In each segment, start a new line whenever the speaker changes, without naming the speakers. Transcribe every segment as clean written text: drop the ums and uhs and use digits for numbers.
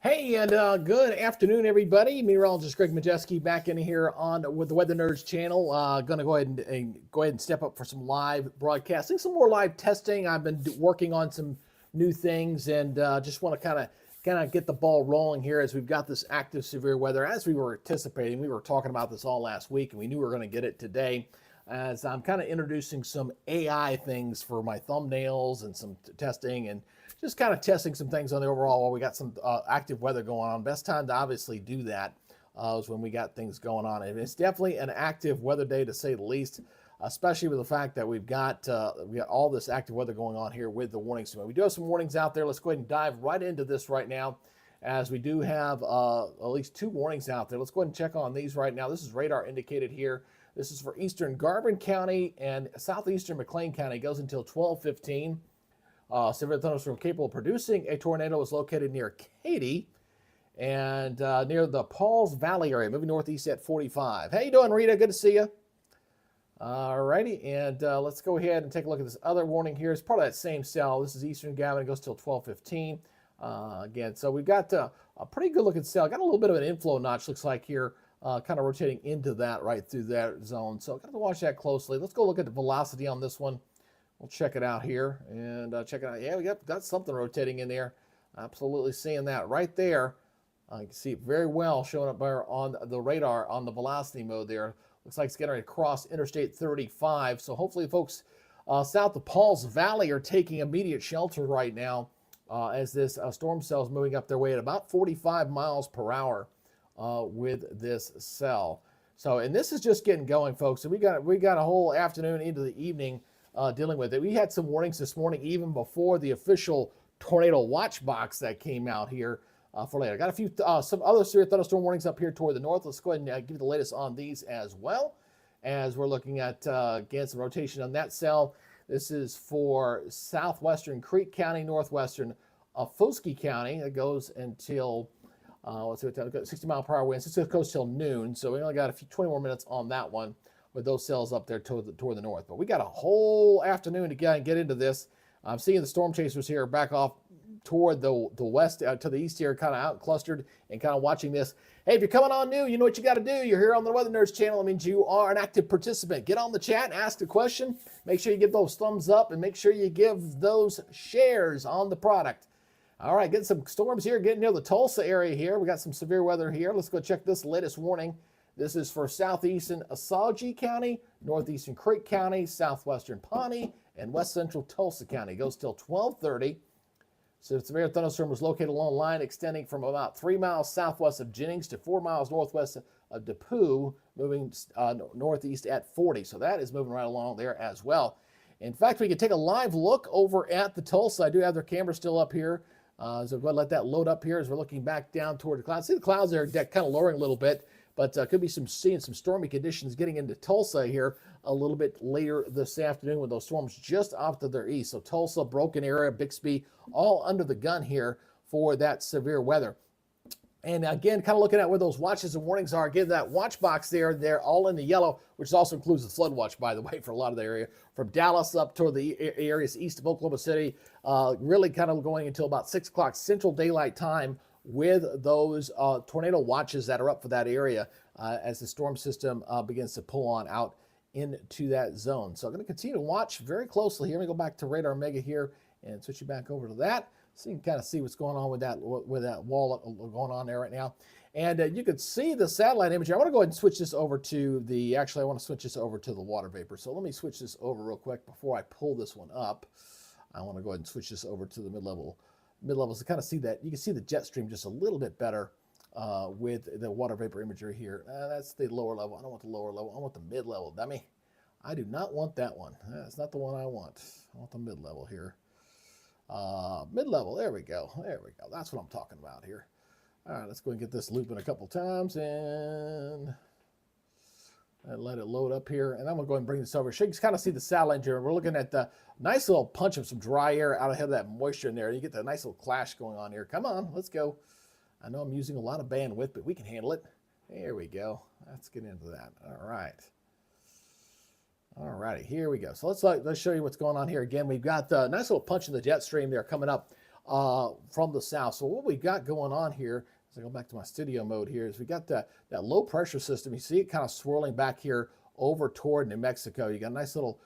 Hey, and good afternoon, everybody. Meteorologist Greg Majeski back in here on with the Weather Nerds channel. Going to go ahead and step up for some live broadcasting, some more live testing. I've been working on some new things, and just want to kind of get the ball rolling here as we've got this active severe weather. As we were anticipating, we were talking about this all last week, and we knew we were going to get it today. As I'm kind of introducing some AI things for my thumbnails and some testing and just kind of testing some things on the overall while we got some active weather going on. Best time to obviously do that is when we got things going on. And it's definitely an active weather day to say the least, especially with the fact that we got all this active weather going on here with the warnings. We do have some warnings out there. Let's go ahead and dive right into this right now, as we do have at least two warnings out there. Let's go ahead and check on these right now. This is radar indicated here. This is for eastern Garvin County and southeastern McLean County. It goes until 12:15. Severe thunderstorm capable of producing a tornado is located near Katy and near the Pauls Valley area, moving northeast at 45. How you doing, Rita? Good to see you. All righty, and let's go ahead and take a look at this other warning here. It's part of that same cell. This is eastern Gavin. It goes till 12:15. Again, so we've got a pretty good looking cell. Got a little bit of an inflow notch, looks like here, kind of rotating into that right through that zone. So got to watch that closely. Let's go look at the velocity on this one. We'll check it out here and check it out. Yeah, we got something rotating in there. Absolutely seeing that right there. You can see it very well showing up there on the radar on the velocity mode there. Looks like it's getting ready to cross Interstate 35. So hopefully folks south of Pauls Valley are taking immediate shelter right now as this storm cell is moving up their way at about 45 miles per hour with this cell. So, and this is just getting going, folks. So we got a whole afternoon into the evening dealing with it. We had some warnings this morning, even before the official tornado watch box that came out here for later. Got a few, some other severe thunderstorm warnings up here toward the north. Let's go ahead and give you the latest on these as well, as we're looking at, again, some rotation on that cell. This is for southwestern Creek County, northwestern Foskey County. It goes until, let's see what time, 60 mile per hour winds. It goes till noon, so we only got 20 more minutes on that one, with those cells up there toward the north. But we got a whole afternoon to get into this. I'm seeing the storm chasers here back off toward the west, to the east here, kind of out clustered and kind of watching this. Hey, if you're coming on new, you know what you got to do. You're here on the Weather Nerds channel. It means you are an active participant. Get on the chat and ask a question. Make sure you give those thumbs up and make sure you give those shares on the product. All right, getting some storms here, getting near the Tulsa area here. We got some severe weather here. Let's go check this latest warning. This is for southeastern Osage County, northeastern Creek County, southwestern Pawnee, and west central Tulsa County. It goes till 12:30. So the severe thunderstorm was located along a line extending from about 3 miles southwest of Jennings to 4 miles northwest of Depew, moving northeast at 40. So that is moving right along there as well. In fact, we can take a live look over at the Tulsa. I do have their camera still up here. So go ahead and let that load up here as we're looking back down toward the clouds. See the clouds there kind of lowering a little bit. But could be seeing some stormy conditions getting into Tulsa here a little bit later this afternoon with those storms just off to their east. So Tulsa, Broken area, Bixby, all under the gun here for that severe weather. And again, kind of looking at where those watches and warnings are. Again, that watch box there, they're all in the yellow, which also includes the flood watch, by the way, for a lot of the area. From Dallas up toward the areas east of Oklahoma City, really kind of going until about 6 o'clock Central Daylight Time, with those tornado watches that are up for that area as the storm system begins to pull on out into that zone. So I'm going to continue to watch very closely here. Let me go back to Radar Mega here and switch you back over to that, so you can kind of see what's going on with that wall going on there right now. And you can see the satellite imagery. I want to go ahead and switch this over to the, actually I want to switch this over to the water vapor. So let me switch this over real quick before I pull this one up. I want to go ahead and switch this over to the mid-levels to kind of see that. You can see the jet stream just a little bit better with the water vapor imagery here. That's the lower level. I don't want the lower level. I want the mid-level. I do not want that one. That's not the one I want. I want the mid-level here. Mid-level, there we go. There we go. That's what I'm talking about here. All right, let's go and get this looping a couple times and let it load up here. And I'm gonna go ahead and bring this over. So you can kind of see the satellite here. We're looking at the nice little punch of some dry air out ahead of that moisture in there. You get that nice little clash going on here. Come on, let's go. I know I'm using a lot of bandwidth, but we can handle it. There we go. Let's get into that. All right. All righty, here we go. So let's show you what's going on here. Again, we've got the nice little punch in the jet stream there coming up from the south. So what we got going on here, as I go back to my studio mode here, is we got that low pressure system. You see it kind of swirling back here over toward New Mexico. You got a nice little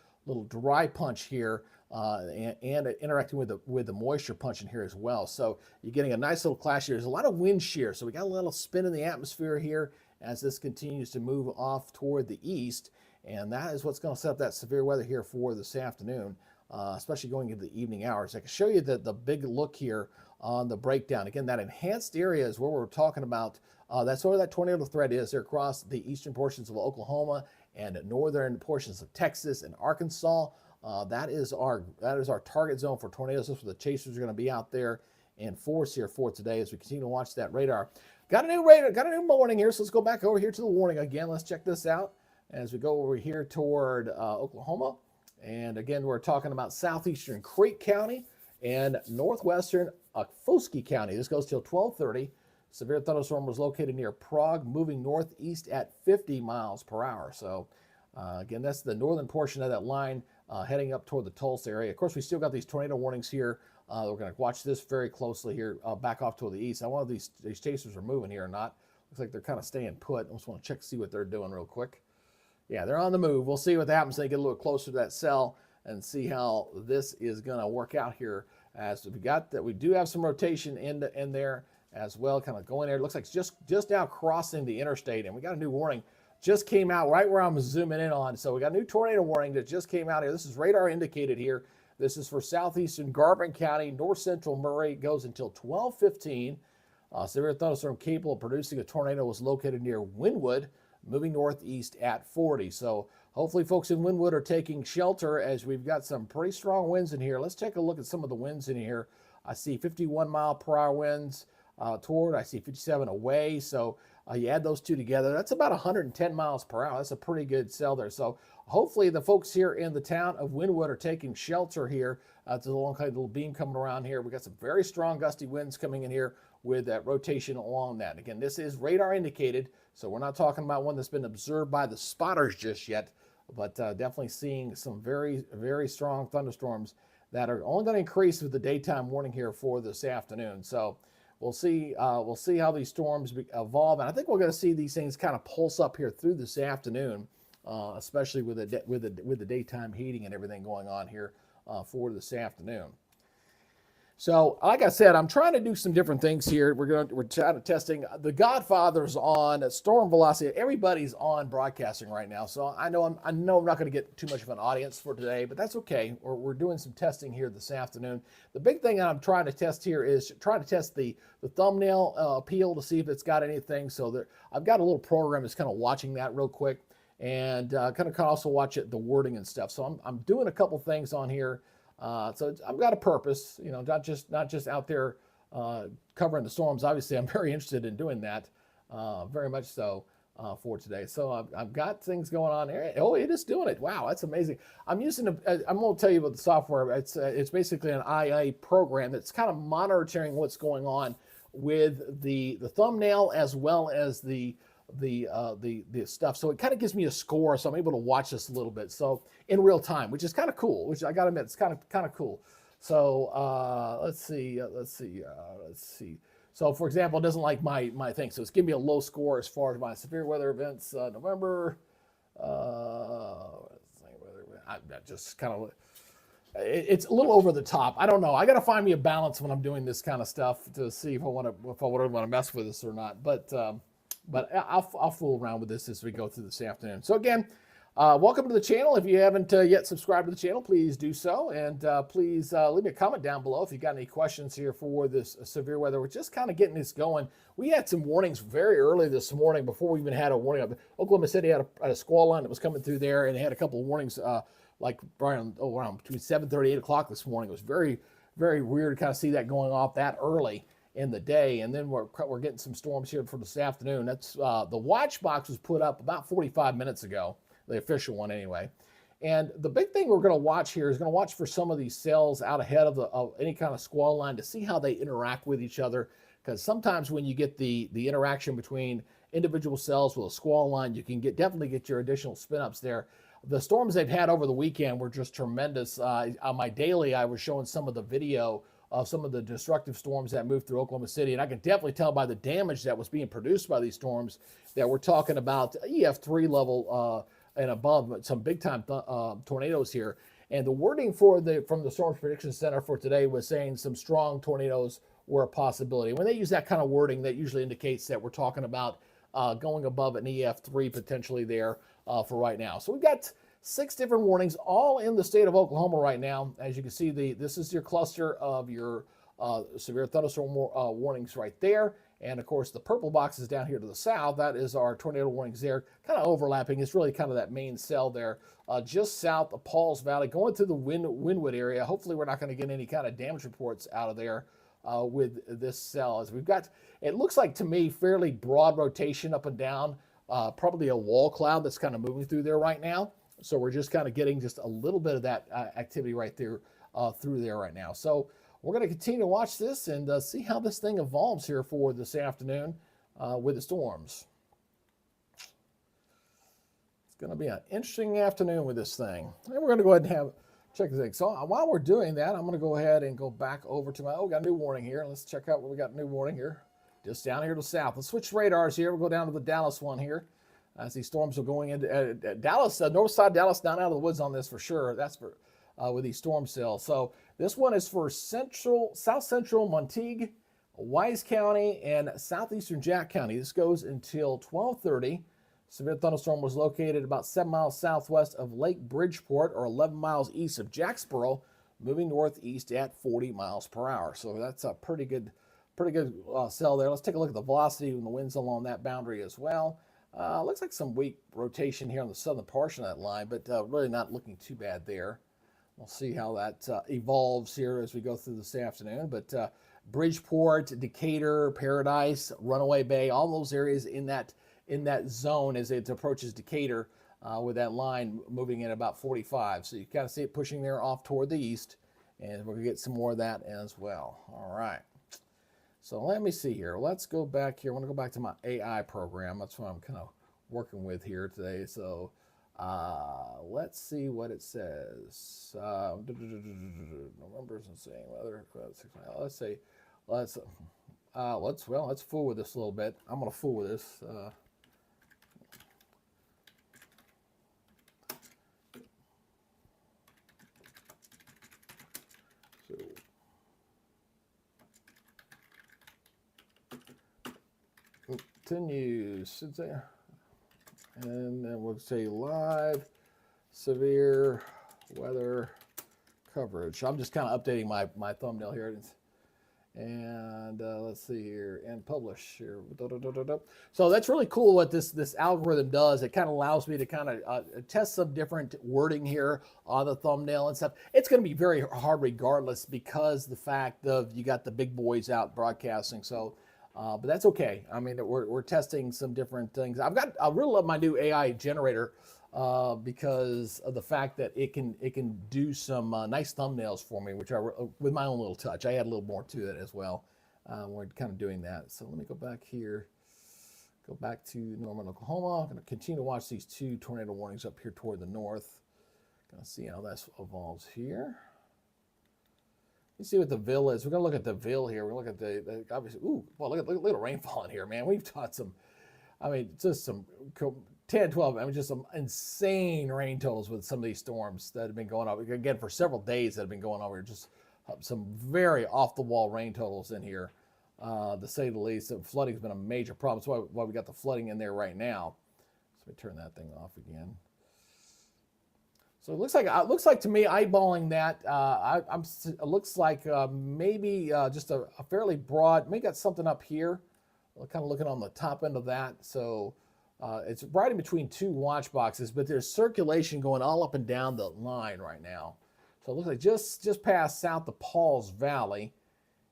dry punch here, and interacting with the moisture punch in here as well. So you're getting a nice little clash here. There's a lot of wind shear, so we got a little spin in the atmosphere here as this continues to move off toward the east, and that is what's going to set up that severe weather here for this afternoon, especially going into the evening hours. I can show you the big look here on the breakdown. Again, that enhanced area is where we're talking about. That's where that tornado threat is. They're across the eastern portions of Oklahoma and northern portions of Texas and Arkansas. That is our target zone for tornadoes. That's where the chasers are going to be out there in force here for today as we continue to watch that radar. Got a new radar, got a new warning here, so let's go back over here to the warning again. Let's check this out as we go over here toward Oklahoma. And again, we're talking about southeastern Creek County and northwestern Okfuskee County. This goes till 12:30. Severe thunderstorm was located near Prague, moving northeast at 50 miles per hour. So again, that's the northern portion of that line heading up toward the Tulsa area. Of course, we still got these tornado warnings here. We're going to watch this very closely here, back off toward the east. I wonder if these chasers are moving here or not. Looks like they're kind of staying put. I just want to check to see what they're doing real quick. Yeah, they're on the move. We'll see what happens when they get a little closer to that cell and see how this is going to work out here. As we do have some rotation in there as well, kind of going there. It looks like it's just now crossing the interstate, and we got a new warning. Just came out right where I'm zooming in on. So we got a new tornado warning that just came out here. This is radar indicated here. This is for southeastern Garvin County, north central Murray. It goes until 12:15. Severe thunderstorm capable of producing a tornado was located near Wynwood, moving northeast at 40. So hopefully folks in Wynwood are taking shelter as we've got some pretty strong winds in here. Let's take a look at some of the winds in here. I see 51 mile per hour winds toward. I see 57 away. So you add those two together, that's about 110 miles per hour. That's a pretty good cell there. So hopefully the folks here in the town of Wynwood are taking shelter here. It's a long kind of little beam coming around here. We got some very strong gusty winds coming in here with that rotation along that. Again, this is radar indicated, so we're not talking about one that's been observed by the spotters just yet, but definitely seeing some very, very strong thunderstorms that are only going to increase with the daytime warning here for this afternoon. So we'll see how these storms evolve, and I think we're going to see these things kind of pulse up here through this afternoon, especially with the daytime heating and everything going on here for this afternoon. So, like I said, I'm trying to do some different things here. We're trying to testing. The Godfather's on, storm velocity. Everybody's on broadcasting right now. So I know I'm not going to get too much of an audience for today, but that's okay. We're doing some testing here this afternoon. The big thing that I'm trying to test here is trying to test the thumbnail appeal to see if it's got anything. So I've got a little program that's kind of watching that real quick, and kind of also watch the wording and stuff. So I'm doing a couple things on here. So I've got a purpose, not just out there covering the storms. Obviously, I'm very interested in doing that, very much so for today. So I've got things going on there. Oh, it is doing it. Wow, that's amazing. I'm going to tell you about the software. It's basically an IA program that's kind of monitoring what's going on with the thumbnail as well as the stuff. So it kind of gives me a score, so I'm able to watch this a little bit. So in real time, which is kind of cool, which I got to admit, it's kind of cool. So let's see. So for example, it doesn't like my thing. So it's giving me a low score as far as my severe weather events, November. Just kind of, it's a little over the top. I don't know. I got to find me a balance when I'm doing this kind of stuff to see if I want to mess with this or not. But I'll fool around with this as we go through this afternoon. So again, welcome to the channel. If you haven't yet subscribed to the channel, please do so. And please leave me a comment down below if you got any questions here for this severe weather. We're just kind of getting this going. We had some warnings very early this morning before we even had a warning. Oklahoma City had a squall line that was coming through there, and they had a couple of warnings like around between 7:30 8 o'clock this morning. It was very, very weird to kind of see that going off that early in the day, and then we're getting some storms here for this afternoon. That's the watch box was put up about 45 minutes ago, the official one anyway. And the big thing we're going to watch here is going to watch for some of these cells out ahead of any kind of squall line to see how they interact with each other, because sometimes when you get the interaction between individual cells with a squall line, you can definitely get your additional spin ups there. The storms they've had over the weekend were just tremendous. On my daily, I was showing some of the video of some of the destructive storms that moved through Oklahoma City. And I can definitely tell by the damage that was being produced by these storms that we're talking about EF3 level and above, some big time tornadoes here. And the wording from the Storm Prediction Center for today was saying some strong tornadoes were a possibility. When they use that kind of wording, that usually indicates that we're talking about going above an EF3 potentially there for right now. So we've got 6 different warnings, all in the state of Oklahoma right now. As you can see, this is your cluster of your severe thunderstorm warnings right there. And of course, the purple box is down here to the south. That is our tornado warnings there, kind of overlapping. It's really kind of that main cell there, just south of Pauls Valley, going through the Wynwood area. Hopefully, we're not going to get any kind of damage reports out of there with this cell. As we've got, it looks like to me, fairly broad rotation up and down, probably a wall cloud that's kind of moving through there right now. So we're just kind of getting just a little bit of that activity right there through there right now. So we're going to continue to watch this and see how this thing evolves here for this afternoon with the storms. It's going to be an interesting afternoon with this thing. And we're going to go ahead and check this thing. So while we're doing that, I'm going to go ahead and go back over to we got a new warning here. Let's check out what we got. New warning here, just down here to the south. Let's switch radars here. We'll go down to the Dallas one here. As these storms are going into Dallas, north side Dallas, down out of the woods on this for sure. That's for with these storm cells. So this one is for south central Montague, Wise County, and southeastern Jack County. This goes until 12:30. Severe thunderstorm was located about 7 miles southwest of Lake Bridgeport, or 11 miles east of Jacksboro, moving northeast at 40 miles per hour. So that's a pretty good cell there. Let's take a look at the velocity and the winds along that boundary as well. Looks like some weak rotation here on the southern portion of that line, but really not looking too bad there. We'll see how that evolves here as we go through this afternoon. But Bridgeport, Decatur, Paradise, Runaway Bay, all those areas in that zone as it approaches Decatur with that line moving in about 45. So you kind of see it pushing there off toward the east, and we're going to get some more of that as well. All right. So let me see here. Let's go back here. I want to go back to my AI program. That's what I'm kind of working with here today. So let's see what it says. November isn't saying weather. Let's fool with this a little bit. I'm going to fool with this. Continues, and then we'll say live severe weather coverage. I'm just kind of updating my thumbnail here, and let's see here, and publish here. So that's really cool what this algorithm does. It kind of allows me to kind of test some different wording here on the thumbnail and stuff. It's going to be very hard regardless, because the fact of you got the big boys out broadcasting. So but that's okay. I mean, we're testing some different things. I really love my new AI generator because of the fact that it can do some nice thumbnails for me, which with my own little touch. I add a little more to it as well. We're kind of doing that. So let me go back here. Go back to Norman, Oklahoma. I'm going to continue to watch these 2 tornado warnings up here toward the north. Going to see how that evolves here. You see what the Ville is. We're going to look at the Ville here. We're going to look at the obviously, well, look at the rainfall in here, man. We've taught some, I mean, just some 10, 12, I mean, just some insane rain totals with some of these storms that have been going on. Again, for several days that have been going over. Just some very off-the-wall rain totals in here, to say the least. The flooding's been a major problem. That's why we got the flooding in there right now. So let me turn that thing off again. So it looks like to me, eyeballing that, it looks like maybe just a fairly broad, maybe got something up here. We're kind of looking on the top end of that. So it's right in between 2 watch boxes, but there's circulation going all up and down the line right now. So it looks like just past south of Pauls Valley.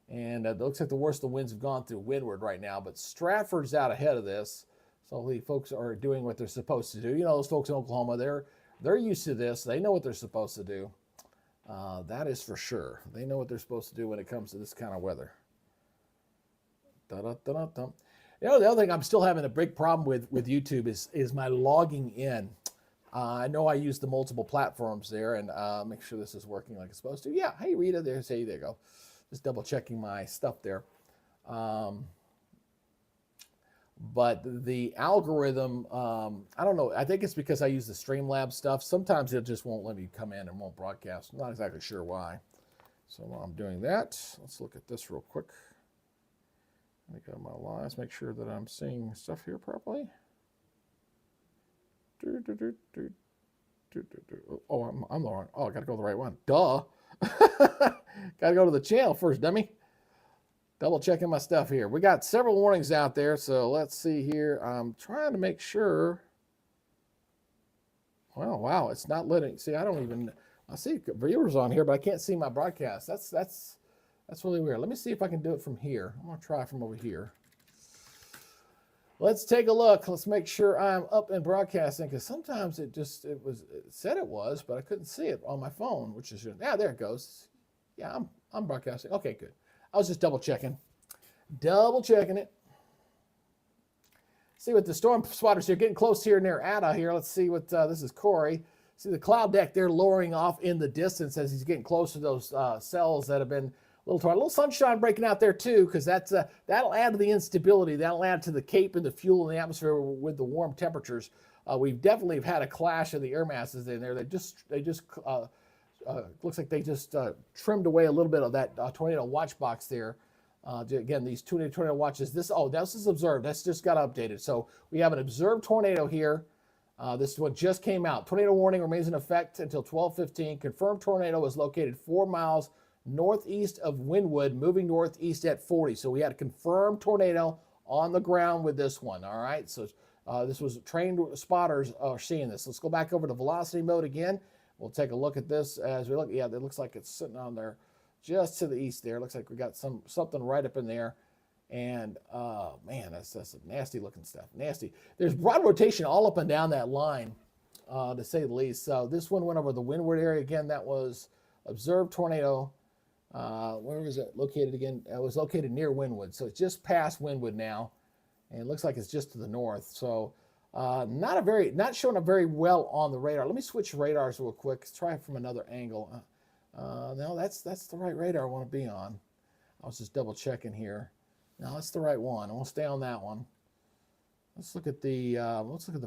And it looks like the worst of the winds have gone through Windward right now, but Stratford's out ahead of this. So the folks are doing what they're supposed to do. You know, those folks in Oklahoma, they're used to this. They know what they're supposed to do. That is for sure. They know what they're supposed to do when it comes to this kind of weather. Da-da-da-da-da. You know, the other thing I'm still having a big problem with YouTube is my logging in. I know I use the multiple platforms there, and make sure this is working like it's supposed to. Yeah, hey Rita, there you go. Just double checking my stuff there. But the algorithm, I don't know. I think it's because I use the Streamlabs stuff. Sometimes it just won't let me come in and won't broadcast. I'm not exactly sure why. So while I'm doing that, let's look at this real quick. Let me go to my lives, make sure that I'm seeing stuff here properly. Oh, I'm the wrong. Oh, I got to go to the right one. Duh. Got to go to the channel first, dummy. Double checking my stuff here. We got several warnings out there, so let's see here. I'm trying to make sure. Well, wow, it's not letting. See, I don't even. I see viewers on here, but I can't see my broadcast. That's really weird. Let me see if I can do it from here. I'm gonna try from over here. Let's take a look. Let's make sure I'm up and broadcasting, because sometimes it said it was, but I couldn't see it on my phone, which is there it goes. Yeah, I'm broadcasting. Okay, good. I was just double checking it. See what the storm spotters here, getting close here near Ada here. Let's see what this is Corey. See the cloud deck there lowering off in the distance as he's getting close to those cells that have been a little sunshine breaking out there too, because that'll add to the instability. That'll add to the cape and the fuel in the atmosphere with the warm temperatures. We've definitely have had a clash of the air masses in there. They just looks like they just trimmed away a little bit of that tornado watch box there. Again, these tornado watches. This is observed. That's just got updated. So we have an observed tornado here. This is what just came out. Tornado warning remains in effect until 12:15. Confirmed tornado is located 4 miles northeast of Wynwood, moving northeast at 40. So we had a confirmed tornado on the ground with this one. All right. So this was trained spotters are seeing this. Let's go back over to velocity mode again. We'll take a look at this as we look. Yeah, it looks like it's sitting on there just to the east there. Looks like we got something right up in there. And man, that's some nasty looking stuff. Nasty. There's broad rotation all up and down that line, to say the least. So this one went over the windward area again. That was observed tornado. Where was it located again? It was located near Wynwood. So it's just past Wynwood now. And it looks like it's just to the north. So not showing up very well on the radar. Let me switch radars real quick. Let's try it from another angle. No, that's the right radar I want to be on. I was just double checking here. No, that's the right one. I want to stay on that one. Let's look at the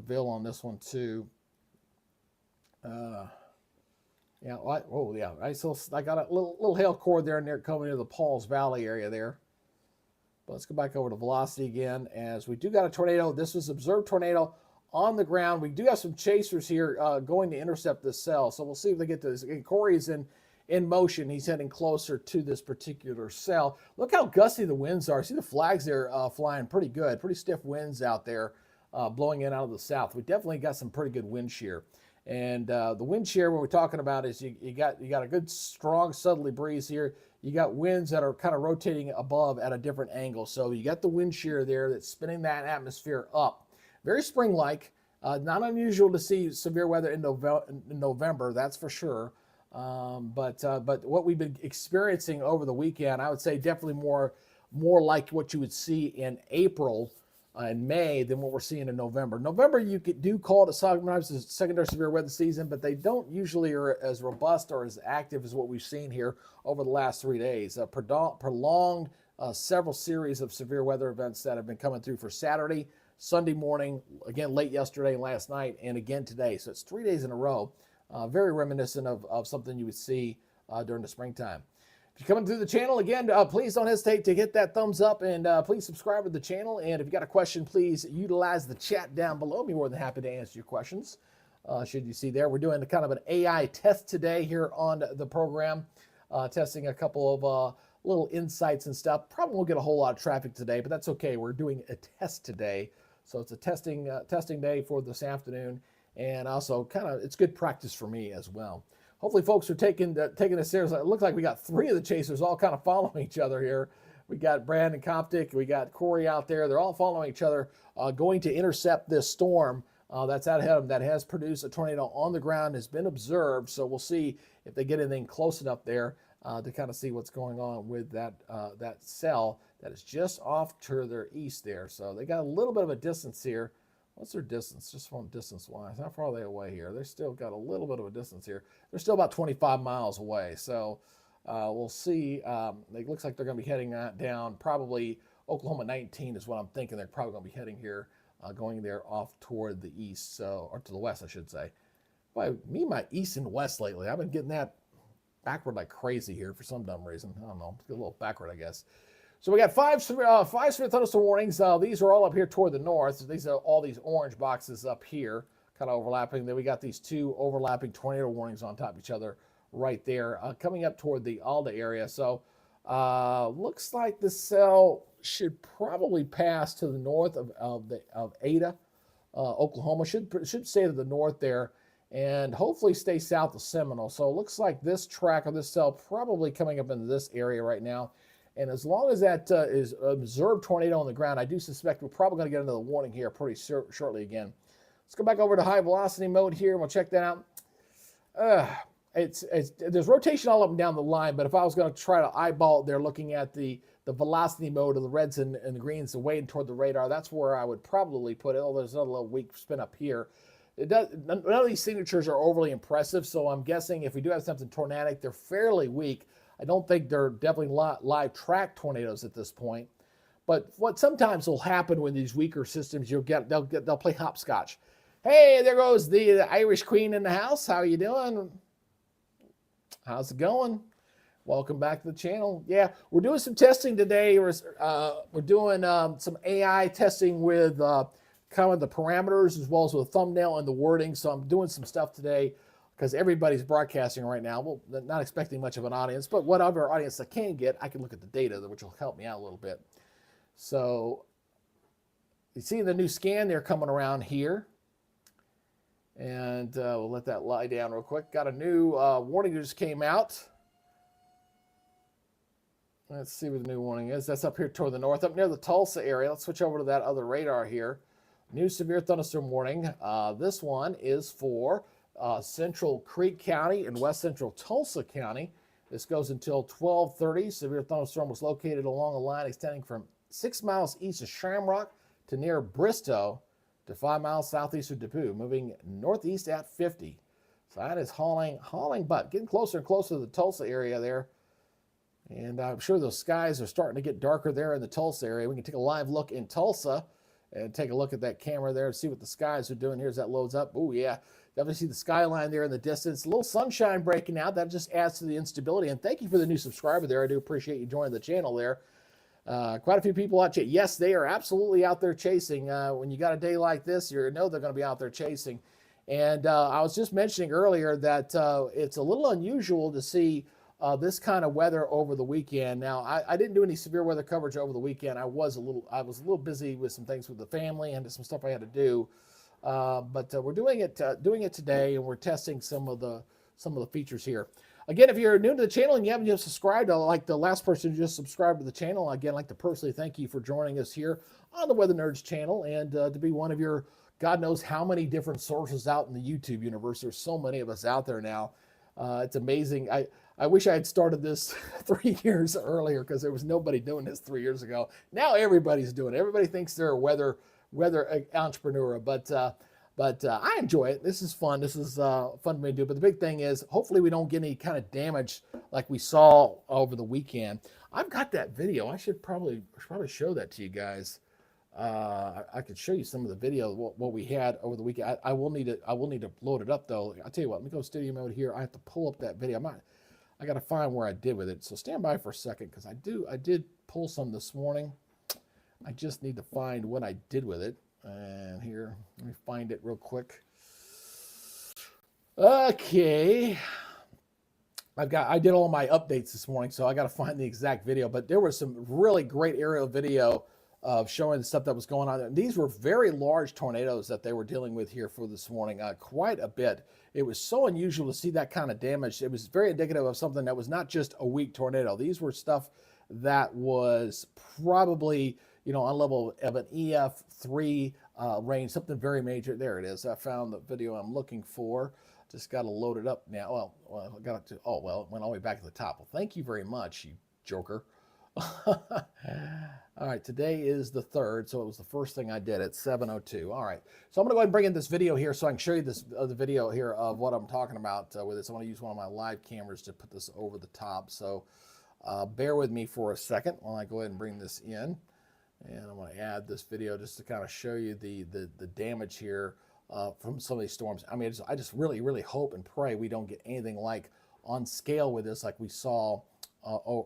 VIL on this one too. Yeah. Oh, yeah. Right. So I got a little hail core there near coming into the Pauls Valley area there. But let's go back over to velocity again, as we do got a tornado. This was observed tornado on the ground. We do have some chasers here going to intercept this cell. So we'll see if they get to this. Again, Corey is in motion. He's heading closer to this particular cell. Look how gusty the winds are. See the flags there flying pretty good. Pretty stiff winds out there blowing in out of the south. We definitely got some pretty good wind shear. And the wind shear, what we're talking about is you got a good strong southerly breeze here. You got winds that are kind of rotating above at a different angle. So you got the wind shear there that's spinning that atmosphere up. Very spring-like. Not unusual to see severe weather in November, that's for sure. But what we've been experiencing over the weekend, I would say definitely more like what you would see in April and May than what we're seeing in November. November, you do call it sometimes a secondary severe weather season, but they don't usually are as robust or as active as what we've seen here over the last 3 days. Prolonged several series of severe weather events that have been coming through for Saturday, Sunday morning, again late yesterday and last night, and again today. So it's 3 days in a row. Very reminiscent of something you would see during the springtime. If you're coming through the channel, again, please don't hesitate to hit that thumbs up, and please subscribe to the channel. And if you got a question, please utilize the chat down below. I'll be more than happy to answer your questions. Should you see there, we're doing kind of an AI test today here on the program, testing a couple of little insights and stuff. Probably won't get a whole lot of traffic today, but that's okay. We're doing a test today, so it's a testing day for this afternoon, and also it's good practice for me as well. Hopefully, folks are taking this seriously. It looks like we got 3 of the chasers all kind of following each other here. We got Brandon Coptic, we got Corey out there. They're all following each other, going to intercept this storm that's out ahead of them that has produced a tornado on the ground, has been observed. So we'll see if they get anything close enough there to kind of see what's going on with that cell that is just off to their east there. So they got a little bit of a distance here. What's their distance, just from distance-wise? How far are they away here? They still got a little bit of a distance here. They're still about 25 miles away. So We'll see. It looks like they're going to be heading down. Probably Oklahoma 19 is what I'm thinking. They're probably going to be heading here, going there off toward the east, so or to the west, I should say. Boy, me and my east and west lately, I've been getting that backward like crazy here for some dumb reason. I don't know. Get a little backward, I guess. So we got five severe thunderstorm warnings. These are all up here toward the north. These are all these orange boxes up here, kind of overlapping. Then we got these two overlapping tornado warnings on top of each other right there, coming up toward the Alda area. So looks like the cell should probably pass to the north of Ada, Oklahoma. Should stay to the north there, and hopefully stay south of Seminole. So it looks like this track of this cell probably coming up into this area right now. And as long as that is observed tornado on the ground, I do suspect we're probably going to get another warning here pretty shortly again. Let's go back over to high velocity mode here, and we'll check that out. There's rotation all up and down the line, but if I was going to try to eyeball it there, looking at the velocity mode of the reds and the greens away toward the radar, that's where I would probably put it. Although there's another little weak spin up here. None of these signatures are overly impressive, so I'm guessing if we do have something tornadic, they're fairly weak. I don't think they're definitely live track tornadoes at this point. But what sometimes will happen with these weaker systems, they'll play hopscotch. Hey, there goes the Irish Queen in the house. How you doing? How's it going? Welcome back to the channel. Yeah, we're doing some testing today. We're doing some AI testing with kind of the parameters as well as with the thumbnail and the wording. So I'm doing some stuff today because everybody's broadcasting right now. Well, not expecting much of an audience, but whatever audience I can get, I can look at the data, which will help me out a little bit. So you see the new scan there coming around here. And we'll let that lie down real quick. Got a new warning that just came out. Let's see what the new warning is. That's up here toward the north, up near the Tulsa area. Let's switch over to that other radar here. New severe thunderstorm warning. This one is for Central Creek County and West Central Tulsa County. This goes until 12:30. Severe thunderstorm was located along a line extending from 6 miles east of Shamrock to near Bristow to 5 miles southeast of Depew, moving northeast at 50. So that is hauling butt, getting closer and closer to the Tulsa area there. And I'm sure those skies are starting to get darker there in the Tulsa area. We can take a live look in Tulsa and take a look at that camera there and see what the skies are doing here as that loads up. Oh, yeah. Definitely see the skyline there in the distance. A little sunshine breaking out. That just adds to the instability. And thank you for the new subscriber there. I do appreciate you joining the channel there. Quite a few people out chasing. Yes, they are absolutely out there chasing. When you got a day like this, you know they're going to be out there chasing. And I was just mentioning earlier that it's a little unusual to see this kind of weather over the weekend. Now, I didn't do any severe weather coverage over the weekend. I was a little busy with some things with the family and some stuff I had to do. But we're doing it today, and we're testing some of the features here. Again, if you're new to the channel and you haven't yet subscribed, like the last person who just subscribed to the channel, again, I'd like to personally thank you for joining us here on the Weather Nerds channel and to be one of your, God knows how many different sources out in the YouTube universe. There's so many of us out there now. It's amazing. I wish I had started this 3 years earlier because there was nobody doing this 3 years ago. Now everybody's doing it. Everybody thinks they're a weather entrepreneur, but I enjoy it. This is fun. This is fun for me to do. But the big thing is, hopefully we don't get any kind of damage like we saw over the weekend. I've got that video. I should probably show that to you guys. I could show you some of the video what we had over the weekend. I will need to load it up though. I'll tell you what. Let me go studio mode here. I have to pull up that video. I got to find where I did with it. So stand by for a second because I did pull some this morning. I just need to find what I did with it. And here, let me find it real quick. Okay. I did all my updates this morning, so I got to find the exact video. But there was some really great aerial video of showing the stuff that was going on. And these were very large tornadoes that they were dealing with here for this morning, quite a bit. It was so unusual to see that kind of damage. It was very indicative of something that was not just a weak tornado. These were stuff that was probably, on level of an EF3 range, something very major. There it is. I found the video I'm looking for. Just got to load it up now. Well, I got it to, it went all the way back to the top. Well, thank you very much, you joker. All All right, today is the 3rd, so it was the first thing I did at 7:02. All right, so I'm going to go ahead and bring in this video here so I can show you this the video here of what I'm talking about with this. I want to use one of my live cameras to put this over the top, so bear with me for a second while I go ahead and bring this in. And I'm going to add this video just to kind of show you the damage here from some of these storms. I mean, I just really hope and pray we don't get anything like on scale with this like we saw.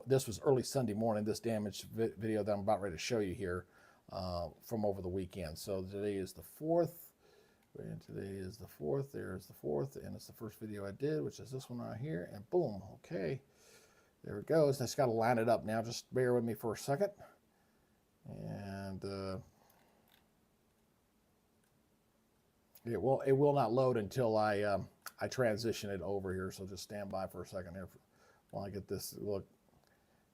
This was early Sunday morning, this damage video that I'm about ready to show you here from over the weekend. So today is the 4th, and today is the 4th, there's the 4th, and it's the first video I did, which is this one right here, and boom, okay, there it goes. I just got to line it up now, just bear with me for a second. And it will not load until I transition it over here, so just stand by for a second here while I get this look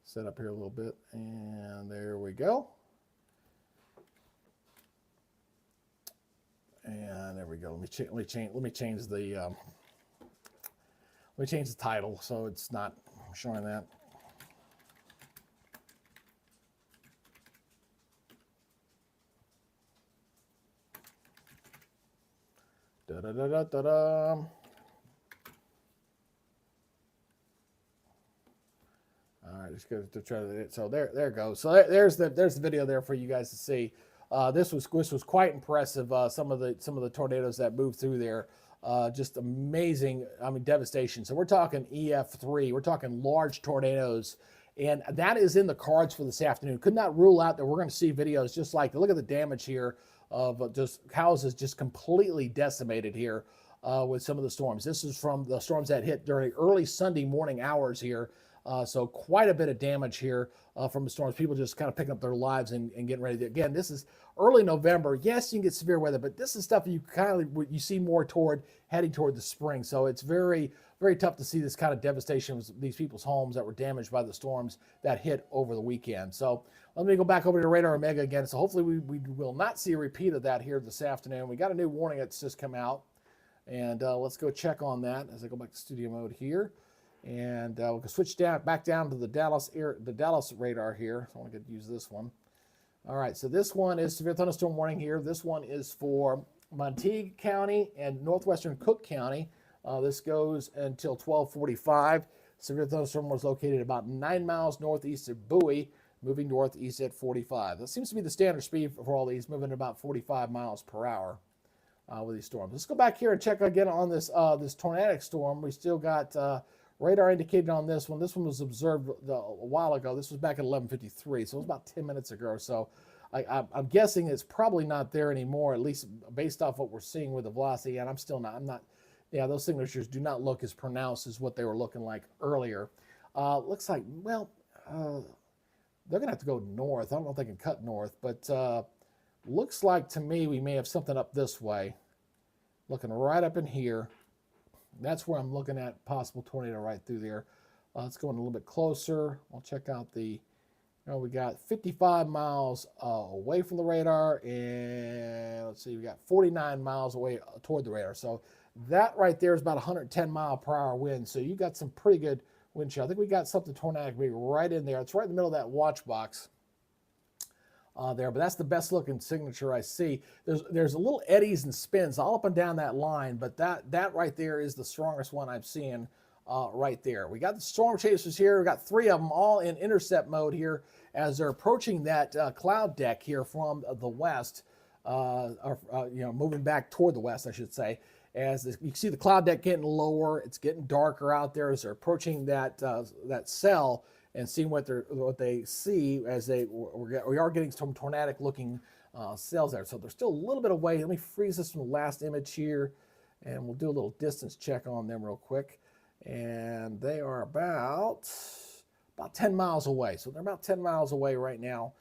set up here a little bit. And there we go. And there we go. Let me change the title so it's not showing that. Da da da da da da. All right, just go to try to. So there it goes. So there's the video there for you guys to see. This was quite impressive. Some of the tornadoes that moved through there, just amazing. I mean, devastation. So we're talking EF3. We're talking large tornadoes, and that is in the cards for this afternoon. Could not rule out that we're going to see videos just like, look at the damage here of just houses just completely decimated here with some of the storms. This is from the storms that hit during early Sunday morning hours here. So quite a bit of damage here from the storms. People just kind of picking up their lives and getting ready. Again, this is early November. Yes, you can get severe weather, but this is stuff you see more heading toward the spring. So it's very tough to see this kind of devastation with these people's homes that were damaged by the storms that hit over the weekend. So let me go back over to Radar Omega again. So hopefully we will not see a repeat of that here this afternoon. We got a new warning that's just come out, and let's go check on that as I go back to studio mode here. And we can switch back down to the Dallas radar here. So I want to use this one. All right, so this one is severe thunderstorm warning here. This one is for Montague County and northwestern Cook County. This goes until 12:45. Severe thunderstorm was located about 9 miles northeast of Bowie, moving northeast at 45. That seems to be the standard speed for all these, moving at about 45 miles per hour with these storms. Let's go back here and check again on this this tornadic storm. We still got radar indicated on this one. This one was observed a while ago. This was back at 11:53, so it was about 10 minutes ago or so. I'm guessing it's probably not there anymore, at least based off what we're seeing with the velocity. And I'm not. Yeah, those signatures do not look as pronounced as what they were looking like earlier. Looks like, well, they're gonna have to go north. I don't know if they can cut north, but looks like to me we may have something up this way. Looking right up in here. That's where I'm looking at possible tornado right through there. Let's go in a little bit closer. We'll check out we got 55 miles away from the radar, and let's see, we got 49 miles away toward the radar. So that right there is about 110 mile per hour wind. So you got some pretty good wind chill. I think we got something tornadic right in there. It's right in the middle of that watch box. There, but that's the best looking signature I see. There's a little eddies and spins all up and down that line, but that right there is the strongest one I'm seeing right there. We got the storm chasers here. We got 3 of them all in intercept mode here as they're approaching that cloud deck here from the west, moving back toward the west, I should say. As you see the cloud deck getting lower, it's getting darker out there as they're approaching that cell and seeing what they see as we are getting some tornadic looking cells there. So there's still a little bit of way. Let me freeze this from the last image here, and we'll do a little distance check on them real quick. And they are about 10 miles away. So they're about 10 miles away right now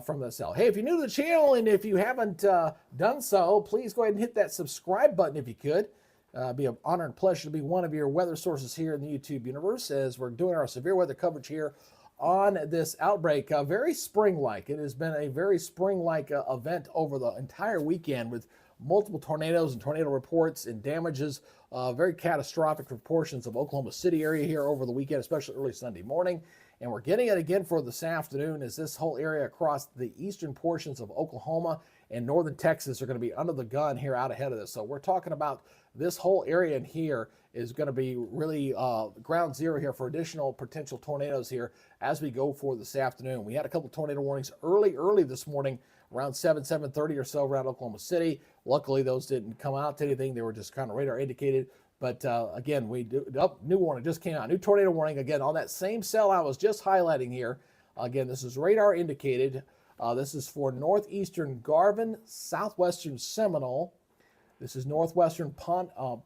from the cell. Hey, if you're new to the channel and if you haven't done so, please go ahead and hit that subscribe button if you could. It'd be an honor and pleasure to be one of your weather sources here in the YouTube universe as we're doing our severe weather coverage here on this outbreak. Very spring-like. It has been a very spring-like event over the entire weekend with multiple tornadoes and tornado reports and damages, very catastrophic for portions of Oklahoma City area here over the weekend, especially early Sunday morning. And we're getting it again for this afternoon as this whole area across the eastern portions of Oklahoma and northern Texas are going to be under the gun here out ahead of this. So we're talking about this whole area in here is going to be really ground zero here for additional potential tornadoes here as we go for this afternoon. We had a couple tornado warnings early this morning around 7:30 or so around Oklahoma City. Luckily, those didn't come out to anything. They were just kind of radar indicated. But again, new warning just came out. New tornado warning again on that same cell I was just highlighting here. Again, this is radar indicated. This is for northeastern Garvin, southwestern Seminole. This is northwestern Pontotoc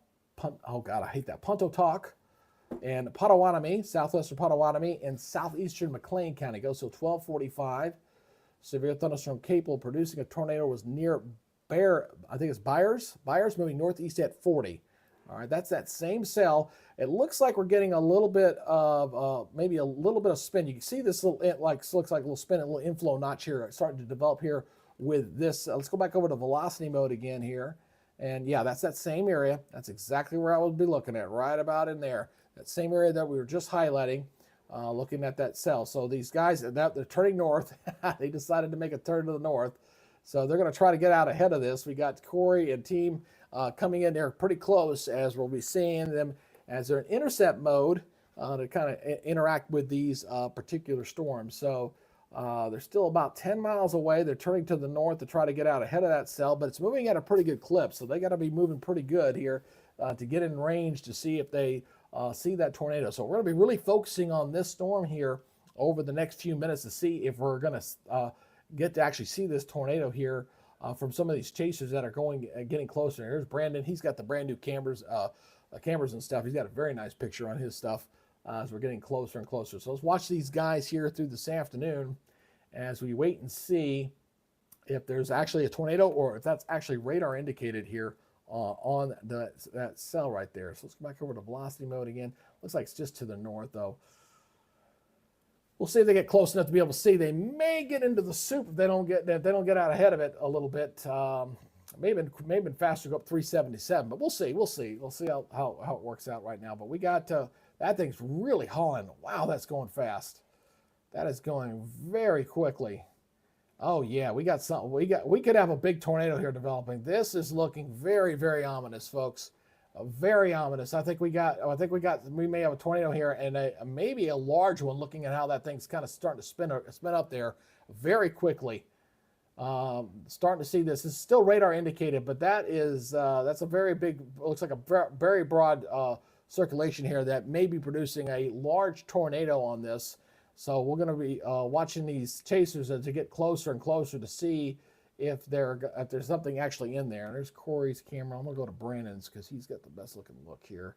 and Potawatomi, southwestern Potawatomi, and southeastern McLean County. Goes till 12:45. Severe thunderstorm capable producing a tornado was near Byers moving northeast at 40. All right, that's that same cell. It looks like we're getting a little bit of maybe a little bit of spin. You can see this little looks like a little spin, a little inflow notch here starting to develop here with this. Let's go back over to velocity mode again here. And yeah, that's that same area. That's exactly where I would be looking at, right about in there. That same area that we were just highlighting, looking at that cell. So these guys, they're turning north. They decided to make a turn to the north. So they're going to try to get out ahead of this. We got Corey and team coming in there pretty close as we'll be seeing them as they're in intercept mode to kind of interact with these particular storms. So they're still about 10 miles away. They're turning to the north to try to get out ahead of that cell, but it's moving at a pretty good clip. So they got to be moving pretty good here to get in range to see if they see that tornado. So we're going to be really focusing on this storm here over the next few minutes to see if we're going to get to actually see this tornado here from some of these chasers that are getting closer. Here's Brandon. He's got the brand new cameras and stuff. He's got a very nice picture on his stuff as we're getting closer and closer. So let's watch these guys here through this afternoon as we wait and see if there's actually a tornado or if that's actually radar indicated here on that cell right there. So let's go back over to velocity mode again. Looks like it's just to the north though. We'll see if they get close enough to be able to see. They may get into the soup if they don't get out ahead of it a little bit. May have been faster to go up 377, but we'll see. We'll see how it works out right now. But we got that thing's really hauling. Wow, that's going fast. That is going very quickly. Oh yeah, we got something. We could have a big tornado here developing. This is looking very, very ominous, folks. Very ominous. I think we may have a tornado here and maybe a large one. Looking at how that thing's kind of starting to spin up there very quickly. Starting to see this. It's still radar indicated, but that's a very big. Looks like a very broad circulation here that may be producing a large tornado on this. So we're going to be watching these chasers as they get closer and closer to see if there's something actually in there. And there's Corey's camera. I'm going to go to Brandon's because he's got the best looking look here.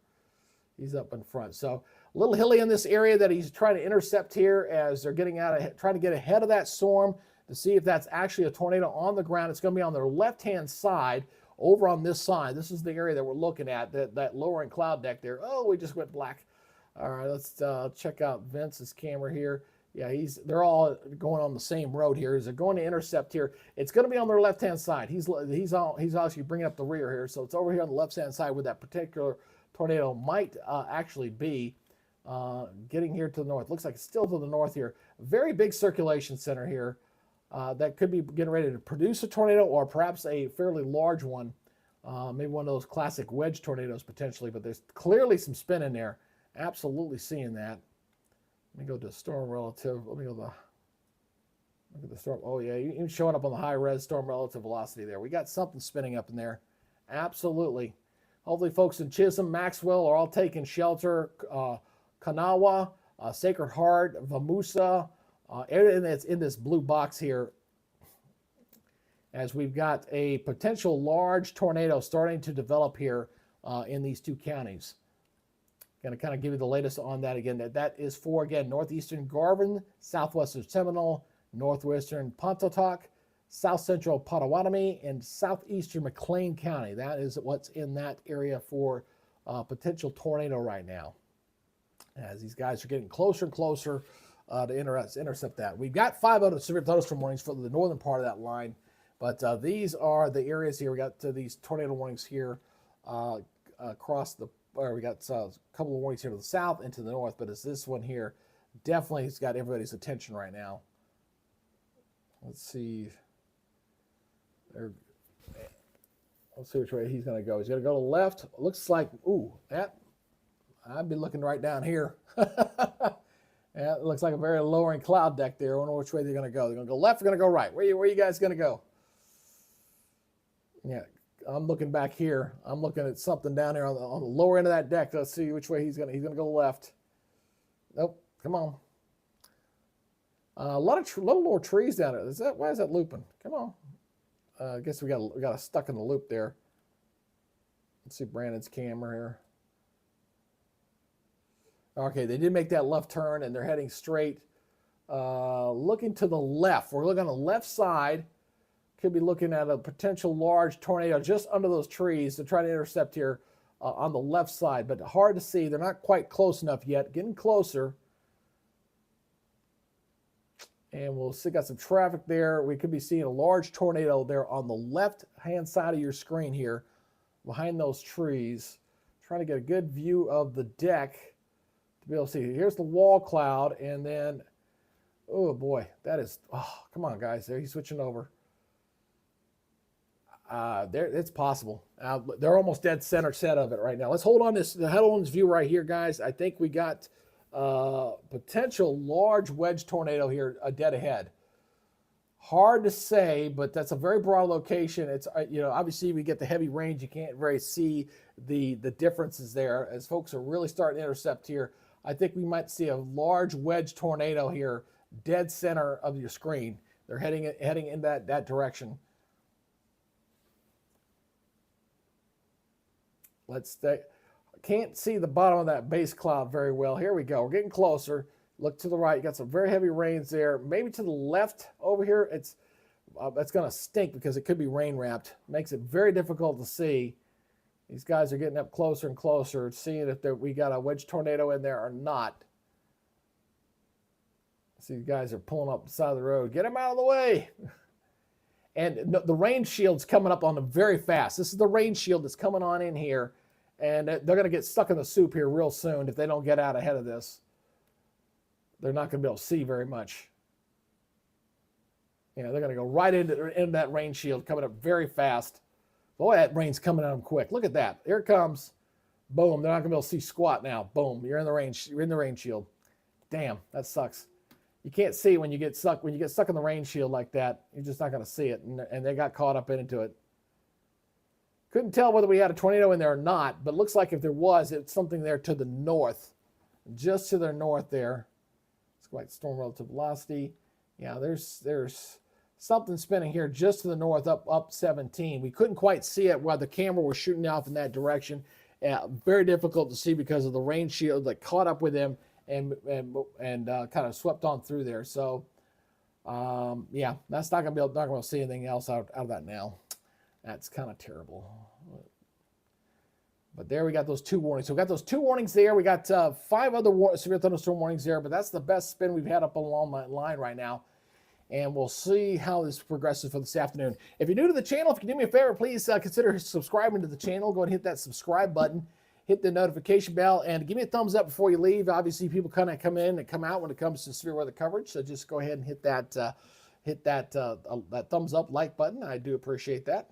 He's up in front. So a little hilly in this area that he's trying to intercept here as they're trying to get ahead of that storm to see if that's actually a tornado on the ground. It's going to be on their left-hand side over on this side. This is the area that we're looking at, that lowering cloud deck there. Oh, we just went black. All right, let's check out Vince's camera here. Yeah, they're all going on the same road here. They're going to intercept here. It's going to be on their left-hand side. He's actually bringing up the rear here, so it's over here on the left-hand side where that particular tornado might actually be getting here to the north. Looks like it's still to the north here. Very big circulation center here that could be getting ready to produce a tornado or perhaps a fairly large one, maybe one of those classic wedge tornadoes potentially, but there's clearly some spin in there. Absolutely seeing that. Let me go to storm relative. Let me go to look at the storm. Oh yeah, even showing up on the high res storm relative velocity there. We got something spinning up in there. Absolutely. Hopefully folks in Chisholm, Maxwell are all taking shelter. Kanawha, Sacred Heart, Vamusa, everything that's in this blue box here, as we've got a potential large tornado starting to develop here in these two counties. Going to kind of give you the latest on that again. That is for, again, northeastern Garvin, southwestern Seminole, northwestern Pontotoc, south central Potawatomi, and southeastern McLean County. That is what's in that area for potential tornado right now. As these guys are getting closer and closer to intercept that. We've got 5 out of severe thunderstorm warnings for the northern part of that line, but these are the areas here. We got these tornado warnings here across the. We got a couple of warnings here to the south and to the north, but it's this one here definitely has got everybody's attention right now. Let's see. There, let's see which way he's going to go. He's going to go to the left. Looks like, ooh, that, I'd be looking right down here. Yeah, it looks like a very lowering cloud deck there. I wonder which way they're going to go. They're going to go left or going to go right? Where you guys going to go? Yeah, I'm looking back here. I'm looking at something down there on the lower end of that deck. Let's see which way he's going to go left. Nope, come on. A lot of little more trees down there. Why is that looping? Come on. I guess we got us stuck in the loop there. Let's see Brandon's camera here. Okay, they did make that left turn, and they're heading straight. Looking to the left. We're looking on the left side. Could be looking at a potential large tornado just under those trees to try to intercept here on the left side, but hard to see. They're not quite close enough yet. Getting closer. And we'll see, got some traffic there. We could be seeing a large tornado there on the left-hand side of your screen here, behind those trees. Trying to get a good view of the deck to be able to see. Here's the wall cloud, and then, oh boy, that is, oh, come on guys, there he's switching over. There, it's possible. They're almost dead center set of it right now. Let's hold on this view right here, guys. I think we got potential large wedge tornado here dead ahead. Hard to say, but that's a very broad location. It's obviously we get the heavy range. You can't really see the differences there as folks are really starting to intercept here. I think we might see a large wedge tornado here, dead center of your screen. They're heading in that direction. Let's stay. Can't see the bottom of that base cloud very well. Here we go. We're getting closer. Look to the right. You got some very heavy rains there. Maybe to the left over here. That's going to stink because it could be rain wrapped. Makes it very difficult to see. These guys are getting up closer and closer, seeing if we got a wedge tornado in there or not. See, these guys are pulling up the side of the road. Get them out of the way. And the rain shield's coming up on them very fast. This is the rain shield that's coming on in here. And they're going to get stuck in the soup here real soon if they don't get out ahead of this. They're not going to be able to see very much. They're going to go right into that rain shield coming up very fast. Boy, that rain's coming at them quick. Look at that. Here it comes. Boom. They're not going to be able to see squat now. Boom. You're in the rain. You're in the rain shield. Damn, that sucks. You can't see when you get stuck. When you get stuck in the rain shield like that, you're just not going to see it. And they got caught up into it. Couldn't tell whether we had a tornado in there or not, but it looks like if there was, it's something there to the north, just to their north there. It's quite storm relative velocity. Yeah, there's something spinning here just to the north, up 17. We couldn't quite see it while the camera was shooting off in that direction. Very difficult to see because of the rain shield that caught up with him and kind of swept on through there. So, yeah, that's not going to see anything else out of that now. That's kind of terrible. But there we got those 2 warnings. So we got those 2 warnings there. We got 5 other severe thunderstorm warnings there, but that's the best spin we've had up along that line right now. And we'll see how this progresses for this afternoon. If you're new to the channel, if you can do me a favor, please consider subscribing to the channel. Go ahead and hit that subscribe button. Hit the notification bell and give me a thumbs up before you leave. Obviously, people kind of come in and come out when it comes to severe weather coverage. So just go ahead and hit that thumbs up, like button. I do appreciate that.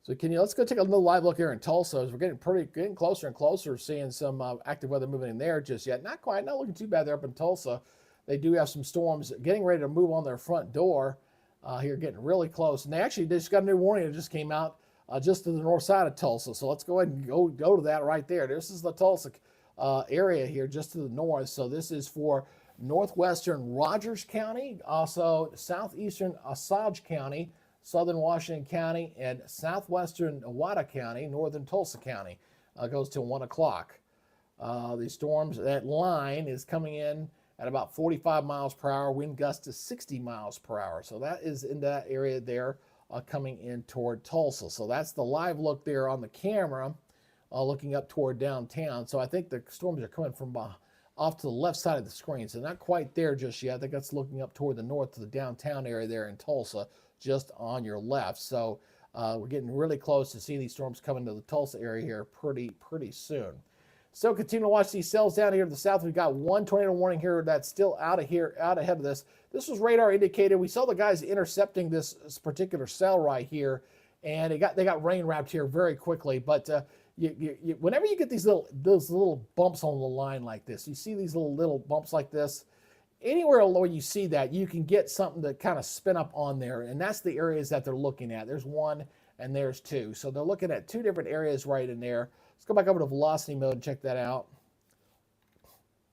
So let's go take a little live look here in Tulsa as we're getting closer and closer, seeing some active weather moving in there just yet. Not quite, not looking too bad there up in Tulsa. They do have some storms getting ready to move on their front door here, getting really close. And they just got a new warning that just came out just to the north side of Tulsa. So let's go ahead and go to that right there. This is the Tulsa area here just to the north. So this is for northwestern Rogers County, also southeastern Osage County, southern Washington County, and southwestern Nowata County, northern Tulsa County. Goes till 1 o'clock. These storms, that line is coming in at about 45 miles per hour, wind gusts to 60 miles per hour. So that is in that area there coming in toward Tulsa. So that's the live look there on the camera looking up toward downtown. So I think the storms are coming from off to the left side of the screen. So not quite there just yet. I think that's looking up toward the north to the downtown area there in Tulsa, just on your left. So we're getting really close to see these storms coming to the Tulsa area here pretty soon. Still continue to watch these cells down here to the south. We've got one tornado warning here that's still out ahead of this. This was radar indicated. We saw the guys intercepting this particular cell right here, and they got rain wrapped here very quickly. But whenever you get those little bumps on the line like this, you see these little bumps like this. Anywhere where you see that, you can get something to kind of spin up on there, and that's the areas that they're looking at. There's one and there's two. So they're looking at two different areas right in there. Let's go back over to velocity mode and check that out.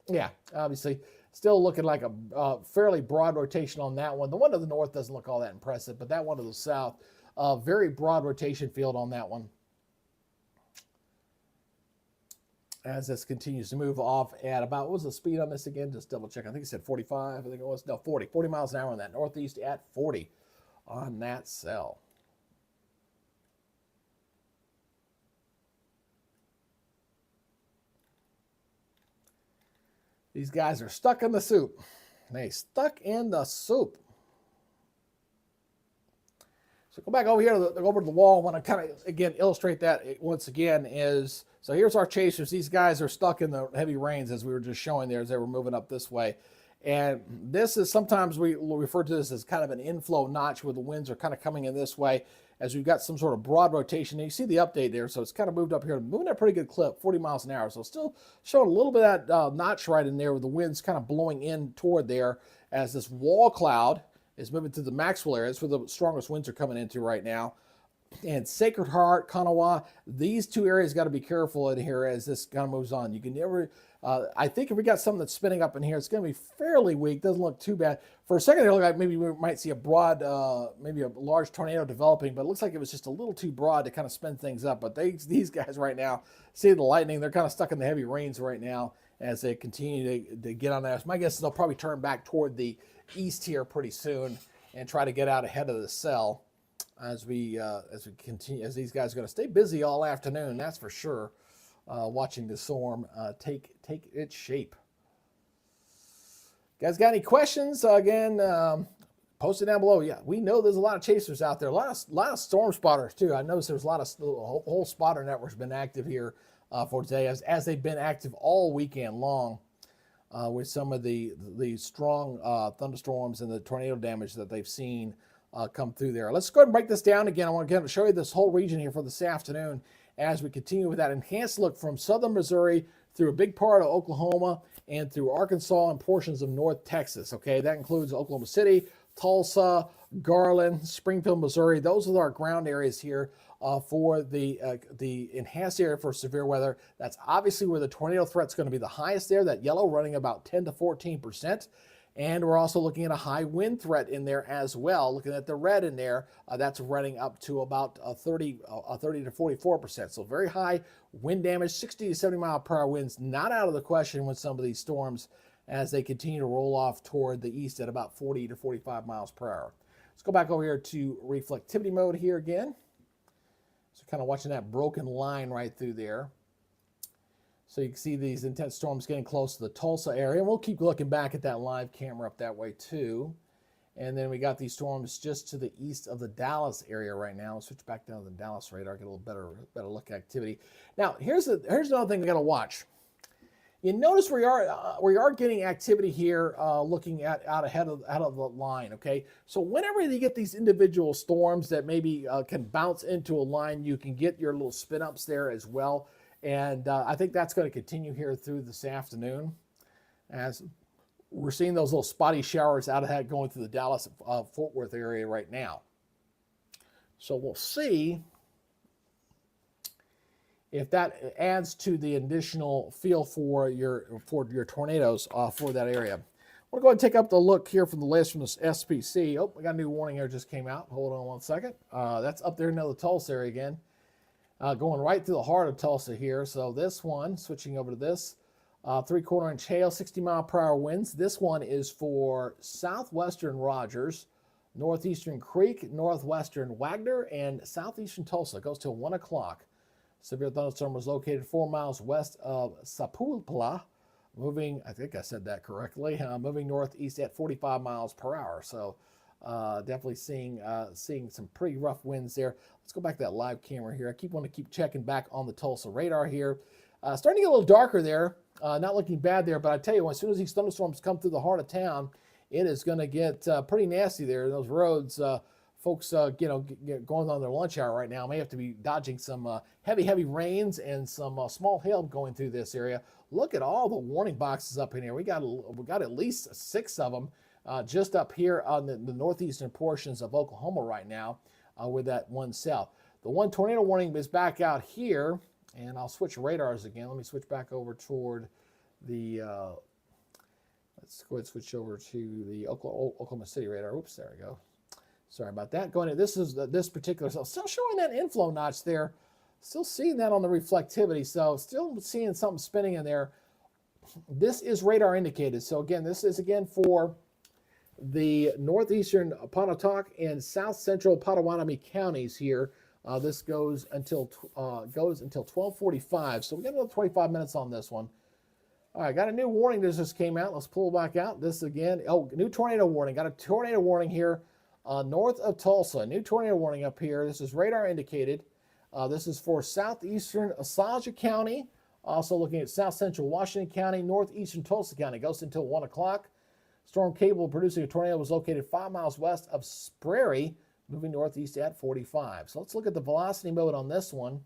Yeah, obviously, still looking like a fairly broad rotation on that one. The one to the north doesn't look all that impressive, but that one to the south, very broad rotation field on that one. As this continues to move off at about, what was the speed on this again? Just double check. I think it said 45. I think it was, no, 40. 40 miles an hour on that northeast at 40 on that cell. These guys are stuck in the soup. They stuck in the soup. So go back over here over to the wall. I want to kind of, again, illustrate that once again is, so here's our chasers. These guys are stuck in the heavy rains as we were just showing there as they were moving up this way. And this is, sometimes we refer to this as kind of an inflow notch where the winds are kind of coming in this way as we've got some sort of broad rotation. And you see the update there, so it's kind of moved up here, moving at a pretty good clip, 40 miles an hour. So still showing a little bit of that notch right in there with the winds kind of blowing in toward there as this wall cloud is moving to the Maxwell area. That's where the strongest winds are coming into right now. And Sacred Heart, Kanawha, these two areas got to be careful in here as this kind of moves on. You can never, I think if we got something that's spinning up in here, it's going to be fairly weak. Doesn't look too bad. For a second, it looked like maybe we might see a broad, maybe a large tornado developing, but it looks like it was just a little too broad to kind of spin things up. But these guys right now, see the lightning, they're kind of stuck in the heavy rains right now as they continue to get on that. My guess is they'll probably turn back toward the east here pretty soon and try to get out ahead of the cell. As we continue, as these guys are going to stay busy all afternoon, that's for sure. Watching the storm take its shape. You guys got any questions? Again, post it down below. Yeah, we know there's a lot of chasers out there, a lot of storm spotters too. I noticed there's a lot of whole spotter network's been active here for today, as they've been active all weekend long with some of the strong thunderstorms and the tornado damage that they've seen. Come through there. Let's go ahead and break this down again. I want to show you this whole region here for this afternoon as we continue with that enhanced look from southern Missouri through a big part of Oklahoma and through Arkansas and portions of North Texas. Okay, that includes Oklahoma City, Tulsa, Garland, Springfield, Missouri. Those are our ground areas here for the enhanced area for severe weather. That's obviously where the tornado threat's going to be the highest there. That yellow running about 10 to 14%. And we're also looking at a high wind threat in there as well. Looking at the red in there, that's running up to about 30 to 44%. So very high wind damage, 60 to 70 mile per hour winds, not out of the question with some of these storms as they continue to roll off toward the east at about 40 to 45 miles per hour. Let's go back over here to reflectivity mode here again. So kind of watching that broken line right through there. So you can see these intense storms getting close to the Tulsa area. And we'll keep looking back at that live camera up that way too. And then we got these storms just to the east of the Dallas area right now. We'll switch back down to the Dallas radar, get a little better look at activity. Now, here's another thing we got to watch. You notice we are getting activity here looking at out of the line, okay? So whenever you get these individual storms that maybe can bounce into a line, you can get your little spin ups there as well. And I think that's going to continue here through this afternoon as we're seeing those little spotty showers out of that going through the Dallas Fort Worth area right now. So we'll see if that adds to the additional feel for your tornadoes for that area. We'll go ahead and take up the look here from the latest from this SPC. Oh, we got a new warning here just came out. Hold on one second. That's up there in the Tulsa area again. Going right through the heart of Tulsa here. So this one, switching over to this, 3/4 inch hail, 60 mile per hour winds. This one is for southwestern Rogers, northeastern Creek, northwestern Wagner, and southeastern Tulsa. It goes till 1 o'clock. Severe thunderstorm was located 4 miles west of Sapulpa, moving, I think I said that correctly, moving northeast at 45 miles per hour. So definitely seeing some pretty rough winds there. Let's go back to that live camera here. I want to keep checking back on the Tulsa radar here. Starting to get a little darker there. Not looking bad there, but I tell you, as soon as these thunderstorms come through the heart of town, it is going to get pretty nasty there. Those roads, folks, going on their lunch hour right now may have to be dodging some heavy rains and some small hail going through this area. Look at all the warning boxes up in here. We got at least 6 of them just up here on the northeastern portions of Oklahoma right now, with that one south. The one tornado warning is back out here, and I'll switch radars again. Let me switch back over toward the. Let's go ahead and switch over to the Oklahoma City radar. Oops, there we go. Sorry about that. Going to this particular cell. Still showing that inflow notch there. Still seeing that on the reflectivity. So still seeing something spinning in there. This is radar indicated. So again, this is again for the northeastern Pontotoc and south central Potawatomi counties here. This goes until 12:45. So we got another 25 minutes on this one. All right, got a new warning that just came out. Let's pull back out. This again. Oh, new tornado warning. Got a tornado warning here north of Tulsa. New tornado warning up here. This is radar indicated. This is for southeastern Osage County. Also looking at south central Washington County, northeastern Tulsa County. Goes until 1 o'clock. Storm capable of producing a tornado was located 5 miles west of Prairie, moving northeast at 45. So let's look at the velocity mode on this one.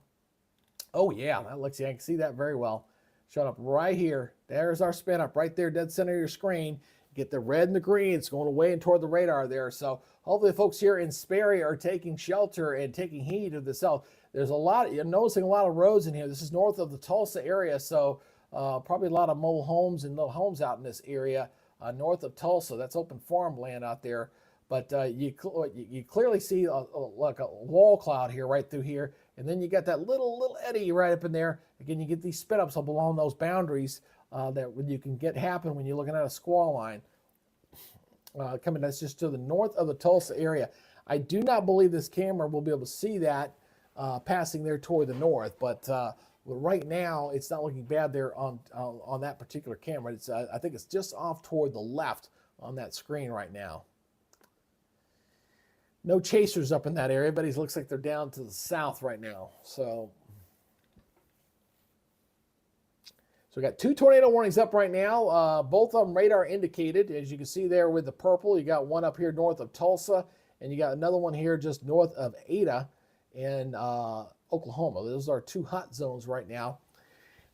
Oh yeah, that looks, I can see that very well. Shut up right here. There's our spin up right there, dead center of your screen. Get the red and the green. It's going away and toward the radar there. So hopefully the folks here in Sperry are taking shelter and taking heed of the cell. There's a lot, you're noticing a lot of roads in here. This is north of the Tulsa area, so probably a lot of mobile homes and little homes out in this area north of Tulsa. That's open farmland out there. But you clearly see like a wall cloud here, right through here. And then you got that little eddy right up in there. Again, you get these spit ups up along those boundaries that you can get happen when you're looking at a squall line. That's just to the north of the Tulsa area. I do not believe this camera will be able to see that passing there toward the north. But right now, it's not looking bad there on that particular camera. It's I think it's just off toward the left on that screen right now. No chasers up in that area, but it looks like they're down to the south right now. So we got 2 tornado warnings up right now. Both of them radar indicated. As you can see there with the purple, you got one up here north of Tulsa, and you got another one here just north of Ada in Oklahoma. Those are 2 hot zones right now.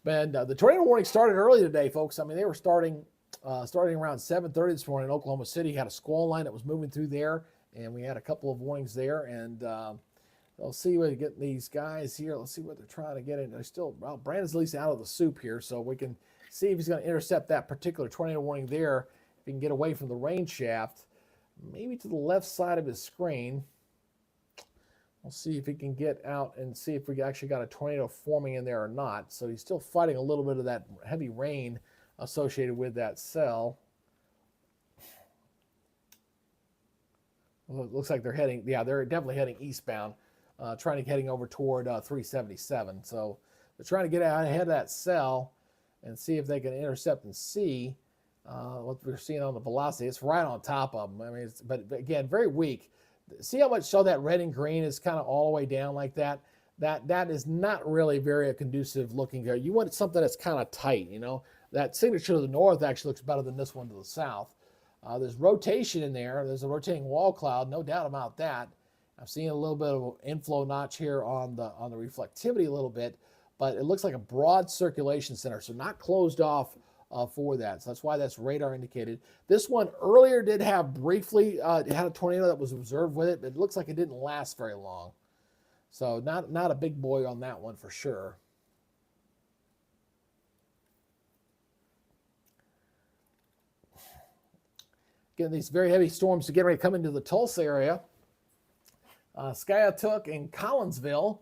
And the tornado warning started early today, folks. I mean, they were starting around 7:30 this morning in Oklahoma City. Had a squall line that was moving through there. And we had a couple of warnings there, and I'll see where to get these guys here. Let's see what they're trying to get in. They're still, well, Brandon's at least out of the soup here, so we can see if he's going to intercept that particular tornado warning there. If he can get away from the rain shaft, maybe to the left side of his screen. We'll see if he can get out and see if we actually got a tornado forming in there or not. So he's still fighting a little bit of that heavy rain associated with that cell. Well, it looks like they're heading, yeah, they're definitely heading eastbound, heading over toward 377. So they're trying to get out ahead of that cell and see if they can intercept and see what we're seeing on the velocity. It's right on top of them. I mean, but again, very weak. See how much so that red and green is kind of all the way down like that? That is not really very conducive looking there. You want something that's kind of tight, you know? That signature to the north actually looks better than this one to the south. There's rotation in there. There's a rotating wall cloud, no doubt about that. I'm seeing a little bit of inflow notch here on the reflectivity a little bit, but it looks like a broad circulation center, so not closed off for that. So that's why that's radar indicated. This one earlier did have briefly, it had a tornado that was observed with it, but it looks like it didn't last very long. So not a big boy on that one for sure. Getting these very heavy storms to get ready to come into the Tulsa area. Skiatook and Collinsville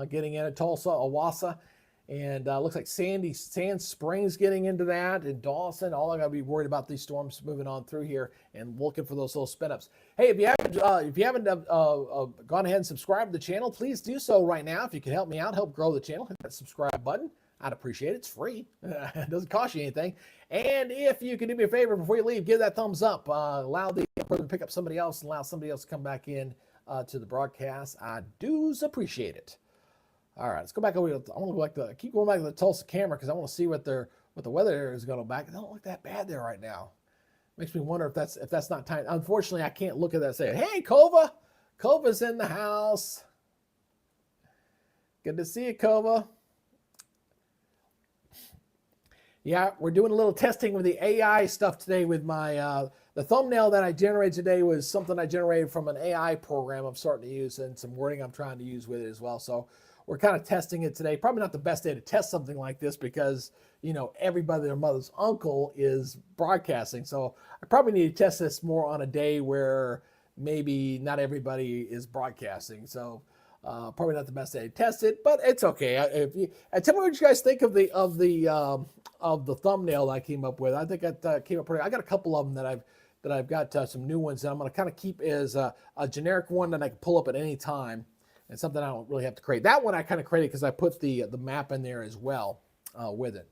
getting into Tulsa, Owasso, and looks like Sand Springs getting into that, and Dawson. All I got to be worried about these storms moving on through here and looking for those little spin ups. Hey, if you haven't gone ahead and subscribed to the channel, please do so right now. If you can help me out, help grow the channel, hit that subscribe button. I'd appreciate it. It's free. It doesn't cost you anything. And if you can do me a favor before you leave, give that thumbs up. Allow the person to pick up somebody else and allow somebody else to come back in to the broadcast. I do appreciate it. All right, let's go back over. I want to go back to keep going back to the Tulsa camera because I want to see what the weather area is going to back. It don't look that bad there right now. Makes me wonder if that's not time. Unfortunately, I can't look at that and say, "Hey, Kova, Kova's in the house. Good to see you, Kova." Yeah, we're doing a little testing with the AI stuff today with my, the thumbnail that I generated today was something I generated from an AI program I'm starting to use and some wording I'm trying to use with it as well. So we're kind of testing it today. Probably not the best day to test something like this because, you know, everybody, their mother's uncle is broadcasting. So I probably need to test this more on a day where maybe not everybody is broadcasting. So probably not the best day to test it, but it's okay. If you tell me what you guys think of the thumbnail that I came up with. I think I came up pretty. I got a couple of them that I've got some new ones that I'm going to kind of keep as a generic one that I can pull up at any time, and something I don't really have to create. That one I kind of created because I put the map in there as well with it.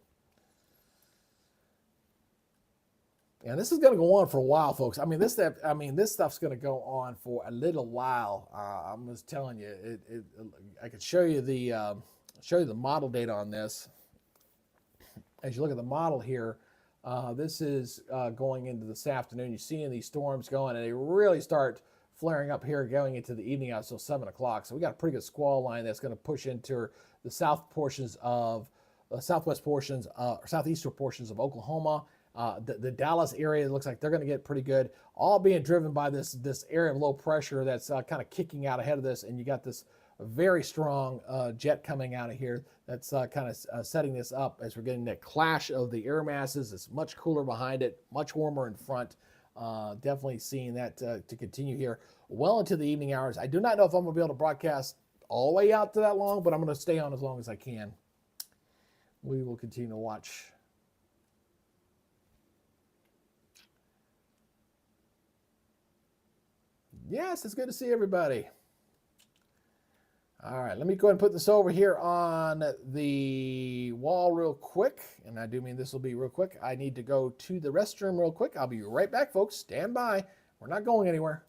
And this is going to go on for a while, folks. I mean, this stuff's going to go on for a little while. I'm just telling you. I could show you the model data on this. As you look at the model here, this is going into this afternoon. You're seeing these storms going, and they really start flaring up here going into the evening out until 7 o'clock. So we got a pretty good squall line that's going to push into the south portions of southwest portions, southeastern portions of Oklahoma. The Dallas area looks like they're going to get pretty good, all being driven by this area of low pressure that's kind of kicking out ahead of this, and you got this very strong jet coming out of here that's kind of setting this up as we're getting that clash of the air masses. It's much cooler behind it, much warmer in front. Definitely seeing that to continue here well into the evening hours. I do not know if I'm going to be able to broadcast all the way out to that long, but I'm going to stay on as long as I can. We will continue to watch. Yes, it's good to see everybody. All right, let me go ahead and put this over here on the wall real quick. And I do mean this will be real quick. I need to go to the restroom real quick. I'll be right back, folks. Stand by. We're not going anywhere.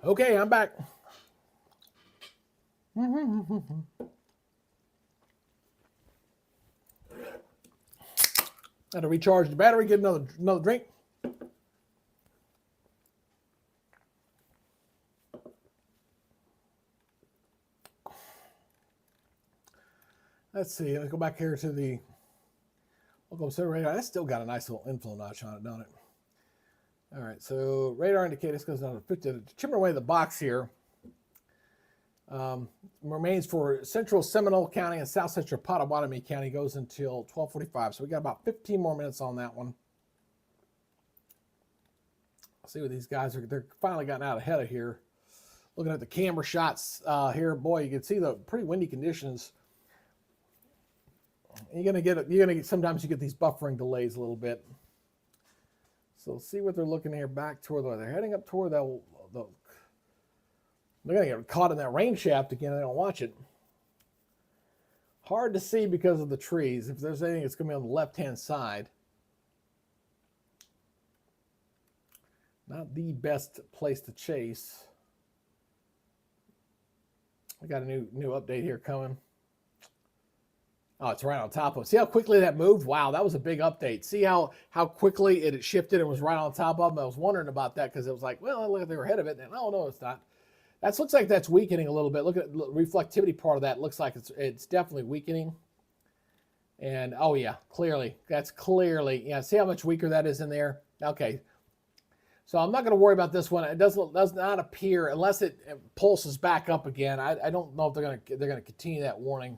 Okay, I'm back. Had to recharge the battery, get another drink. Let's see. Let's go back here to the local observer radar. That's still got a nice little inflow notch on it, don't it? All right. So radar indicators goes down to 50. Chipping away the box here. Remains for central Seminole County and south central Pottawatomie County, goes until 12:45. So we got about 15 more minutes on that one. I'll see what these guys are. They're finally gotten out ahead of here. Looking at the camera shots here, boy, you can see the pretty windy conditions. You're gonna get sometimes you get these buffering delays a little bit. So see what they're looking here back toward. They're heading up toward they're gonna get caught in that rain shaft again. They don't watch it. Hard to see because of the trees. If there's anything, it's gonna be on the left-hand side. Not the best place to chase. I got a new update here coming. Oh, it's right on top of it. See how quickly that moved? Wow, that was a big update. See how quickly it shifted and was right on top of them? I was wondering about that because it was like, well, look, they were ahead of it. And oh, no, it's not. That looks like that's weakening a little bit. Look at the reflectivity part of that. Looks like it's definitely weakening. And, oh, yeah, clearly. That's clearly. Yeah, see how much weaker that is in there? Okay. So I'm not going to worry about this one. It does not appear, unless it pulses back up again. I don't know if they're going to continue that warning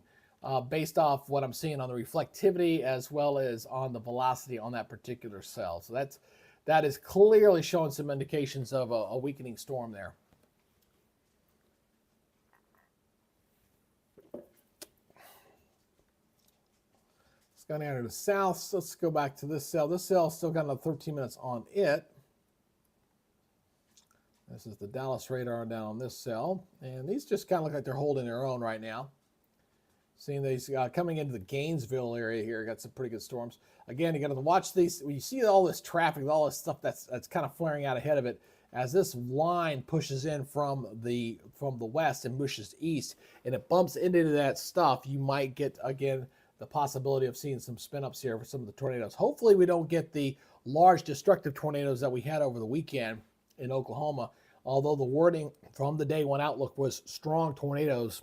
based off what I'm seeing on the reflectivity as well as on the velocity on that particular cell. So that is clearly showing some indications of a weakening storm there. Let's go down to the south. So let's go back to this cell. This cell still got another 13 minutes on it. This is the Dallas radar down on this cell. And these just kind of look like they're holding their own right now. Seeing these coming into the Gainesville area here, got some pretty good storms. Again, you got to watch these. When you see all this traffic, all this stuff that's kind of flaring out ahead of it, as this line pushes in from the west and pushes east, and it bumps into that stuff, you might get, again, the possibility of seeing some spin-ups here for some of the tornadoes. Hopefully we don't get the large destructive tornadoes that we had over the weekend in Oklahoma, although the wording from the day one outlook was strong tornadoes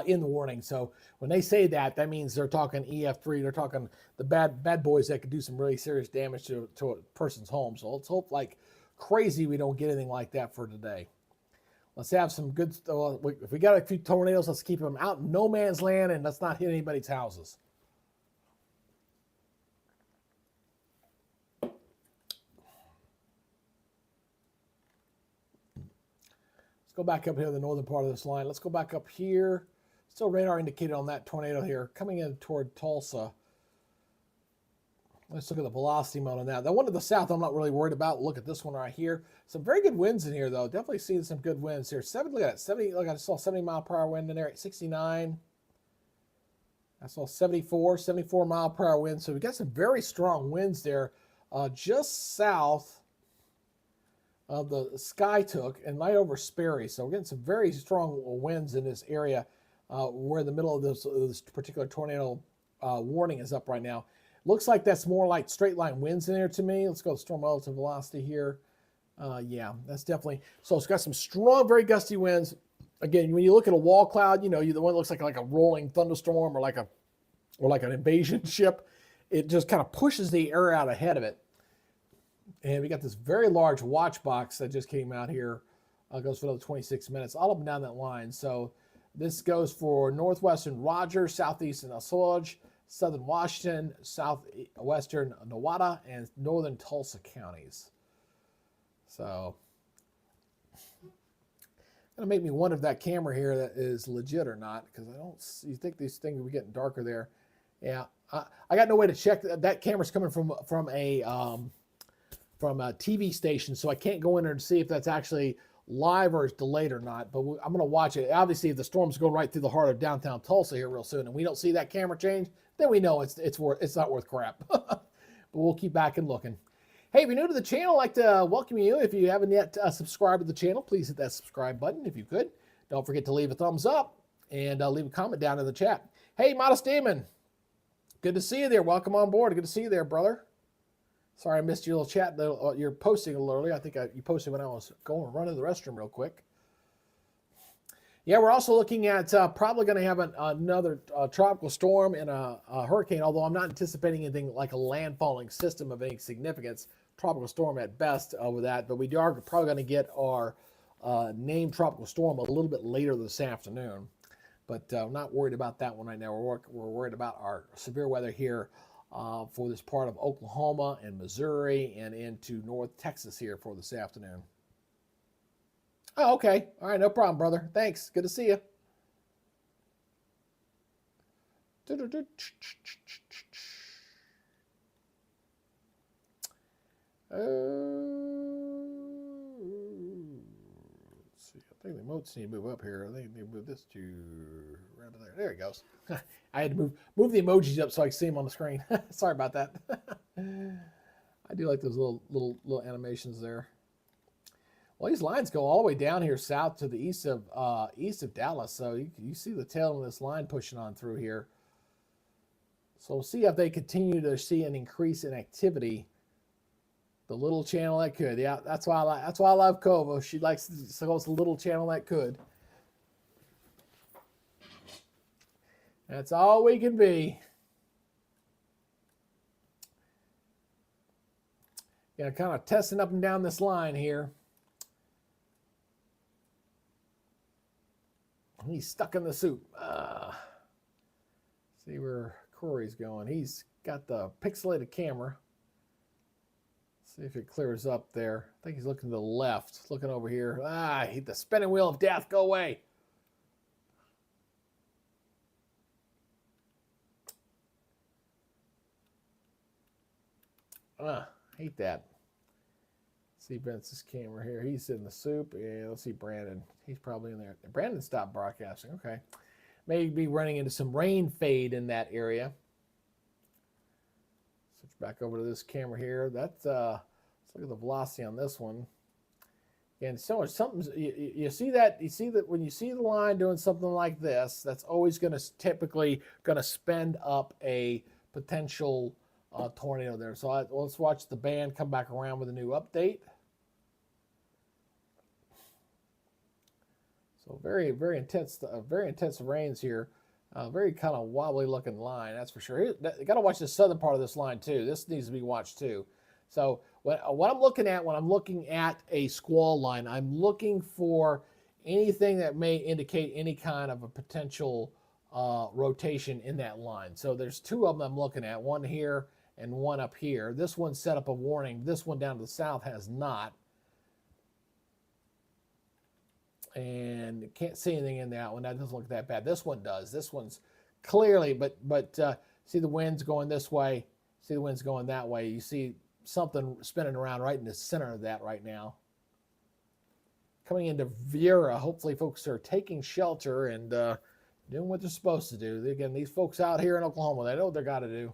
in the warning. So when they say that, that means they're talking EF3, they're talking the bad boys that could do some really serious damage to a person's home. So let's hope like crazy we don't get anything like that for today. Let's have some good, if we got a few tornadoes, let's keep them out in no man's land and let's not hit anybody's houses. Let's go back up here to the northern part of this line. Let's go back up here. Still radar indicated on that tornado here, coming in toward Tulsa. Let's look at the velocity mode on that. That one to the south I'm not really worried about. Look at this one right here. Some very good winds in here, though. Definitely seeing some good winds here. Look at that. 70, look, I saw 70 mile per hour wind in there at 69. I saw 74 mile per hour wind. So we got some very strong winds there just south of the Skytook and right over Sperry. So we're getting some very strong winds in this area. We're in the middle of this particular tornado warning is up right now. Looks like that's more like straight line winds in there to me. Let's go to storm relative velocity here. Yeah, that's definitely. So it's got some strong, very gusty winds. Again, when you look at a wall cloud, you know, the one that looks like a rolling thunderstorm or like an invasion ship. It just kind of pushes the air out ahead of it. And we got this very large watch box that just came out here. Goes for another 26 minutes, all up and down that line. So this goes for northwestern Rogers, southeastern Osage, southern Washington, southwestern Nowata, and northern Tulsa counties. So, gonna make me wonder if that camera here that is legit or not, because you think these things are getting darker there. Yeah, I got no way to check that camera's coming from a TV station, so I can't go in there and see if that's actually live or it's delayed or not. But I'm going to watch it. Obviously, if the storm's going right through the heart of downtown Tulsa here real soon, and we don't see that camera change, then we know it's not worth crap. But we'll keep back and looking. Hey, if you're new to the channel, I'd like to welcome you. If you haven't yet subscribed to the channel, please hit that subscribe button if you could. Don't forget to leave a thumbs up and leave a comment down in the chat. Hey, Modest Demon, good to see you there. Welcome on board. Good to see you there, brother. Sorry, I missed your little chat. You're posting a little earlier. I think you posted when I was going running to the restroom real quick. Yeah, we're also looking at probably going to have another tropical storm and a hurricane, although I'm not anticipating anything like a landfalling system of any significance. Tropical storm at best with that, but we are probably going to get our named tropical storm a little bit later this afternoon. But I'm not worried about that one right now. We're worried about our severe weather here for this part of Oklahoma and Missouri and into North Texas here for this afternoon. Oh, okay. All right, no problem, brother. Thanks. Good to see you. Let's see. I think the emotes need to move up here. I think they move this to right there. There it goes. I had to move the emojis up so I can see them on the screen. Sorry about that. I do like those little animations there. Well, these lines go all the way down here south to the east of Dallas. So you see the tail of this line pushing on through here. So we'll see if they continue to see an increase in activity. The little channel that could. Yeah, that's why I love Kovo. She likes to go the little channel that could. That's all we can be. Yeah, kind of testing up and down this line here. He's stuck in the soup. See where Corey's going. He's got the pixelated camera. See if it clears up there. I think he's looking to the left, looking over here. The spinning wheel of death. Go away. Hate that. See Vince's camera here. He's in the soup. Yeah, let's see Brandon. He's probably in there. Brandon stopped broadcasting. Okay. Maybe running into some rain fade in that area. Switch back over to this camera here. That's let's look at the velocity on this one. And so something you see that when you see the line doing something like this, that's always typically going to spend up a potential tornado there. So let's watch the band come back around with a new update. So very intense rains here. Very kind of wobbly looking line, that's for sure. You got to watch the southern part of this line too. This needs to be watched too. So what I'm looking at when I'm looking at a squall line, I'm looking for anything that may indicate any kind of a potential rotation in that line. So there's two of them I'm looking at, one here and one up here. This one set up a warning. This one down to the south has not. And can't see anything in that one. That doesn't look that bad. This one does. This one's clearly, but see the wind's going this way. See the wind's going that way. You see something spinning around right in the center of that right now. Coming into Vera, hopefully folks are taking shelter and doing what they're supposed to do. Again, these folks out here in Oklahoma, they know what they got to do.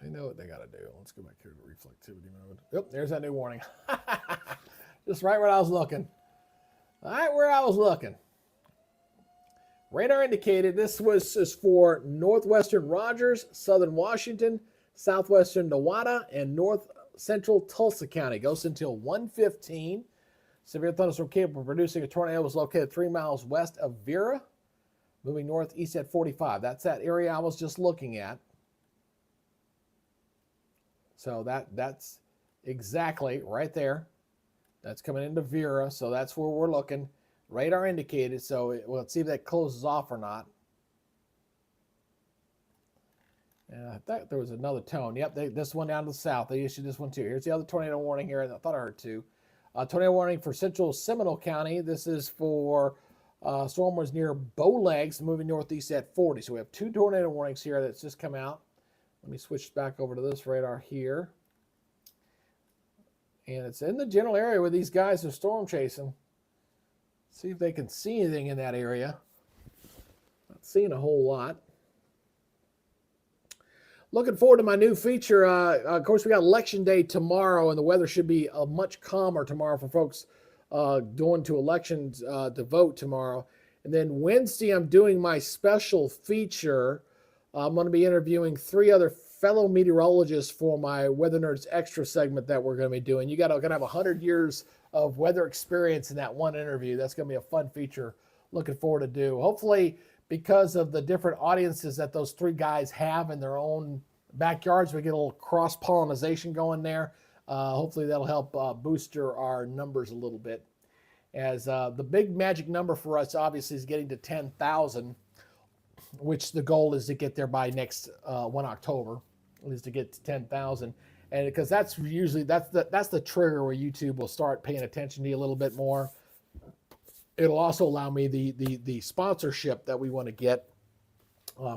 I know what they got to do. Let's go back here to reflectivity mode. Yep, there's that new warning. Just right where I was looking. Right where I was looking. Radar indicated this is for northwestern Rogers, southern Washington, southwestern Nevada, and north central Tulsa County. Goes until 1:15. Severe thunderstorm capable of producing a tornado was located 3 miles west of Vera, moving northeast at 45. That's that area I was just looking at. So that's exactly right there. That's coming into Vera, so that's where we're looking. Radar indicated, so let's see if that closes off or not. And I thought there was another tone. Yep, this one down to the south. They issued this one too. Here's the other tornado warning here. I thought I heard two. Tornado warning for central Seminole County. This is for storm was near Bowlegs, moving northeast at 40. So we have two tornado warnings here that's just come out. Let me switch back over to this radar here. And it's in the general area where these guys are storm chasing. See if they can see anything in that area. Not seeing a whole lot. Looking forward to my new feature. Of course, we got Election Day tomorrow, and the weather should be much calmer tomorrow for folks going to elections to vote tomorrow. And then Wednesday, I'm doing my special feature. I'm going to be interviewing 3 other fellow meteorologists for my Weather Nerds Extra segment that we're going to be doing. You're going to have 100 years of weather experience in that one interview. That's going to be a fun feature. Looking forward to do. Hopefully, because of the different audiences that those 3 guys have in their own backyards, we get a little cross-pollination going there. Hopefully, that'll help booster our numbers a little bit. As the big magic number for us, obviously, is getting to 10,000. Which the goal is to get there by next 1 October, is to get to 10,000, and because that's the trigger where YouTube will start paying attention to you a little bit more. It'll also allow me the sponsorship that we want to get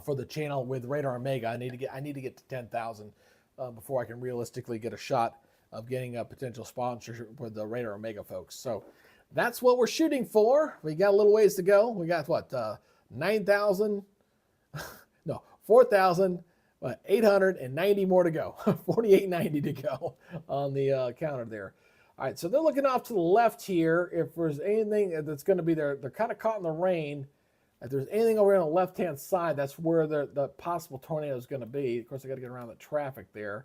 for the channel with Radar Omega. I need to get to 10,000 before I can realistically get a shot of getting a potential sponsorship with the Radar Omega folks. So that's what we're shooting for. We got a little ways to go. We got what 9,000. No, 4,000. But 890 more to go, 4890 to go on the counter there. All right, so they're looking off to the left here. If there's anything that's going to be there, they're kind of caught in the rain. If there's anything over on the left-hand side, that's where the possible tornado is going to be. Of course, I got to get around the traffic there.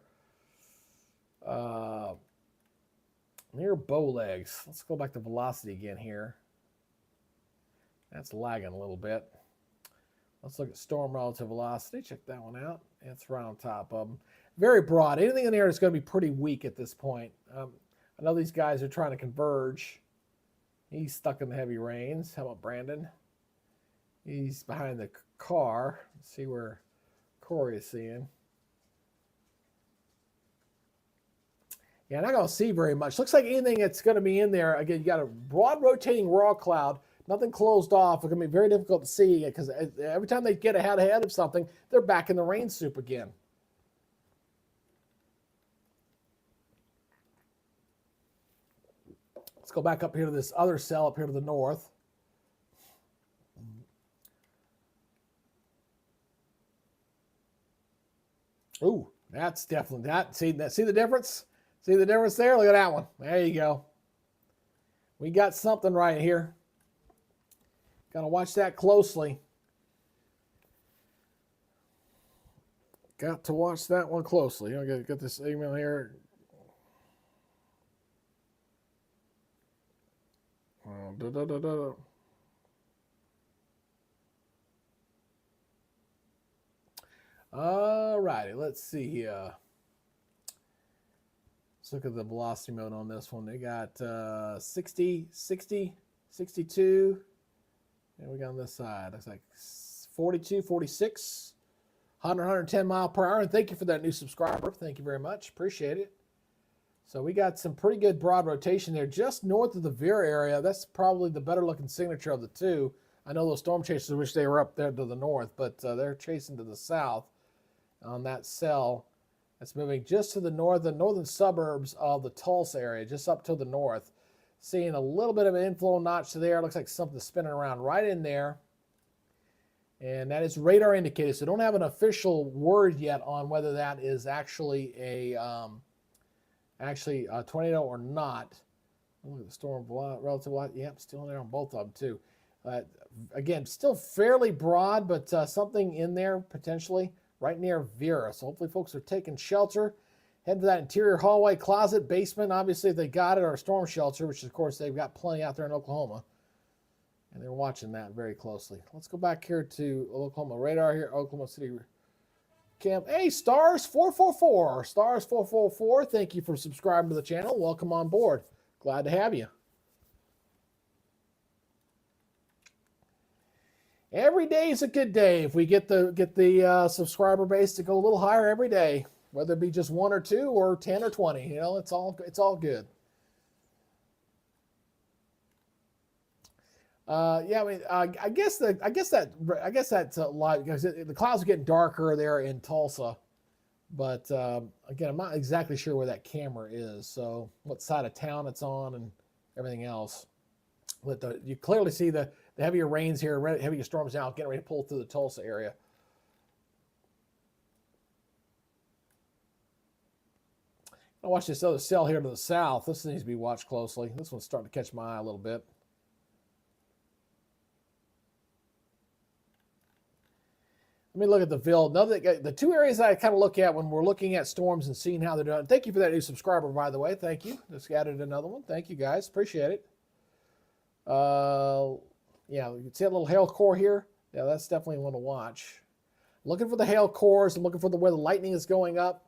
Near Bowlegs. Let's go back to velocity again here. That's lagging a little bit. Let's look at storm relative velocity. Check that one out. It's right on top of them. Very broad. Anything in there is going to be pretty weak at this point. I know these guys are trying to converge. He's stuck in the heavy rains. How about Brandon? He's behind the car. Let's see where Corey is seeing. Yeah, not going to see very much. Looks like anything that's going to be in there, again, you got a broad rotating raw cloud, nothing closed off. It's going to be very difficult to see because every time they get ahead of something, they're back in the rain soup again. Let's go back up here to this other cell up here to the north. Ooh, that's definitely that. See the difference? See the difference there? Look at that one. There you go. We got something right here. Got to watch that closely. Got to watch that one closely. I'm going to get this email here. All righty, let's see here. Let's look at the velocity mode on this one. They got 60, 60, 62. And we got on this side, looks like 42, 46, 100, 110 mile per hour. And thank you for that new subscriber. Thank you very much. Appreciate it. So we got some pretty good broad rotation there just north of the Veer area. That's probably the better looking signature of the two. I know those storm chasers wish they were up there to the north, but they're chasing to the south on that cell. That's moving just to the north, the northern suburbs of the Tulsa area, just up to the north. Seeing a little bit of an inflow notch there. Looks like something's spinning around right in there. And that is radar indicated. So don't have an official word yet on whether that is actually a tornado or not. Look at the storm relative. Yep, still in there on both of them too. Again, still fairly broad, but something in there potentially right near Vera. So hopefully folks are taking shelter. Head to that interior hallway, closet, basement. Obviously, if they got it, or a storm shelter, which of course they've got plenty out there in Oklahoma. And they're watching that very closely. Let's go back here to Oklahoma radar here, Oklahoma City Camp. Hey, Stars 444. Stars 444, thank you for subscribing to the channel. Welcome on board. Glad to have you. Every day is a good day if we get the subscriber base to go a little higher every day, whether it be just 1 or 2 or 10 or 20. You know, it's all good. Yeah, I mean, I guess that's a lot because the clouds are getting darker there in Tulsa, but again, I'm not exactly sure where that camera is, so what side of town it's on and everything else. But you clearly see the heavier rains here, heavier storms now, getting ready to pull through the Tulsa area. I'll watch this other cell here to the south. This needs to be watched closely. This one's starting to catch my eye a little bit. Let me look at the Ville. The two areas I kind of look at when we're looking at storms and seeing how they're doing. Thank you for that new subscriber, by the way. Thank you. Just added another one. Thank you, guys. Appreciate it. Yeah, you can see a little hail core here. Yeah, that's definitely one to watch. Looking for the hail cores. I'm looking for where the lightning is going up.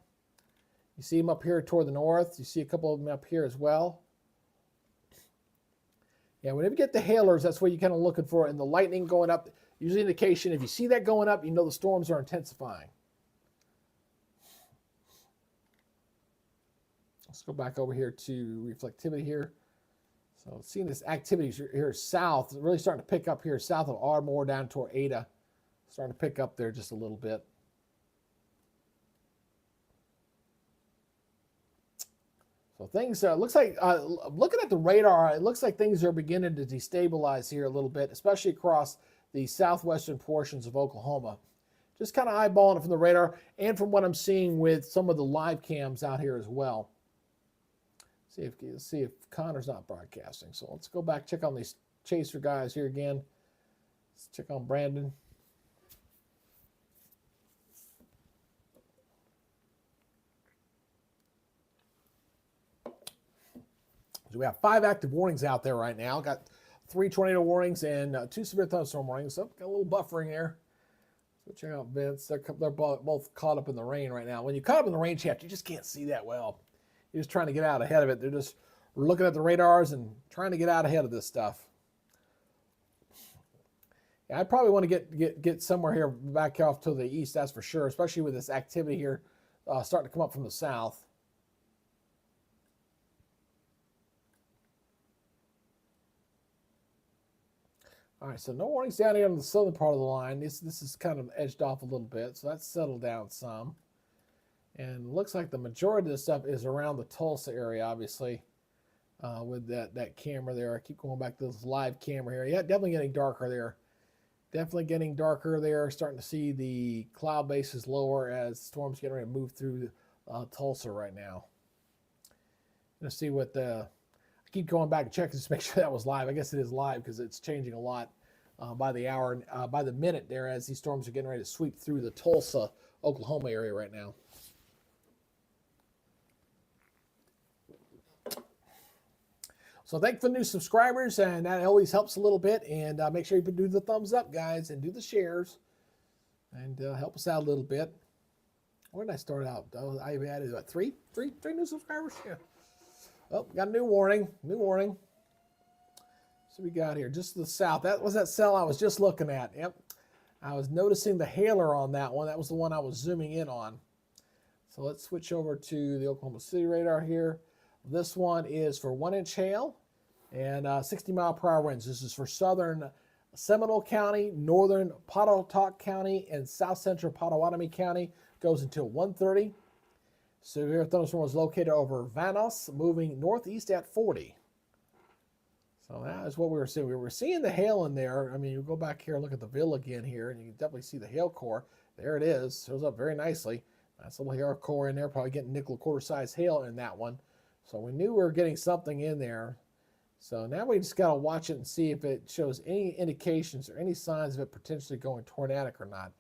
You see them up here toward the north. You see a couple of them up here as well. Yeah, whenever you get the hailers, that's what you're kind of looking for. And the lightning going up, usually indication, if you see that going up, you know the storms are intensifying. Let's go back over here to reflectivity here. So seeing this activity here south, really starting to pick up here south of Ardmore down toward Ada. Starting to pick up there just a little bit. So things looks like, looking at the radar, it looks like things are beginning to destabilize here a little bit, especially across the southwestern portions of Oklahoma. just kind of eyeballing it from the radar and from what I'm seeing with some of the live cams out here as well. See if Connor's not broadcasting. So let's go back, check on these chaser guys here again. Let's check on Brandon. So we have 5 active warnings out there right now. Got 3 tornado warnings and 2 severe thunderstorm warnings. So got a little buffering there. So check out Vince. They're both caught up in the rain right now. When you caught up in the rain shaft, you just can't see that well. You're just trying to get out ahead of it. They're just looking at the radars and trying to get out ahead of this stuff. Yeah, I probably want to get somewhere here back off to the east, that's for sure, especially with this activity here starting to come up from the south. All right, so no warnings down here on the southern part of the line. This is kind of edged off a little bit, so that's settled down some. And it looks like the majority of this stuff is around the Tulsa area, obviously, with that camera there. I keep going back to this live camera here. Yeah, definitely getting darker there. Definitely getting darker there. Starting to see the cloud bases lower as storms getting ready to move through Tulsa right now. Let's see what the... I keep going back and checking just to make sure that was live. I guess it is live because it's changing a lot by the hour, by the minute there as these storms are getting ready to sweep through the Tulsa, Oklahoma area right now. So thank you for the new subscribers, and that always helps a little bit. And make sure you do the thumbs up, guys, and do the shares, and help us out a little bit. Where did I start out? I added what, three new subscribers? Yeah. Oh, got a new warning. So we got here just to the south. That was that cell I was just looking at. Yep. I was noticing the hailer on that one. That was the one I was zooming in on. So let's switch over to the Oklahoma City radar here. This one is for 1-inch hail and 60-mile-per-hour winds. This is for southern Seminole County, northern Potawatomi County, and south central Potawatomi County. Goes until 1:30. Severe thunderstorm was located over Vanos, moving northeast at 40. So that is what we were seeing. We were seeing the hail in there. I mean, you go back here and look at the VIL again here, and you can definitely see the hail core. There it is. Shows up very nicely. Nice little hail core in there. Probably getting nickel quarter-size hail in that one. So we knew we were getting something in there. So now we just got to watch it and see if it shows any indications or any signs of it potentially going tornadic or not.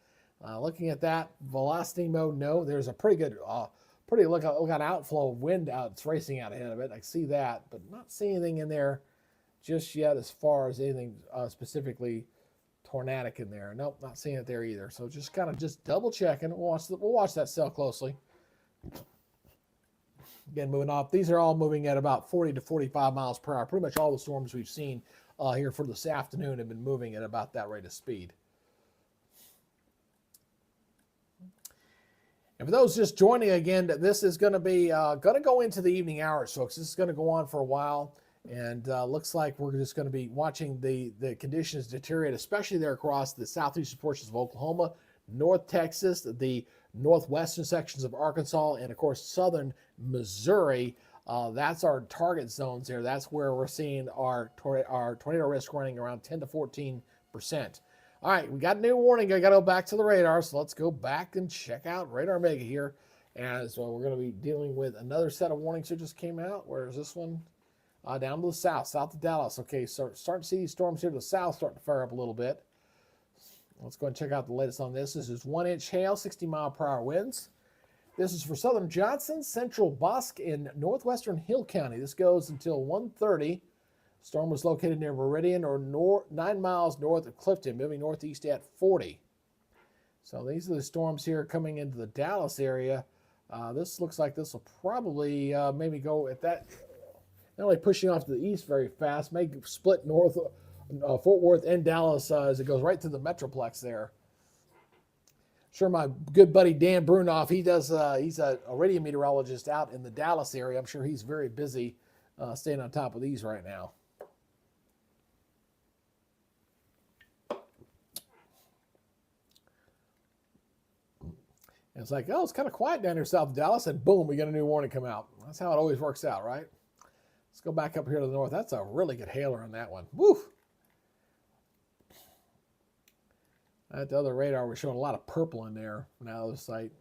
Looking at that, velocity mode, no. There's a pretty good... look at outflow of wind out. It's racing out ahead of it. I see that, but not seeing anything in there just yet as far as anything specifically tornadic in there. Nope, not seeing it there either. So just kind of double checking. We'll watch that cell closely. Again, moving off. These are all moving at about 40 to 45 miles per hour. Pretty much all the storms we've seen here for this afternoon have been moving at about that rate of speed. And for those just joining again, this is going to be going to go into the evening hours, folks. This is going to go on for a while, and looks like we're just going to be watching the conditions deteriorate, especially there across the southeastern portions of Oklahoma, North Texas, the northwestern sections of Arkansas, and of course southern Missouri. That's our target zones here. That's where we're seeing our tornado risk running around 10 to 14%. All right, we got a new warning. I got to go back to the radar, so let's go back and check out Radar Mega here. And so we're going to be dealing with another set of warnings that just came out. Where is this one? Down to the south of Dallas. Okay, so starting to see these storms here to the south starting to fire up a little bit. Let's go and check out the latest on this. This is 1-inch hail, 60-mile-per-hour winds. This is for southern Johnson, central Bosque, and northwestern Hill County. This goes until 1:30. Storm was located near Meridian or 9 miles north of Clifton, moving northeast at 40. So these are the storms here coming into the Dallas area. This looks like this will probably maybe go at that, not only pushing off to the east very fast, may split north Fort Worth and Dallas as it goes right through the Metroplex there. Sure, my good buddy Dan Brunoff, he's a radio meteorologist out in the Dallas area. I'm sure he's very busy staying on top of these right now. And it's like, oh, it's kind of quiet down here south of Dallas, and boom, we get a new warning come out. That's how it always works out, right? Let's go back up here to the north. That's a really good hailer on that one. Woo! At the other radar, we're showing a lot of purple in there from that other site.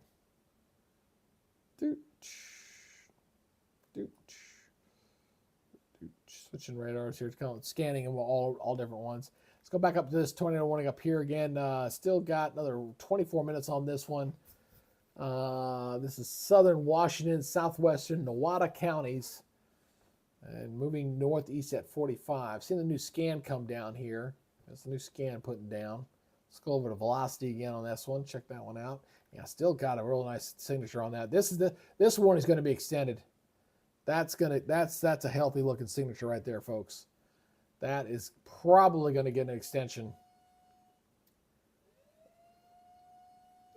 Switching radars here, scanning them all different ones. Let's go back up to this tornado warning up here again. Still got another 24 minutes on this one. This is southern Washington, southwestern Nevada counties, and moving northeast at 45. Seeing the new scan come down here. That's the new scan putting down. Let's go over to velocity again on this one. Check that one out. Yeah, still got a real nice signature on that. This warning is going to be extended. That's a healthy looking signature right there, folks. That is probably going to get an extension.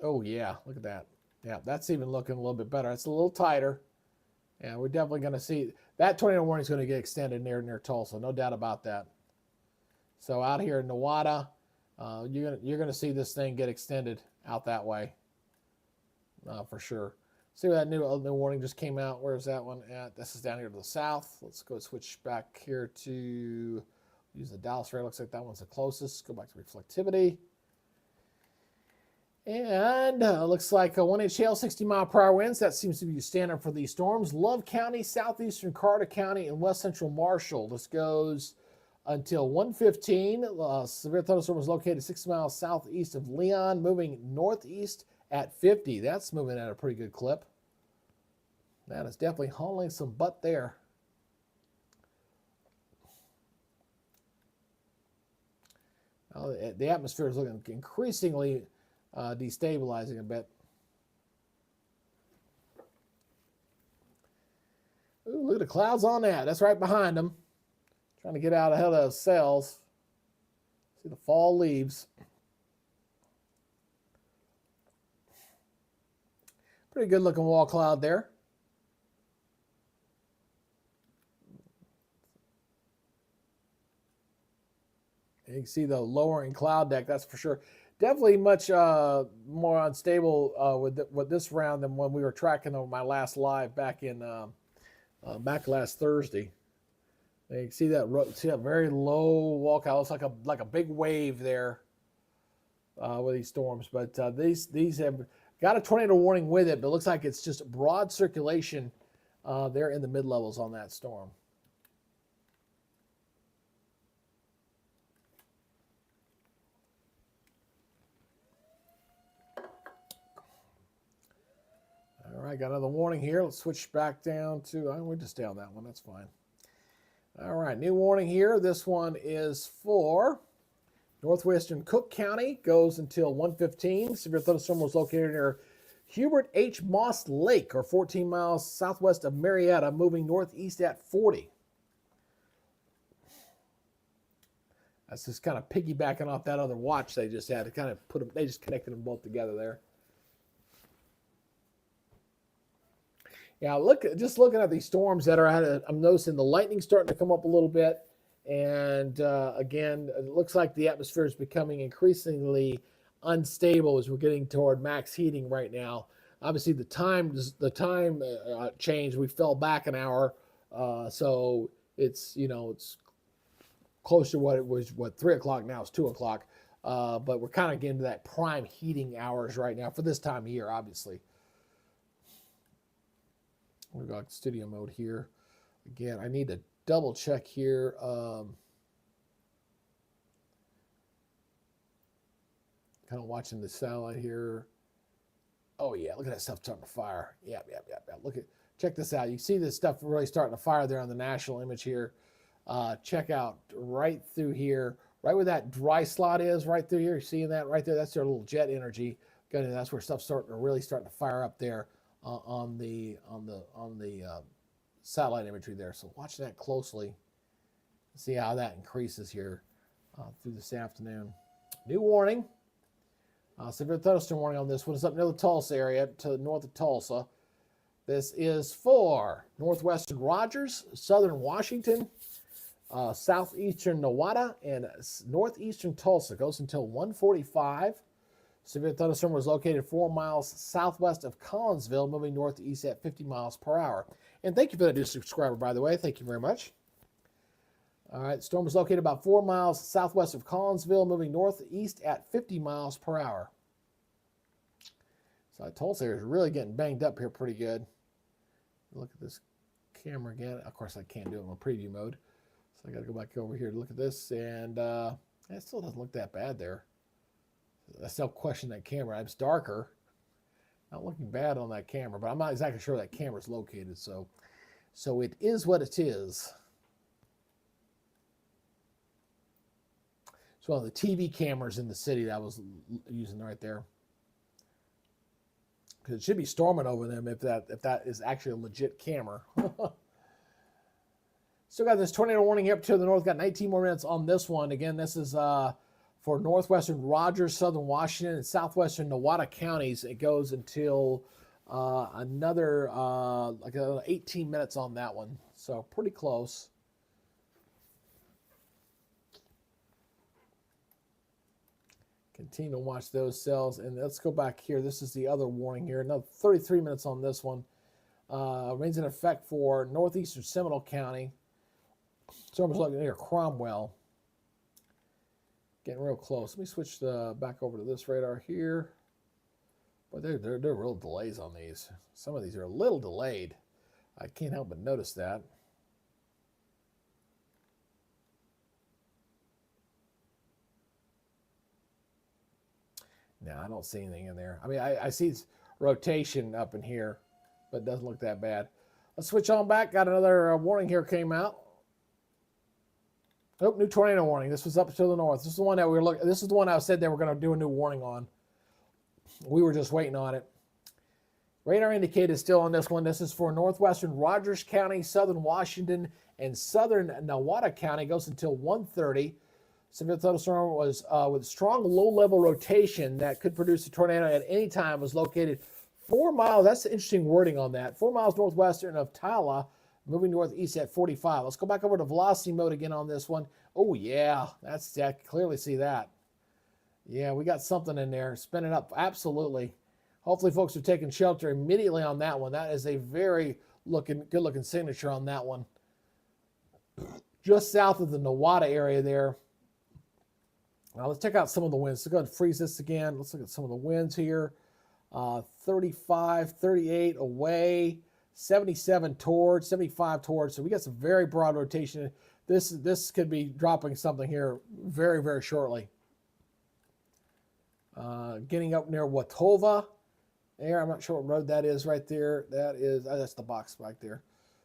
Oh yeah, look at that. Yeah, that's even looking a little bit better. It's a little tighter. Yeah, we're definitely going to see that tornado warning is going to get extended near Tulsa, no doubt about that. So out here in Nevada, you're gonna see this thing get extended out that way, for sure. See where that new warning just came out. Where's that one at? This is down here to the south. Let's go switch back here to use the Dallas radar. Looks like that one's the closest. Go back to reflectivity. And looks like a 1-inch hail, 60-mile-per-hour winds. That seems to be standard for these storms. Love County, southeastern Carter County, and west central Marshall. This goes until 1:15. Severe thunderstorm was located 6 miles southeast of Leon, moving northeast at 50. That's moving at a pretty good clip. That is definitely hauling some butt there. The atmosphere is looking increasingly destabilizing a bit. Ooh, look at the clouds on that. That's right behind them. Trying to get out ahead of those cells. See the fall leaves. Pretty good looking wall cloud there. You can see the lowering cloud deck, that's for sure. Definitely much more unstable with this round than when we were tracking on my last live back in back last Thursday. You can see that very low wall cloud. It's like a big wave there with these storms. But these have got a tornado warning with it, but it looks like it's just broad circulation there in the mid-levels on that storm. All right, got another warning here. Let's switch back down to, we'll just stay on that one. That's fine. All right, new warning here. This one is for northwestern Cook County. Goes until 1:15. Severe thunderstorm was located near Hubert H. Moss Lake, or 14 miles southwest of Marietta, moving northeast at 40. That's just kind of piggybacking off that other watch they just had. To kind of put them, they just connected them both together there. Yeah, just looking at these storms that are out, I'm noticing the lightning starting to come up a little bit. And again, it looks like the atmosphere is becoming increasingly unstable as we're getting toward max heating right now. Obviously, the time change, we fell back an hour. So it's close to what it was, 3 o'clock now, it's 2 o'clock. But we're kind of getting to that prime heating hours right now for this time of year, obviously. We've got studio mode here. Again, I need to double check here. Kind of watching the satellite here. Oh yeah, look at that stuff starting to fire. Yeah. Check this out. You see this stuff really starting to fire there on the national image here. Check out right through here, right where that dry slot is, right through here. You're seeing that right there? That's their little jet energy. That's where stuff's really starting to fire up there. On the satellite imagery there. So watch that closely. See how that increases here through this afternoon. New warning. Severe thunderstorm warning on this one is up near the Tulsa area to the north of Tulsa. This is for northwestern Rogers, southern Washington, southeastern Nevada, and northeastern Tulsa. Goes until 1:45. Severe thunderstorm was located 4 miles southwest of Collinsville, moving northeast at 50 miles per hour. And thank you for that new subscriber, by the way. Thank you very much. All right, storm is located about 4 miles southwest of Collinsville, moving northeast at 50 miles per hour. So Tulsa area is really getting banged up here pretty good. Look at this camera again. Of course, I can't do it in preview mode. So I got to go back over here to look at this, and it still doesn't look that bad there. I still question that camera. It's darker. Not looking bad on that camera, but I'm not exactly sure where that camera's located. So it is what it is. It's one of the TV cameras in the city that I was using right there. Because it should be storming over them if that is actually a legit camera. Still got this tornado warning here up to the north. Got 19 more minutes on this one. Again, this is for northwestern Rogers, southern Washington, and southwestern Nowata counties. It goes until another like 18 minutes on that one. So pretty close. Continue to watch those cells. And let's go back here. This is the other warning here. Another 33 minutes on this one. Rains in effect for northeastern Seminole County. Storm is looking near Cromwell. Getting real close. Let me switch back over to this radar here. But they're real delays on these. Some of these are a little delayed. I can't help but notice that. No, I don't see anything in there. I mean, I see rotation up in here, but it doesn't look that bad. Let's switch on back. Got another warning here came out. Oh, new tornado warning. This was up to the north. This is the one that we were looking. This is the one I said they were going to do a new warning on. We were just waiting on it. Radar indicated still on this one. This is for northwestern Rogers County, southern Washington, and southern Nowata County. It goes until 1:30. Severe thunderstorm was with strong low-level rotation that could produce a tornado at any time. Was located 4 miles. That's interesting wording on that. 4 miles northwestern of Tala, moving northeast at 45. Let's go back over to velocity mode again on this one. Oh yeah, I can clearly see that. Yeah, we got something in there. Spinning up, absolutely. Hopefully, folks are taking shelter immediately on that one. That is a very good-looking signature on that one. Just south of the Nowata area there. Now let's check out some of the winds. Let's go ahead and freeze this again. Let's look at some of the winds here. 35, 38 away, 77 towards, 75 towards. So we got some very broad rotation. This could be dropping something here very, very shortly. Getting up near Watova. There, I'm not sure what road that is right there. That's the box right there.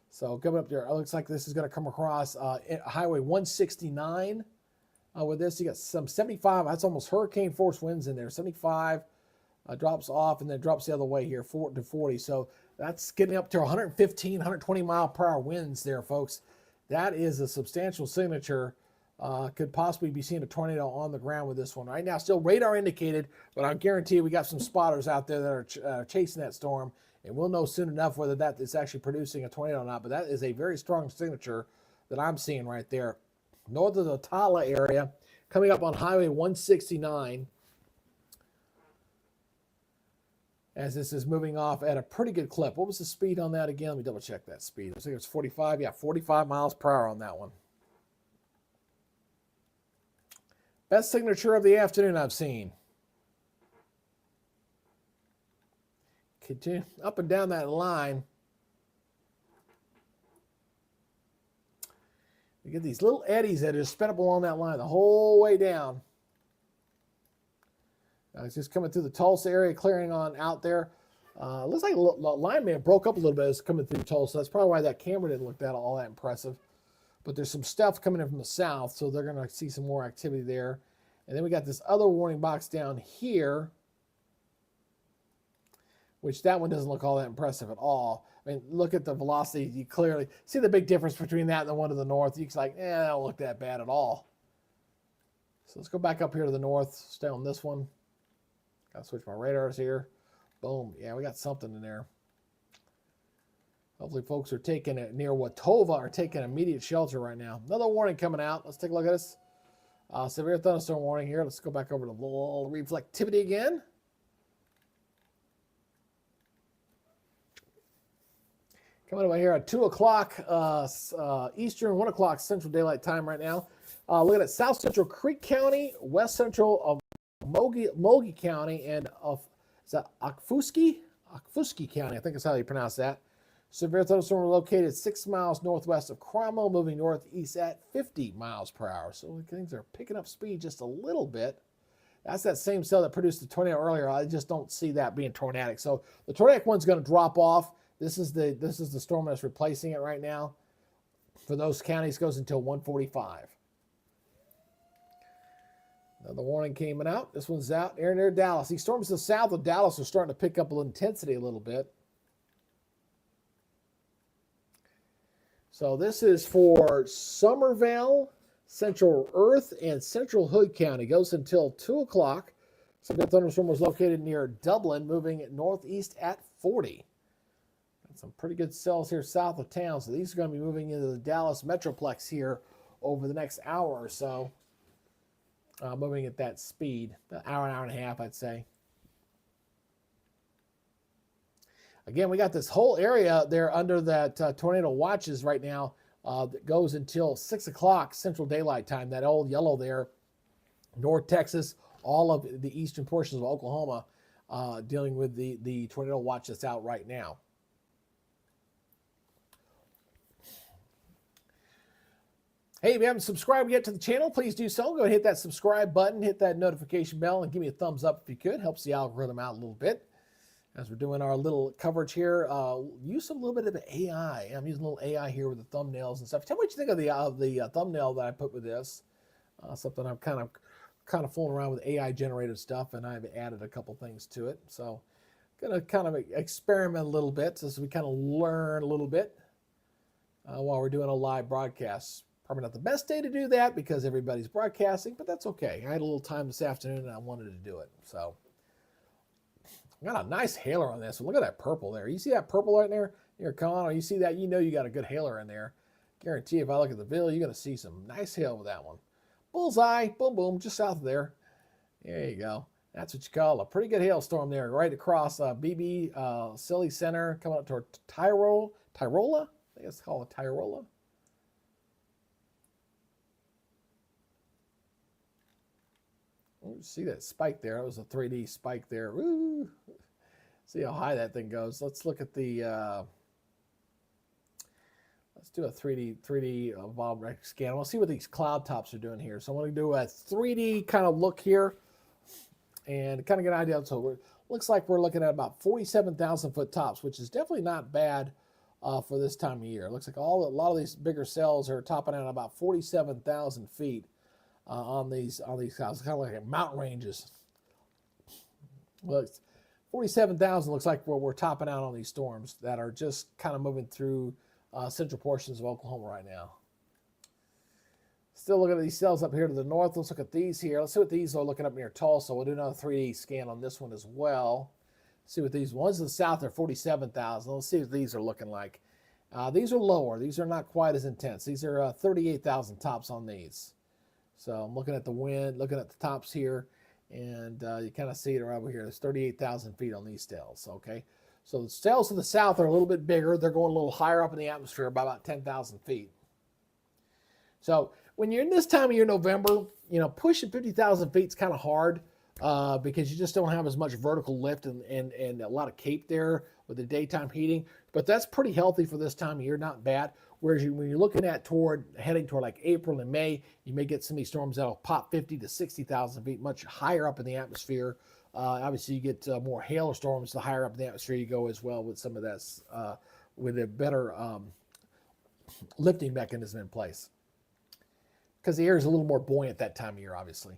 So coming up there, it looks like this is going to come across Highway 169. With this, you got some 75. That's almost hurricane force winds in there. 75 drops off and then drops the other way here, 4 to 40. So that's getting up to 115, 120 mile per hour winds there, folks. That is a substantial signature. Could possibly be seeing a tornado on the ground with this one. Right now, still radar indicated, but I guarantee we got some spotters out there that are chasing that storm, and we'll know soon enough whether that is actually producing a tornado or not. But that is a very strong signature that I'm seeing right there. North of the Tala area, coming up on Highway 169, as this is moving off at a pretty good clip. What was the speed on that again? Let me double check that speed. I think it was 45. Yeah, 45 miles per hour on that one. Best signature of the afternoon I've seen. Continue up and down that line. You get these little eddies that are spin up along that line the whole way down. It's just coming through the Tulsa area, clearing on out there. Looks like the line may have broke up a little bit as it's coming through Tulsa. That's probably why that camera didn't look all that impressive. But there's some stuff coming in from the south, so they're going to see some more activity there. And then we got this other warning box down here, which that one doesn't look all that impressive at all. I mean, look at the velocity. You clearly see the big difference between that and the one to the north. You're like, that don't look that bad at all. So let's go back up here to the north. Stay on this one. Got to switch my radars here. Boom. Yeah, we got something in there. Hopefully folks are taking it near Watova are taking immediate shelter right now. Another warning coming out. Let's take a look at this. Severe thunderstorm warning here. Let's go back over to little reflectivity again. Coming over here at 2 o'clock Eastern, 1 o'clock Central Daylight Time right now. Looking at South Central Creek County, West Central of Mogi County, and of is that Okfuskee County, I think is how you pronounce that. Severe thunderstorm located 6 miles northwest of Cromwell, moving northeast at 50 miles per hour. So things are picking up speed just a little bit. That's that same cell that produced the tornado earlier. I just don't see that being tornadic. So the tornadic one's going to drop off. This is the storm that's replacing it right now. For those counties, goes until 1:45. Another warning came out. This one's out near Dallas. These storms to the south of Dallas are starting to pick up intensity a little bit. So this is for Somerville, Central Earth, and Central Hood County. Goes until 2 o'clock. So the thunderstorm was located near Dublin, moving northeast at 40. Got some pretty good cells here south of town. So these are going to be moving into the Dallas Metroplex here over the next hour or so. Moving at that speed, an hour and a half, I'd say. Again, we got this whole area there under that tornado watches right now that goes until 6 o'clock Central Daylight Time. That old yellow there, North Texas, all of the eastern portions of Oklahoma dealing with the tornado watch that's out right now. Hey, if you haven't subscribed yet to the channel, please do so. Go ahead and hit that subscribe button, hit that notification bell, and give me a thumbs up if you could. Helps the algorithm out a little bit. As we're doing our little coverage here, use a little bit of AI. I'm using a little AI here with the thumbnails and stuff. Tell me what you think of the thumbnail that I put with this. Something I'm kind of fooling around with AI generated stuff, and I've added a couple things to it. So, gonna kind of experiment a little bit as we kind of learn a little bit while we're doing a live broadcast. Probably not the best day to do that because everybody's broadcasting, but that's okay. I had a little time this afternoon and I wanted to do it. So I got a nice hailer on this one. Look at that purple there. You see that purple right there? You're calling, or you see that, you know you got a good hailer in there. Guarantee if I look at the video, you're going to see some nice hail with that one. Bullseye, boom, boom, just south of there. There you go. That's what you call a pretty good hailstorm there, right across BB Silly Center, coming up toward Tyrola. I think it's called a Tyrola. See that spike there? That was a 3D spike there. Woo! See how high that thing goes. Let's look at the. Let's do a 3D evolved scan. I want to see what these cloud tops are doing here. So I want to do a 3D kind of look here, and kind of get an idea. So looks like we're looking at about 47,000 foot tops, which is definitely not bad for this time of year. It looks like a lot of these bigger cells are topping out about 47,000 feet. On these clouds, kind of like mountain ranges. Well, 47,000 looks like we're topping out on these storms that are just kind of moving through central portions of Oklahoma right now. Still looking at these cells up here to the north. Let's look at these here. Let's see what these are looking up near Tulsa. We'll do another 3D scan on this one as well. See what these ones to the south are 47,000. Let's see what these are looking like. These are lower. These are not quite as intense. These are 38,000 tops on these. So I'm looking at the wind, looking at the tops here, and you kind of see it right over here. There's 38,000 feet on these cells, okay? So the cells to the south are a little bit bigger. They're going a little higher up in the atmosphere by about 10,000 feet. So when you're in this time of year, November, you know, pushing 50,000 feet is kind of hard because you just don't have as much vertical lift and a lot of cape there with the daytime heating. But that's pretty healthy for this time of year, not bad. Whereas when you're looking at heading toward like April and May, you may get some of these storms that'll pop 50 to 60,000 feet, much higher up in the atmosphere. Obviously, you get more hailstorms the higher up in the atmosphere you go as well with some of this, with a better lifting mechanism in place. Because the air is a little more buoyant that time of year, obviously.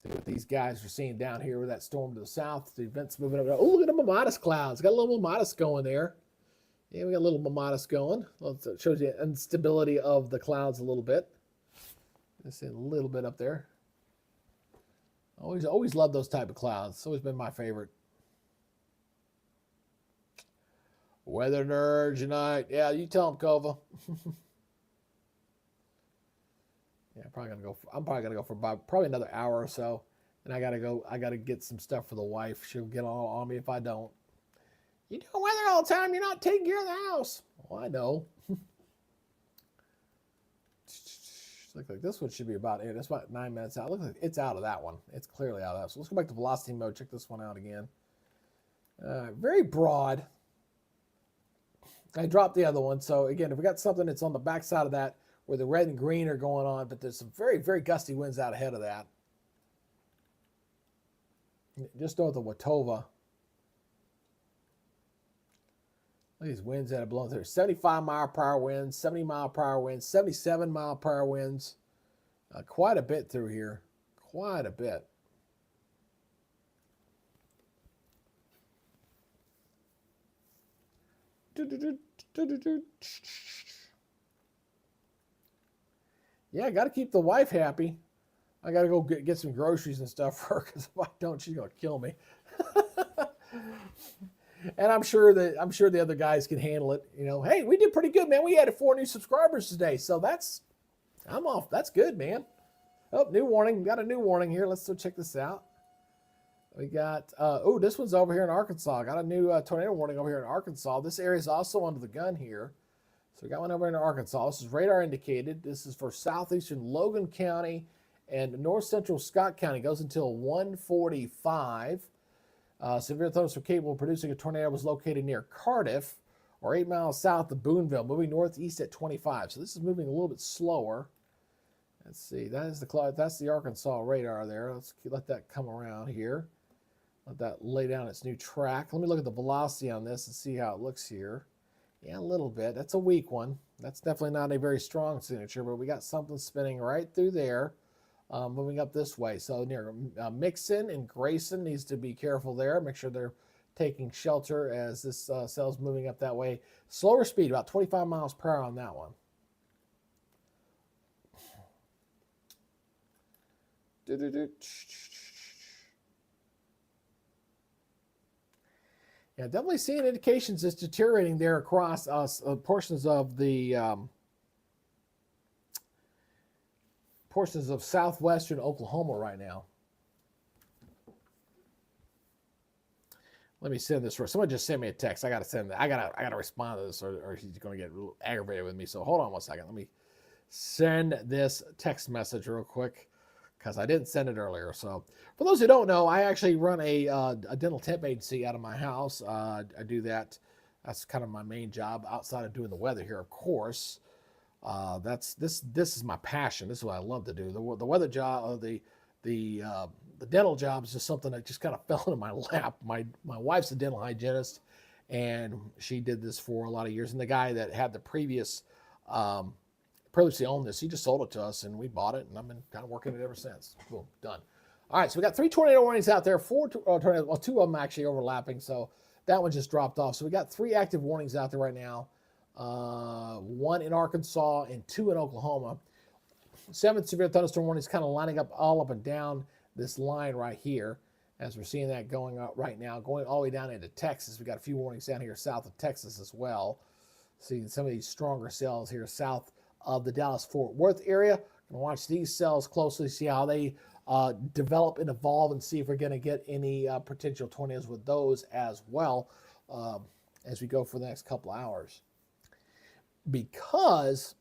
See what these guys are seeing down here with that storm to the south. The event's moving over. Oh, look at the Mamatis clouds. Got a little Mamatis going there. Yeah, we got a little Mamatis going. Well, it shows you the instability of the clouds a little bit. Just a little bit up there. Always love those type of clouds. It's always been my favorite. Weather nerds unite. Yeah, you tell them, Kova. Yeah, I'm probably gonna go for about probably another hour or so. And I gotta get some stuff for the wife. She'll get all on me if I don't. You do weather all the time. You're not taking care of the house. Well, I know. Look like this one should be about it. That's about 9 minutes out. Looks like it's out of that one. It's clearly out of that. So let's go back to velocity mode. Check this one out again. Very broad. I dropped the other one. So again, if we got something that's on the back side of that where the red and green are going on, but there's some very, very gusty winds out ahead of that. Just north of Watova. Look at these winds that are blowing through. 75-mile-per-hour winds, 70-mile-per-hour winds, 77-mile-per-hour winds. Quite a bit through here. Quite a bit. Yeah, I got to keep the wife happy. I got to go get some groceries and stuff for her, because if I don't, she's going to kill me. And I'm sure the other guys can handle it. You know, hey, we did pretty good, man. We added 4 new subscribers today, so I'm off. That's good, man. Oh, new warning. We got a new warning here. Let's go check this out. We got this one's over here in Arkansas. Got a new tornado warning over here in Arkansas. This area is also under the gun here. So we got one over in Arkansas. This is radar indicated. This is for southeastern Logan County and north central Scott County. It goes until 1:45. Severe thunderstorm capable of producing a tornado was located near Cardiff, or 8 miles south of Boonville, moving northeast at 25. So this is moving a little bit slower. Let's see. That's the Arkansas radar there. Let's let that come around here. Let that lay down its new track. Let me look at the velocity on this and see how it looks here. Yeah, a little bit. That's a weak one. That's definitely not a very strong signature, but we got something spinning right through there. Moving up this way. So near Mixon and Grayson needs to be careful there. Make sure they're taking shelter as this cell's moving up that way. Slower speed, about 25 miles per hour on that one. Yeah, definitely seeing indications it's deteriorating there across portions of southwestern Oklahoma right now. Let me send this. Someone just sent me a text. I got to send that. I gotta respond to this, or he's going to get real aggravated with me. So hold on one second. Let me send this text message real quick, because I didn't send it earlier. So for those who don't know, I actually run a dental temp agency out of my house. I do that. That's kind of my main job outside of doing the weather here, of course. This is my passion. This is what I love to do. The weather job, the dental job is just something that just kind of fell into my lap. My wife's a dental hygienist, and she did this for a lot of years. And the guy that had the previously owned this, he just sold it to us, and we bought it, and I've been kind of working it ever since. Boom, done. All right, so we got 3 tornado warnings out there. 4 tornadoes, well, 2 of them actually overlapping, so that one just dropped off. So we got 3 active warnings out there right now. 1 in Arkansas and 2 in Oklahoma. 7 severe thunderstorm warnings kind of lining up all up and down this line right here, as we're seeing that going up right now, going all the way down into Texas. We got a few warnings down here south of Texas as well. Seeing some of these stronger cells here south of the Dallas-Fort Worth area. I'm going to watch these cells closely, see how they develop and evolve, and see if we're going to get any potential tornadoes with those as well as we go for the next couple of hours. Because,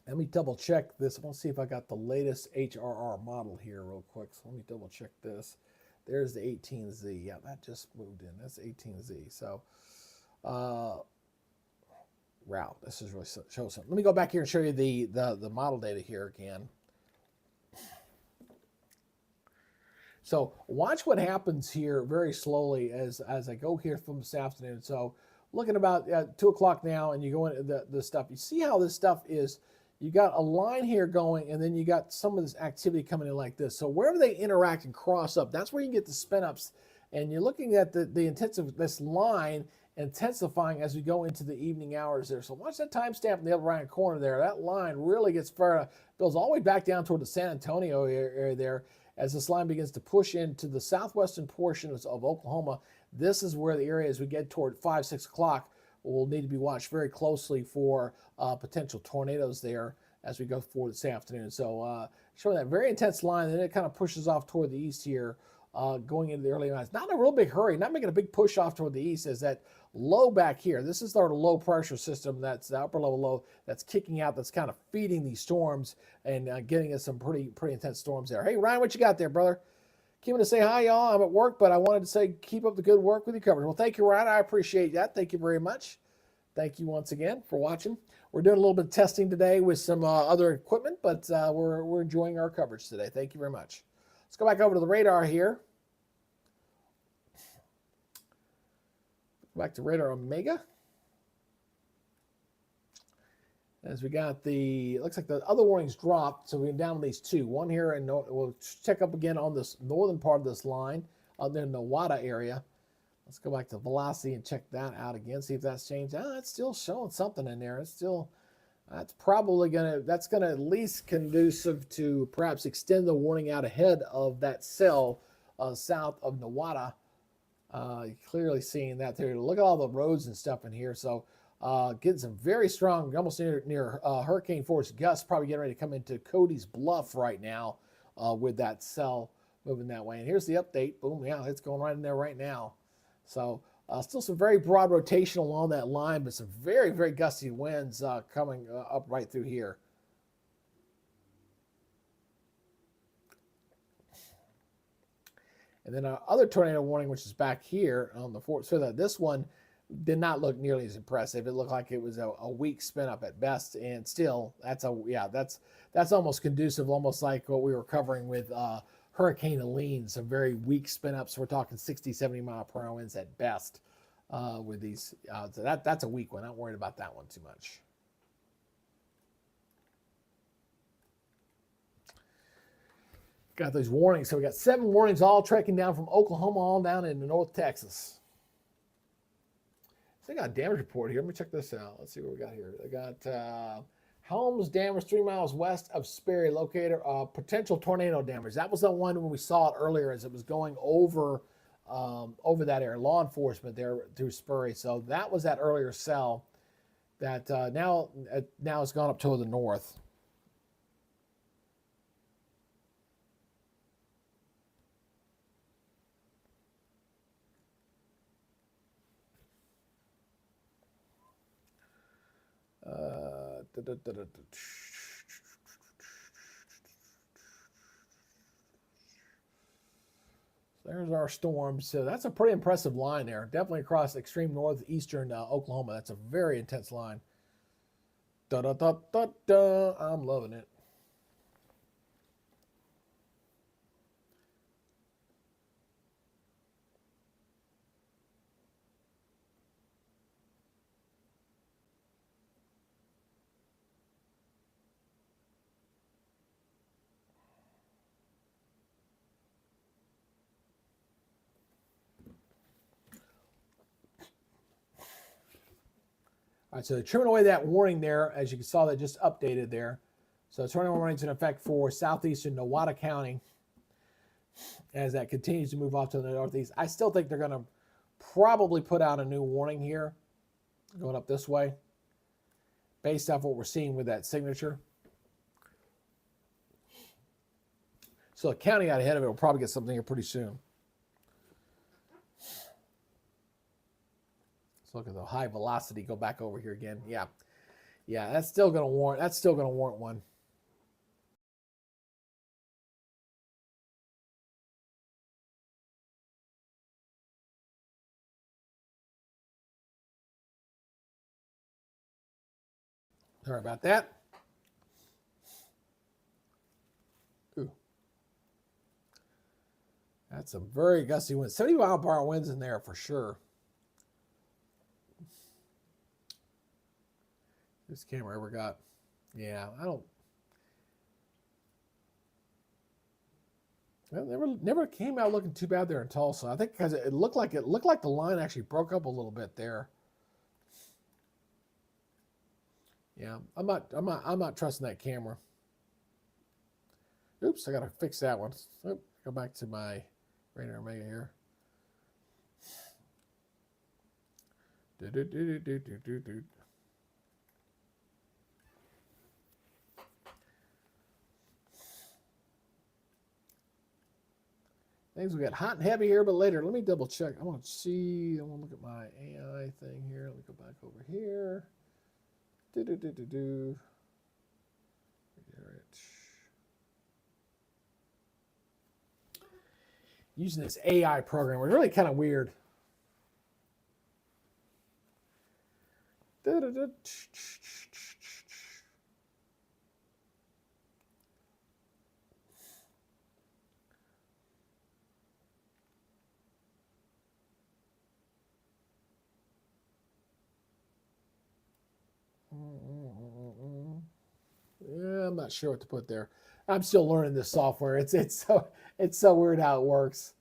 let me double check this. I want to see if I got the latest HRR model here real quick. So let me double check this. There's the 18Z. Yeah, that just moved in. That's 18Z. So, wow, this is really shows something. Let me go back here and show you the model data here again. So watch what happens here very slowly as I go here from this afternoon. So looking about 2 o'clock now, and you go into the stuff. You see how this stuff is. You got a line here going, and then you got some of this activity coming in like this. So wherever they interact and cross up, that's where you get the spin ups. And you're looking at this line intensifying as we go into the evening hours there. So watch that timestamp in the upper right corner there. That line really gets far, goes all the way back down toward the San Antonio area there as this line begins to push into the southwestern portions of Oklahoma. This is where the area, as we get toward 5, 6 o'clock, will need to be watched very closely for potential tornadoes there as we go forward this afternoon. So showing that very intense line, and then it kind of pushes off toward the east here going into the early nights. Not in a real big hurry, not making a big push off toward the east. Is that low back here? This is our low pressure system. That's the upper level low that's kicking out. That's kind of feeding these storms and getting us some pretty intense storms there. Hey Ryan, what you got there, brother? Came in to say hi, y'all. I'm at work, but I wanted to say keep up the good work with your coverage. Well, thank you, Ryan. I appreciate that. Thank you very much. Thank you once again for watching. We're doing a little bit of testing today with some other equipment, but we're enjoying our coverage today. Thank you very much. Let's go back over to the radar here. Back to radar Omega. As we got looks like the other warnings dropped, so we're down to these two. One here, and we'll check up again on this northern part of this line, out there in the Wada area. Let's go back to velocity and check that out again, see if that's changed. It's still showing something in there. It's still, that's gonna at least conducive to perhaps extend the warning out ahead of that cell south of Nawada. Clearly seeing that there. Look at all the roads and stuff in here. So getting some very strong, almost near hurricane force gusts, probably getting ready to come into Cody's Bluff right now with that cell moving that way. And here's the update. Boom, yeah, it's going right in there right now. So still some very broad rotation along that line, but some very gusty winds coming up right through here. And then our other tornado warning, which is back here on the fourth, so that this one did not look nearly as impressive. It looked like it was a weak spin up at best, and still that's almost conducive, almost like what we were covering with Hurricane Helene, some very weak spin ups. We're talking 60, 70 mile per hour winds at best with these. So that's a weak one. Not worried about that one too much. Got those warnings. So we got 7 warnings all trekking down from Oklahoma all down into North Texas. So I got a damage report here. Let me check this out. Let's see what we got here. I got homes damaged 3 miles west of Sperry, located potential tornado damage. That was the one when we saw it earlier as it was going over that area. Law enforcement there through Sperry. So that was that earlier cell that now it's gone up toward the north. There's our storm. So that's a pretty impressive line there. Definitely across extreme northeastern Oklahoma. That's a very intense line. I'm loving it. All right, so trimming away that warning there, as you saw that just updated there. So tornado warnings in effect for southeastern Nowata County as that continues to move off to the northeast. I still think they're going to probably put out a new warning here going up this way based off what we're seeing with that signature. So the county out ahead of it will probably get something here pretty soon. Look at the high velocity. Go back over here again. Yeah, that's still going to warrant. That's still going to warrant one. Sorry about that. Ooh. That's a very gusty wind. 70 mile per hour winds in there for sure. This camera ever got, yeah, I don't. Well, never came out looking too bad there in Tulsa. I think because it looked like the line actually broke up a little bit there. Yeah, I'm not trusting that camera. Oops, I gotta fix that one. Oop, go back to my Radar Omega here. Things will get hot and heavy here, but later. Let me double check. I want to see. I want to look at my AI thing here. Let me go back over here. Do. Using this AI program was really kind of weird. Yeah, I'm not sure what to put there. I'm still learning this software. It's so weird how it works.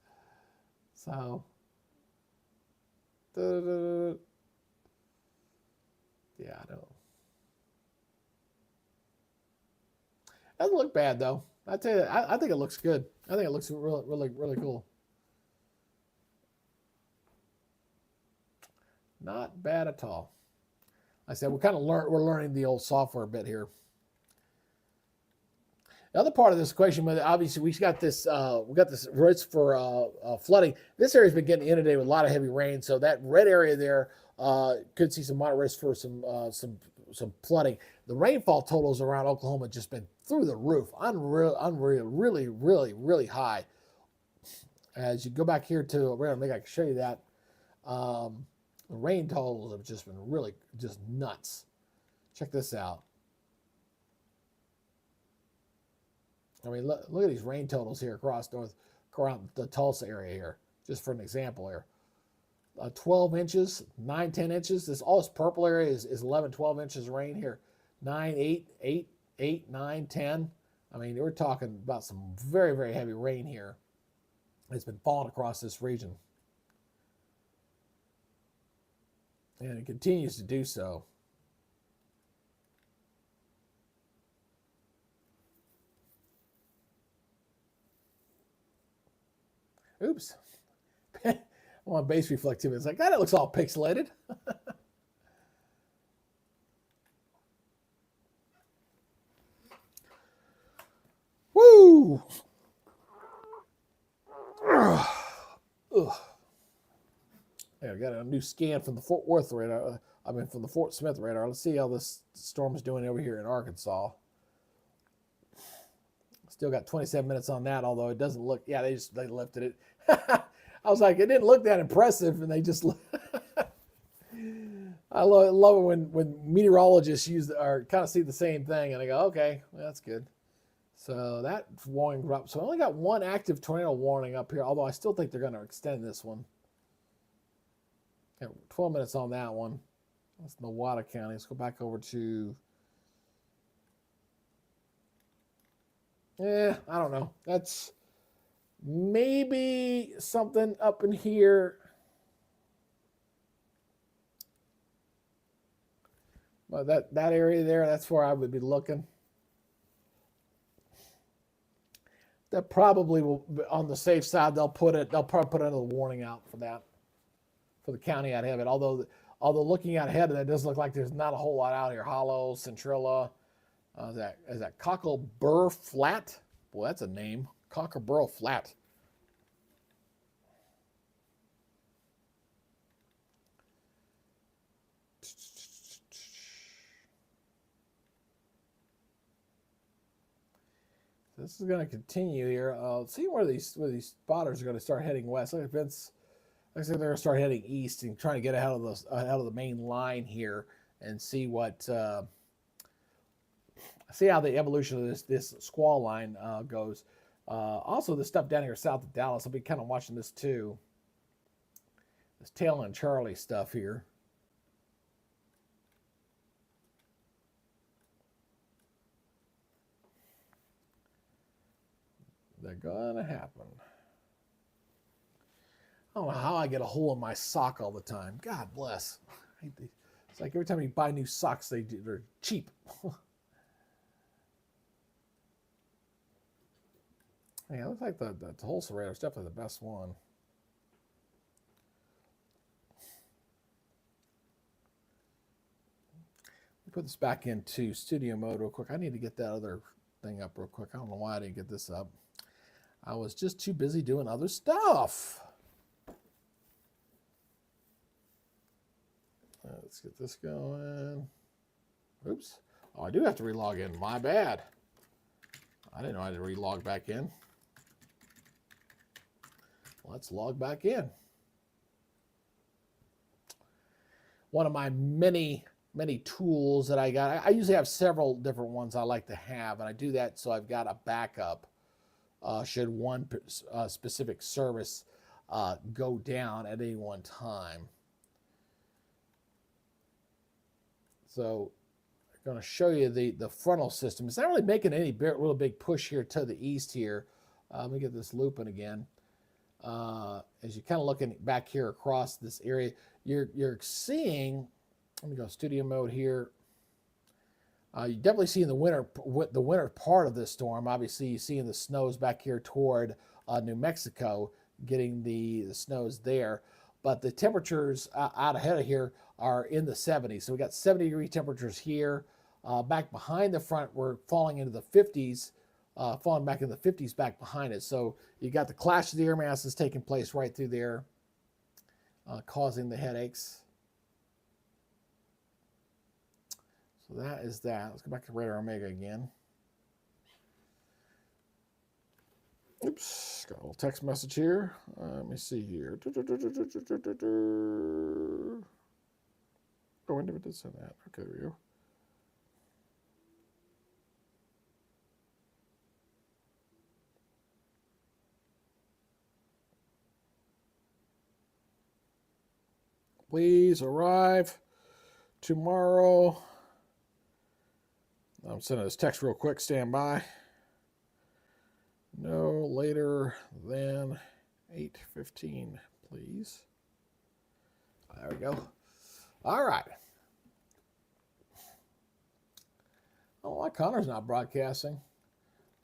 So, yeah, I don't. Doesn't look bad though. I tell you, I think it looks good. I think it looks really, really, really cool. Not bad at all. I said we're learning the old software a bit here. The other part of this equation, obviously, we got this risk for flooding. This area's been getting inundated with a lot of heavy rain, so that red area there could see some moderate risk for some flooding. The rainfall totals around Oklahoma have just been through the roof, unreal, really, really, really high. As you go back here to, maybe I can show you that. The rain totals have just been really just nuts. Check this out. I mean, look at these rain totals here around the Tulsa area here, just for an example here. 12 inches, 9, 10 inches. All this purple area is 11, 12 inches of rain here. 9, 8, 9, 10. I mean, we're talking about some very, very heavy rain here. It's been falling across this region. And it continues to do so. Oops. I want base reflectivity. It's like, God, it looks all pixelated. Woo! Ugh. I got a new scan from the Fort Worth radar. From the Fort Smith radar. Let's see how this storm's doing over here in Arkansas. Still got 27 minutes on that, although it doesn't look. Yeah, they lifted it. I was like, it didn't look that impressive, and they just. I love it when meteorologists kind of see the same thing, and they go, okay, well, that's good. So that warning dropped. So I only got one active tornado warning up here, although I still think they're going to extend this one. 12 minutes on that one. That's Nowata County. Let's go back over to. I don't know. That's maybe something up in here. Well, that area there, that's where I would be looking. That probably will, on the safe side, they'll probably put another warning out for that, for the county out ahead of it. Although looking out ahead of that, it does look like there's not a whole lot out here. Hollow, Centrilla, is that Cocklebur Flat? Boy, that's a name. Cocklebur Flat. This is going to continue here. See where these spotters are going to start heading west. Like Vince, like I said, they're going to start heading east and trying to get ahead of the main line here and see what see how the evolution of this squall line goes. Also, the stuff down here south of Dallas, I'll be kind of watching this too. This Tail and Charlie stuff here. They're gonna happen. I don't know how I get a hole in my sock all the time. God bless. It's like every time you buy new socks, they're cheap. Yeah, it looks like the Tulsa radar is definitely the best one. Let me put this back into studio mode real quick. I need to get that other thing up real quick. I don't know why I didn't get this up. I was just too busy doing other stuff. Let's get this going. Oops. Oh, I do have to relog in. My bad. I didn't know I had to relog back in. Let's log back in. One of my many tools that I got. I usually have several different ones I like to have, and I do that so I've got a backup should one specific service go down at any one time. So I'm going to show you the frontal system. It's not really making any real big push here to the east here. Let me get this looping again. As you're kind of looking back here across this area, you're seeing, let me go studio mode here. You definitely see in the winter part of this storm. Obviously, you see in the snows back here toward New Mexico, getting the snows there. But the temperatures out ahead of here are in the 70s. So we got 70-degree temperatures here. Back behind the front, we're falling into the 50s, falling back in the 50s back behind it. So you got the clash of the air masses taking place right through there, causing the headaches. So that is that. Let's go back to radar omega again. Oops, got a little text message here. Let me see here. Oh, I never did send that. Okay, there we go. Please arrive tomorrow. I'm sending this text real quick. Stand by. No later than 8:15, please. There we go. All right. Oh, why Connor's not broadcasting?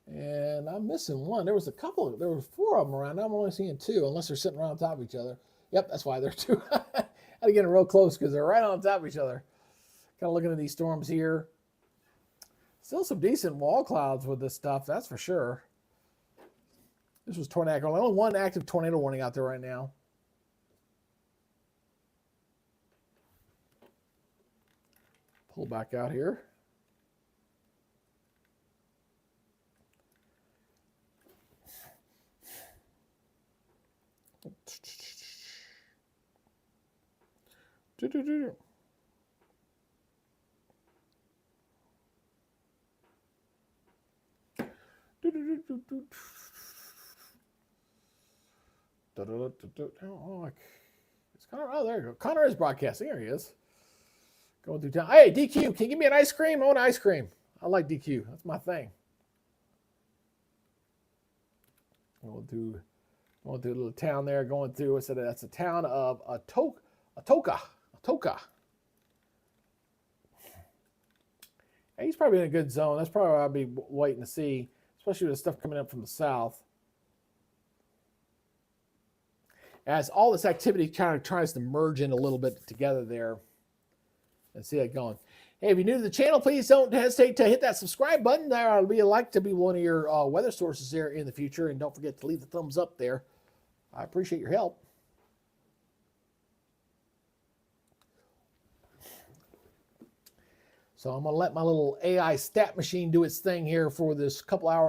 And I'm missing one. There was four of them around. I'm only seeing two, unless they're sitting right on top of each other. Yep, that's why they're two. I had to get them real close because they're right on top of each other. Kind of looking at these storms here. Still some decent wall clouds with this stuff, that's for sure. This was tornado. Only one active tornado warning out there right now. Pull back out here. Oh, it's Connor. Oh, there you go. Connor is broadcasting. There he is. Going through town. Hey, DQ, can you give me an ice cream? I want ice cream. I like DQ. That's my thing. Going through a little town there. Going through. I said that's a town of Atoka. Hey, he's probably in a good zone. That's probably what I'll be waiting to see, especially with the stuff coming up from the south. As all this activity kind of tries to merge in a little bit together there. And see that going. Hey, if you're new to the channel, please don't hesitate to hit that subscribe button. I'll be like to be one of your weather sources there in the future. And don't forget to leave the thumbs up there. I appreciate your help. So I'm going to let my little AI stat machine do its thing here for this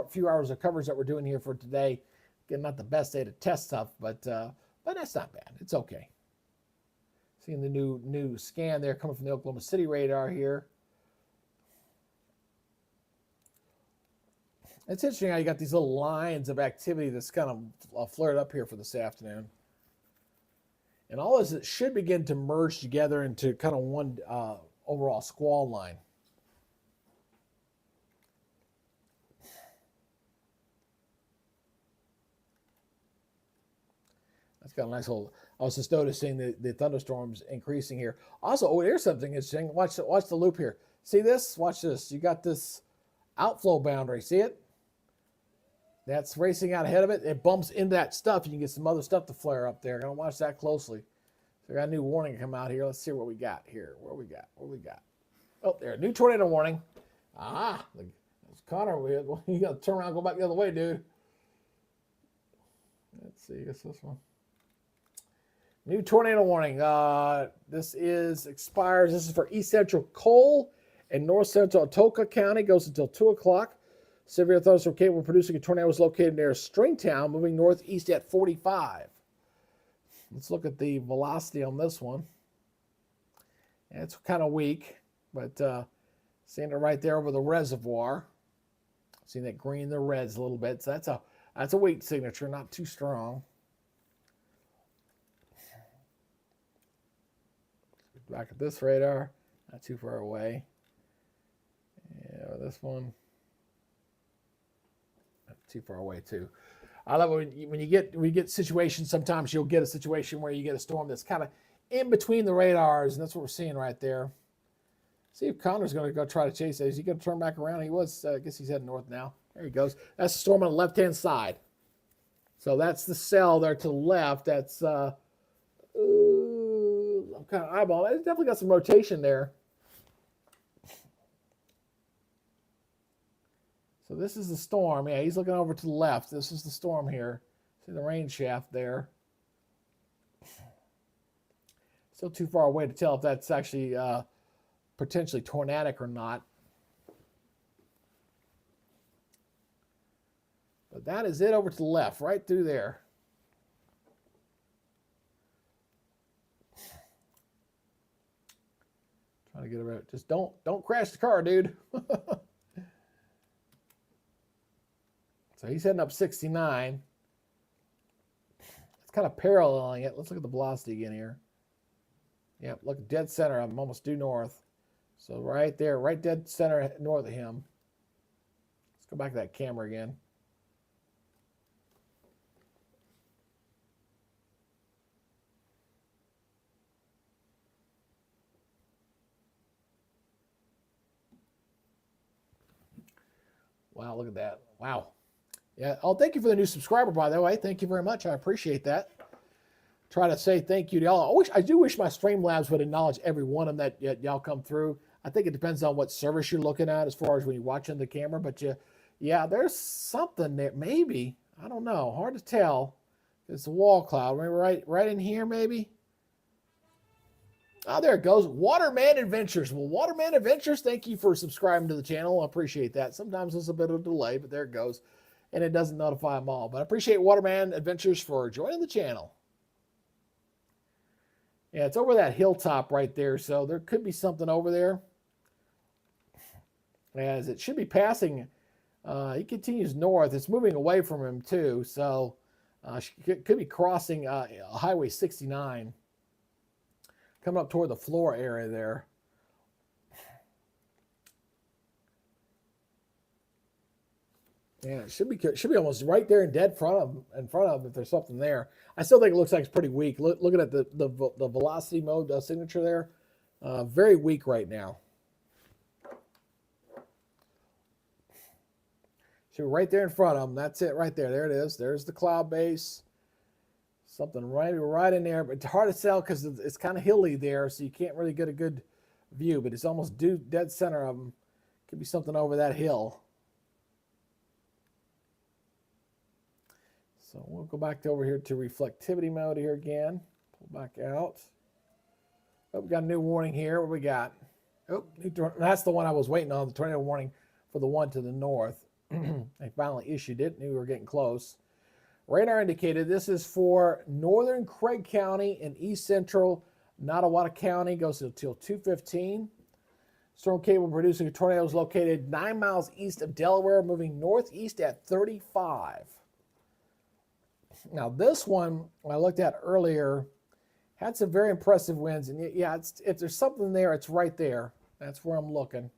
few hours of coverage that we're doing here for today. Again, not the best day to test stuff, but that's not bad. It's okay. Seeing the new scan there coming from the Oklahoma City radar here. It's interesting how you got these little lines of activity that's kind of flared up here for this afternoon. And all this should begin to merge together into kind of one overall squall line. That's got a nice little. I was just noticing the thunderstorms increasing here. Also, oh, here's something interesting. Watch the loop here. See this? Watch this. You got this outflow boundary. See it? That's racing out ahead of it. It bumps into that stuff. You can get some other stuff to flare up there. Gonna watch that closely. So I got a new warning come out here. Let's see what we got here. What we got? Oh, there. New tornado warning. Ah, that's Connor. You got to turn around and go back the other way, dude. Let's see, it's this one. New tornado warning. This expires. This is for East Central Cole and North Central Atoka County. Goes until 2 o'clock. Severe thunderstorm capable of producing a tornado was located near Stringtown, moving northeast at 45. Let's look at the velocity on this one. Yeah, it's kind of weak, but seeing it right there over the reservoir. Seeing that green, the reds a little bit. So that's a weak signature, not too strong. Back at this radar, not too far away. Yeah, this one, not too far away too. I love it when you get situations. Sometimes you'll get a situation where you get a storm that's kind of in between the radars, and that's what we're seeing right there. See if Connor's going to go try to chase it. Is he going to turn back around? He was. I guess he's heading north now. There he goes. That's the storm on the left-hand side. So that's the cell there to the left. That's I'm kind of eyeballing. It's definitely got some rotation there. So this is the storm. Yeah, he's looking over to the left. This is the storm here. See the rain shaft there. Still too far away to tell if that's actually potentially tornadic or not. But that is it over to the left, right through there. Trying to get around. Just don't crash the car, dude. So he's heading up 69. It's kind of paralleling it. Let's look at the velocity again here. Yep, look, dead center. I'm almost due north. So right there, right dead center north of him. Let's go back to that camera again. Wow, look at that. Wow. Yeah. Oh, thank you for the new subscriber, by the way. Thank you very much. I appreciate that. Try to say thank you to y'all. I do wish my Streamlabs would acknowledge every one of them that y'all come through. I think it depends on what service you're looking at as far as when you're watching the camera. But yeah, there's something there. Maybe. I don't know. Hard to tell. It's a wall cloud. Maybe right in here, maybe. Oh, there it goes. Waterman Adventures. Well, Waterman Adventures, thank you for subscribing to the channel. I appreciate that. Sometimes there's a bit of a delay, but there it goes. And it doesn't notify them all. But I appreciate Waterman Adventures for joining the channel. Yeah, it's over that hilltop right there, so there could be something over there. As it should be passing, he continues north. It's moving away from him too, so could be crossing Highway 69. Coming up toward the floor area there. Yeah, it should be almost right there in dead front of him if there's something there. I still think it looks like it's pretty weak. Looking at the velocity mode signature there, very weak right now. So right there in front of him. That's it right there. There it is. There's the cloud base. Something right in there, but it's hard to tell because it's kind of hilly there, so you can't really get a good view. But it's almost dead center of them. Could be something over that hill. So we'll go back over here to reflectivity mode here again. Pull back out. Oh, we got a new warning here. What we got? Oh, that's the one I was waiting on, the tornado warning for the one to the north. They finally issued it. Knew we were getting close. Radar indicated this is for northern Craig County and east central Nottawatta County. Goes until 2:15. Storm cable producing a tornado is located 9 miles east of Delaware, moving northeast at 35. Now this one I looked at earlier had some very impressive winds, and yeah, if there's something there, it's right there. That's where I'm looking.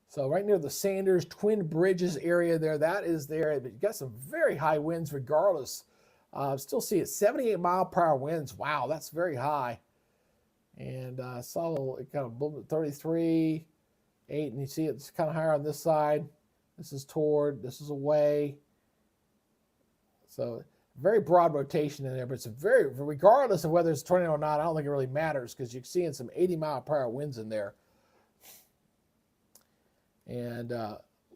So right near the Sanders Twin Bridges area there, that is there. But you got some very high winds regardless. Still see it, 78-mile-per-hour winds. Wow, that's very high. And I saw a little, it kind of 33, 8, and you see it's kind of higher on this side. This is toward, this is away. So very broad rotation in there, but it's regardless of whether it's a tornado or not, I don't think it really matters because you're seeing some 80-mile-per-hour winds in there. And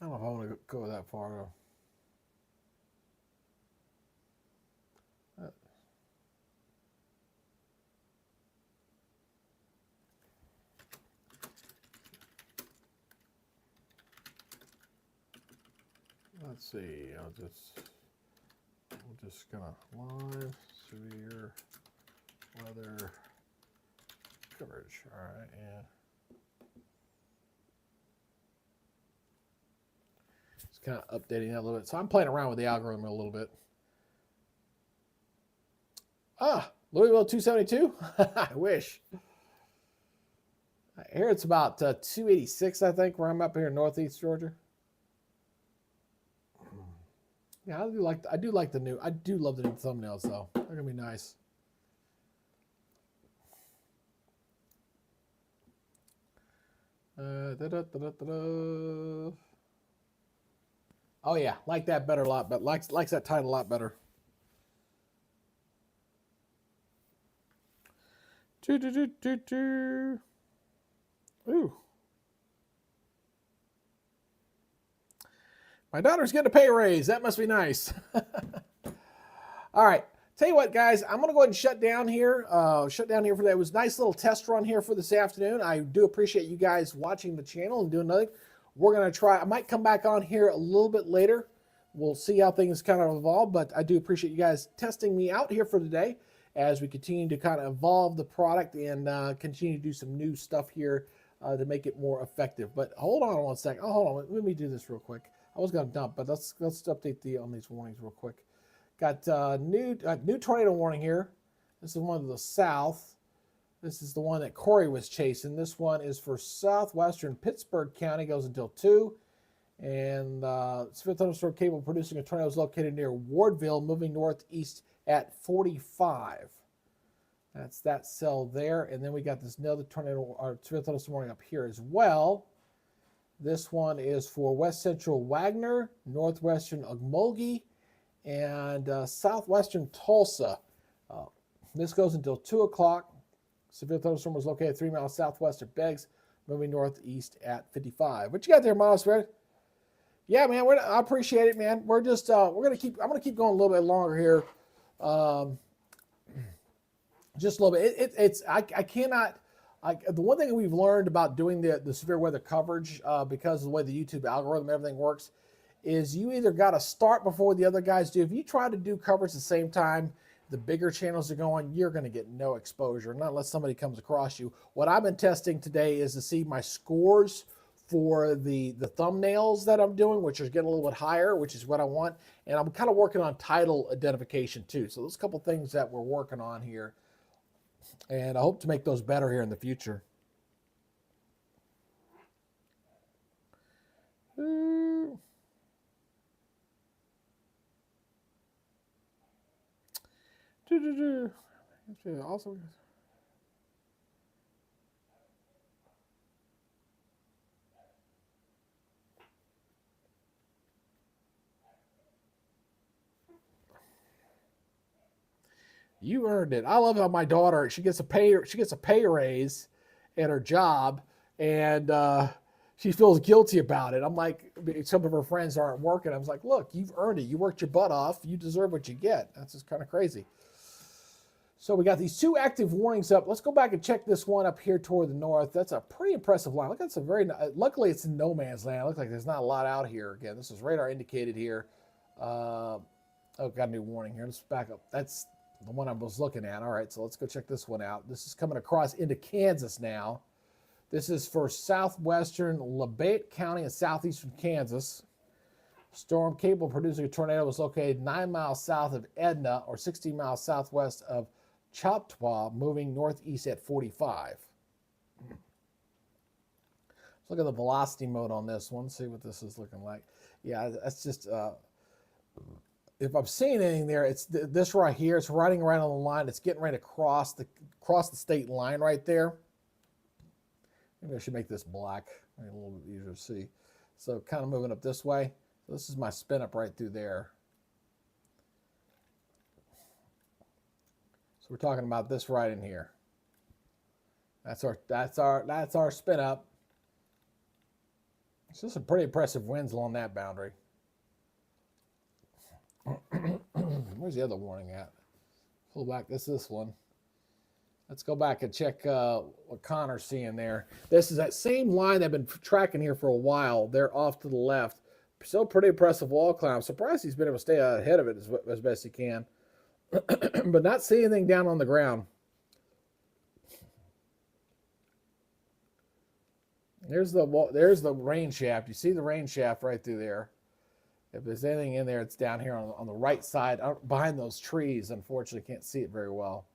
I don't know if I want to go that far though. Let's see. We'll just kind of live severe weather coverage. All right, and it's kind of updating that a little bit. So I'm playing around with the algorithm a little bit. Louisville 272. I wish. Here it's about 286, I think, where I'm up here in Northeast Georgia. Yeah, I do like the new. I do love the new thumbnails though. They're gonna be nice. Oh yeah, like that better a lot, but likes that title a lot better. Ooh. My daughter's getting a pay raise. That must be nice. All right. Tell you what, guys, I'm going to go ahead and shut down here. For that. It was a nice little test run here for this afternoon. I do appreciate you guys watching the channel and doing nothing. We're going to try. I might come back on here a little bit later. We'll see how things kind of evolve, but I do appreciate you guys testing me out here for today as we continue to kind of evolve the product and continue to do some new stuff here to make it more effective. But hold on one second. Oh, hold on. Let me do this real quick. I was going to dump, but let's update on these warnings real quick. Got new tornado warning here. This is one to the south. This is the one that Corey was chasing. This one is for southwestern Pittsburgh County, goes until 2. And severe thunderstorm cable producing a tornado is located near Wardville, moving northeast at 45. That's that cell there. And then we got this another tornado or severe thunderstorm warning up here as well. This one is for west central Wagner, northwestern Ogmulgee, and southwestern Tulsa. This goes until 2 o'clock. Severe thunderstorm was located 3 miles southwest of Beggs, moving northeast at 55. What you got there, Miles Fred? Yeah, man, I appreciate it, man. We're just I'm gonna keep going a little bit longer here, just a little bit. I cannot. The one thing we've learned about doing the severe weather coverage, because of the way the YouTube algorithm and everything works, is you either got to start before the other guys do. If you try to do coverage at the same time the bigger channels are going, you're going to get no exposure, not unless somebody comes across you. What I've been testing today is to see my scores for the thumbnails that I'm doing, which are getting a little bit higher, which is what I want. And I'm kind of working on title identification too. So there's a couple things that we're working on here. And I hope to make those better here in the future. Also, you earned it. I love how my daughter, she gets a pay raise at her job, and she feels guilty about it. I'm like, some of her friends aren't working. I was like, look, you've earned it. You worked your butt off. You deserve what you get. That's just kind of crazy. So we got these 2 active warnings up. Let's go back and check this one up here toward the north. That's a pretty impressive line. Look, that's a very, luckily it's in no man's land. It looks like there's not a lot out here. Again, this is radar indicated here. Oh, got a new warning here. Let's back up. That's the one I was looking at. All right, so let's go check this one out. This is coming across into Kansas now. This is for southwestern Labette County and southeastern Kansas. Storm cable producing a tornado was located 9 miles south of Edna or 16 miles southwest of Choctaw, moving northeast at 45. Let's look at the velocity mode on this one, see what this is looking like. Yeah, that's just, if I'm seeing anything there, it's this right here. It's riding around on the line. It's getting ready to cross the state line right there. Maybe I should make this black, a little bit easier to see. So kind of moving up this way. So this is my spin up right through there. So we're talking about this right in here. That's our spin up. It's just some pretty impressive winds along that boundary. Where's the other warning at? Pull back. This one. Let's go back and check what Connor's seeing there. This is that same line I've been tracking here for a while. They're off to the left. Still pretty impressive wall cloud. I'm surprised he's been able to stay ahead of it as best he can. But not seeing anything down on the ground. There's the rain shaft. You see the rain shaft right through there. If there's anything in there, it's down here on the right side, behind those trees. Unfortunately, can't see it very well.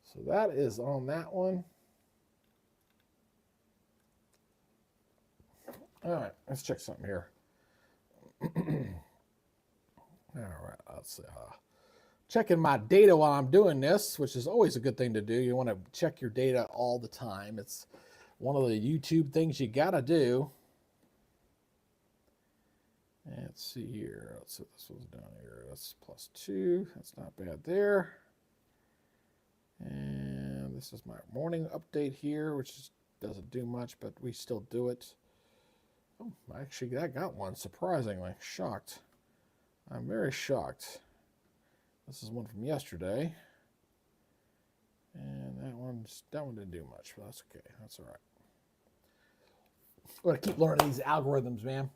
So that is on that one. All right, let's check something here. All right, let's see. Checking my data while I'm doing this, which is always a good thing to do. You want to check your data all the time. It's one of the YouTube things you got to do. Let's see here. Let's see what this was down here. That's +2. That's not bad there. And this is my morning update here, which doesn't do much, but we still do it. Oh, actually, I got one, surprisingly. Shocked. I'm very shocked. This is one from yesterday. And that one didn't do much, but that's okay. That's all right. We're going to keep learning these algorithms, man.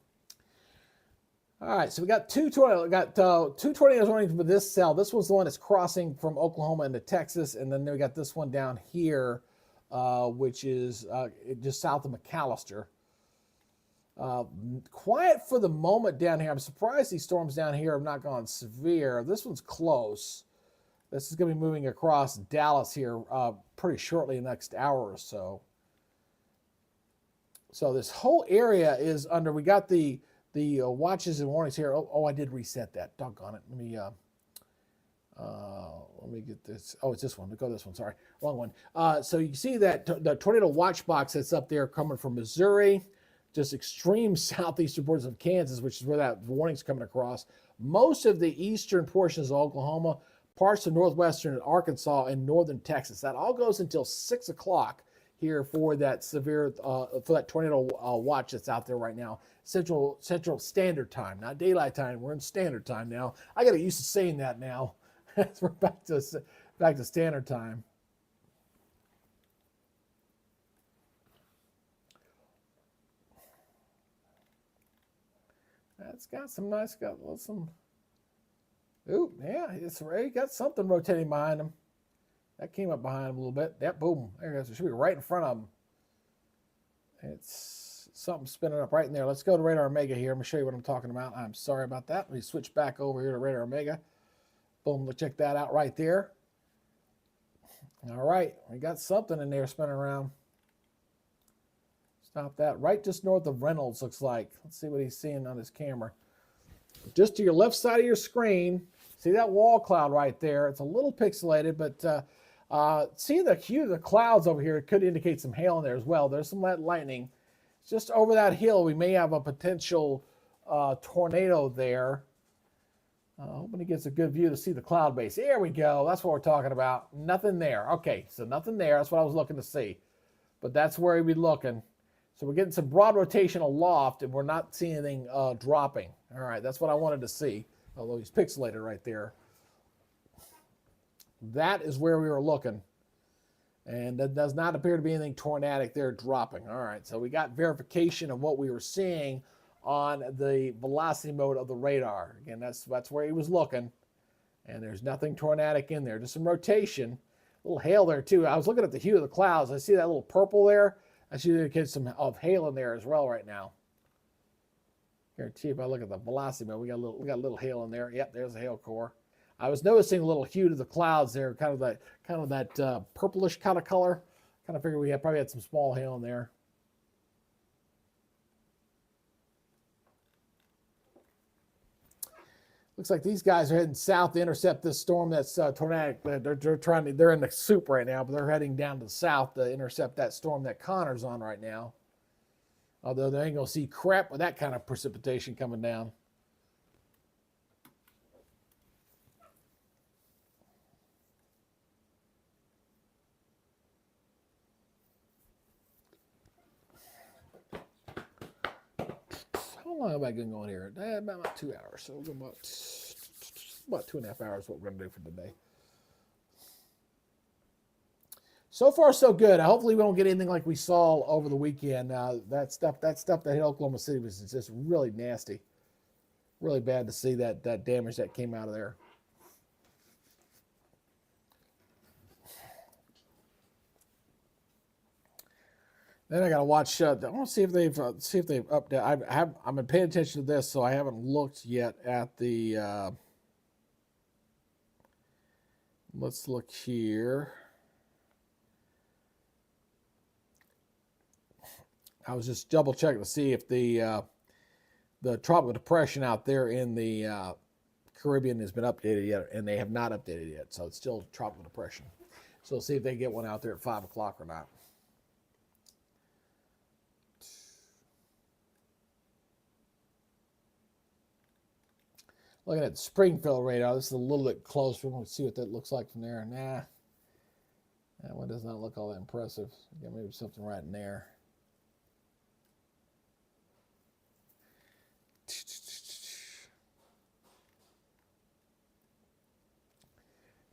All right, so we got two tornadoes running with this cell. This one's the one that's crossing from Oklahoma into Texas, and then we got this one down here, which is just south of McAllister. Quiet for the moment down here. I'm surprised these storms down here have not gone severe. This one's close. This is going to be moving across Dallas here pretty shortly in the next hour or so. So this whole area is under. We got the watches and warnings here. Oh, I did reset that. Doggone it. Let me get this. Oh, it's this one. Go this one. Sorry, wrong one. So you can see that the tornado watch box that's up there coming from Missouri, just extreme southeastern borders of Kansas, which is where that warning's coming across. Most of the eastern portions of Oklahoma, parts of northwestern Arkansas, and northern Texas. That all goes until 6 o'clock here for that severe, for that tornado watch that's out there right now. Central Standard Time, not daylight time. We're in Standard Time now. I got to get used to saying that now. We're back to Standard Time. That's got some nice, ooh, yeah, it's already got something rotating behind him. That came up behind him a little bit. That boom, there it goes. It should be right in front of him. It's something spinning up right in there. Let's go to Radar Omega here. I'm going to show you what I'm talking about. I'm sorry about that. Let me switch back over here to Radar Omega. Boom, let's check that out right there. All right, we got something in there spinning around. Stop that. Right just north of Reynolds, looks like. Let's see what he's seeing on his camera. Just to your left side of your screen, see that wall cloud right there. It's a little pixelated, but see the hue of the clouds over here. It could indicate some hail in there as well. There's some lightning. Just over that hill, we may have a potential tornado there. Hoping he gets a good view to see the cloud base. There we go. That's what we're talking about. Nothing there. Okay, so nothing there. That's what I was looking to see. But that's where he'd be looking. So we're getting some broad rotation aloft, and we're not seeing anything dropping. All right, that's what I wanted to see, although he's pixelated right there. That is where we were looking. And that does not appear to be anything tornadic there dropping. All right, so we got verification of what we were seeing on the velocity mode of the radar. Again, that's where he was looking. And there's nothing tornadic in there. Just some rotation. A little hail there, too. I was looking at the hue of the clouds. I see that little purple there. I see there gets some of hail in there as well right now. Guarantee if I look at the velocity mode, we got a little hail in there. Yep, there's a hail core. I was noticing a little hue to the clouds there, kind of that purplish kind of color. Kind of figured we probably had some small hail in there. Looks like these guys are heading south to intercept this storm that's tornadic. They're in the soup right now, but they're heading down to the south to intercept that storm that Connor's on right now. Although they ain't gonna see crap with that kind of precipitation coming down. long have I been going here? About 2 hours. So we'll go about 2.5 hours. What we're going to do for today. So far, so good. Hopefully, we don't get anything like we saw over the weekend. That stuff that hit Oklahoma City was just really nasty. Really bad to see that damage that came out of there. Then I got to watch. I want to see if they've updated. I've been paying attention to this, so I haven't looked yet at the. Let's look here. I was just double checking to see if the tropical depression out there in the Caribbean has been updated yet, and they have not updated yet. So it's still tropical depression. So we'll see if they get one out there at 5 o'clock or not. Looking at the Springfield radar, this is a little bit closer. We'll see what that looks like from there. Nah, that one does not look all that impressive. Got maybe something right in there.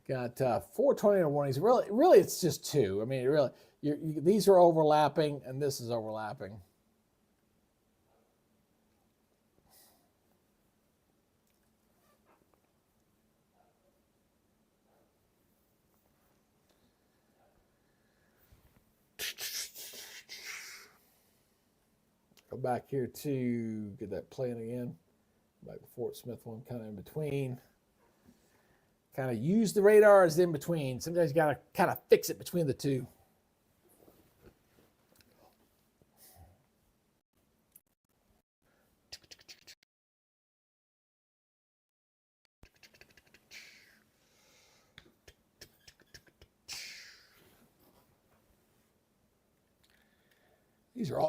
Got 4 tornado warnings. Really, it's just 2. I mean, these are overlapping, and this is overlapping. Go back here to get that playing again. Back to Fort Smith one, kind of in between. Kind of use the radar as in between. Sometimes you got to kind of fix it between the two.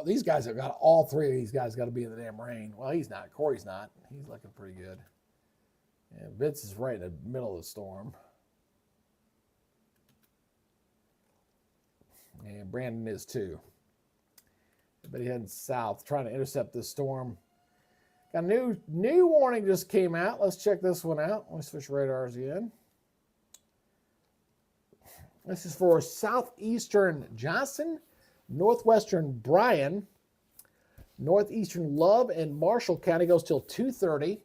These guys have got all 3 of these guys got to be in the damn rain. Well, he's not. Corey's not. He's looking pretty good. And Vince is right in the middle of the storm. And Brandon is too. Everybody heading south, trying to intercept this storm. Got a new warning just came out. Let's check this one out. Let me switch radars again. This is for southeastern Johnson, northwestern Bryan, northeastern Love, and Marshall County goes till 2:30.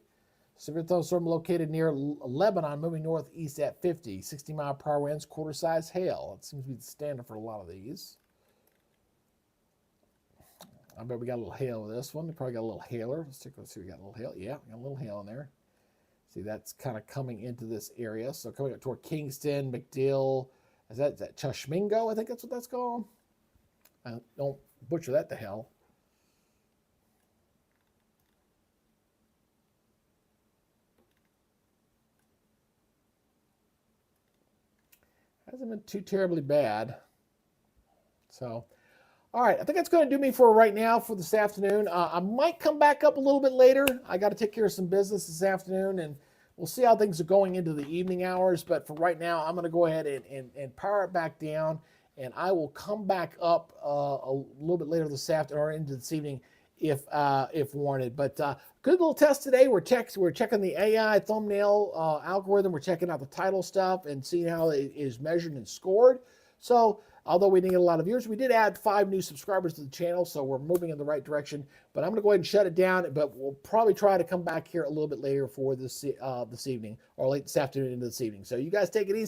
Severe thunderstorm located near Lebanon, moving northeast at 50. 60-mile-per-hour winds, quarter-size hail. It seems to be the standard for a lot of these. I bet we got a little hail with this one. We probably got a little hailer. Let's see if we got a little hail. Yeah, we got a little hail in there. See, that's kind of coming into this area. So coming up toward Kingston, McDill. Is that Chashmingo? I think that's what that's called. Don't butcher that to hell. Hasn't been too terribly bad. So, all right, I think that's going to do me for right now for this afternoon. I might come back up a little bit later. I got to take care of some business this afternoon, and we'll see how things are going into the evening hours. But for right now, I'm going to go ahead and power it back down, and I will come back up a little bit later this afternoon or into this evening if warranted. But good little test today. We're checking the AI thumbnail algorithm. We're checking out the title stuff and seeing how it is measured and scored. So although we didn't get a lot of viewers, we did add 5 new subscribers to the channel, so we're moving in the right direction. But I'm going to go ahead and shut it down, but we'll probably try to come back here a little bit later for this evening, or late this afternoon into this evening. So you guys take it easy.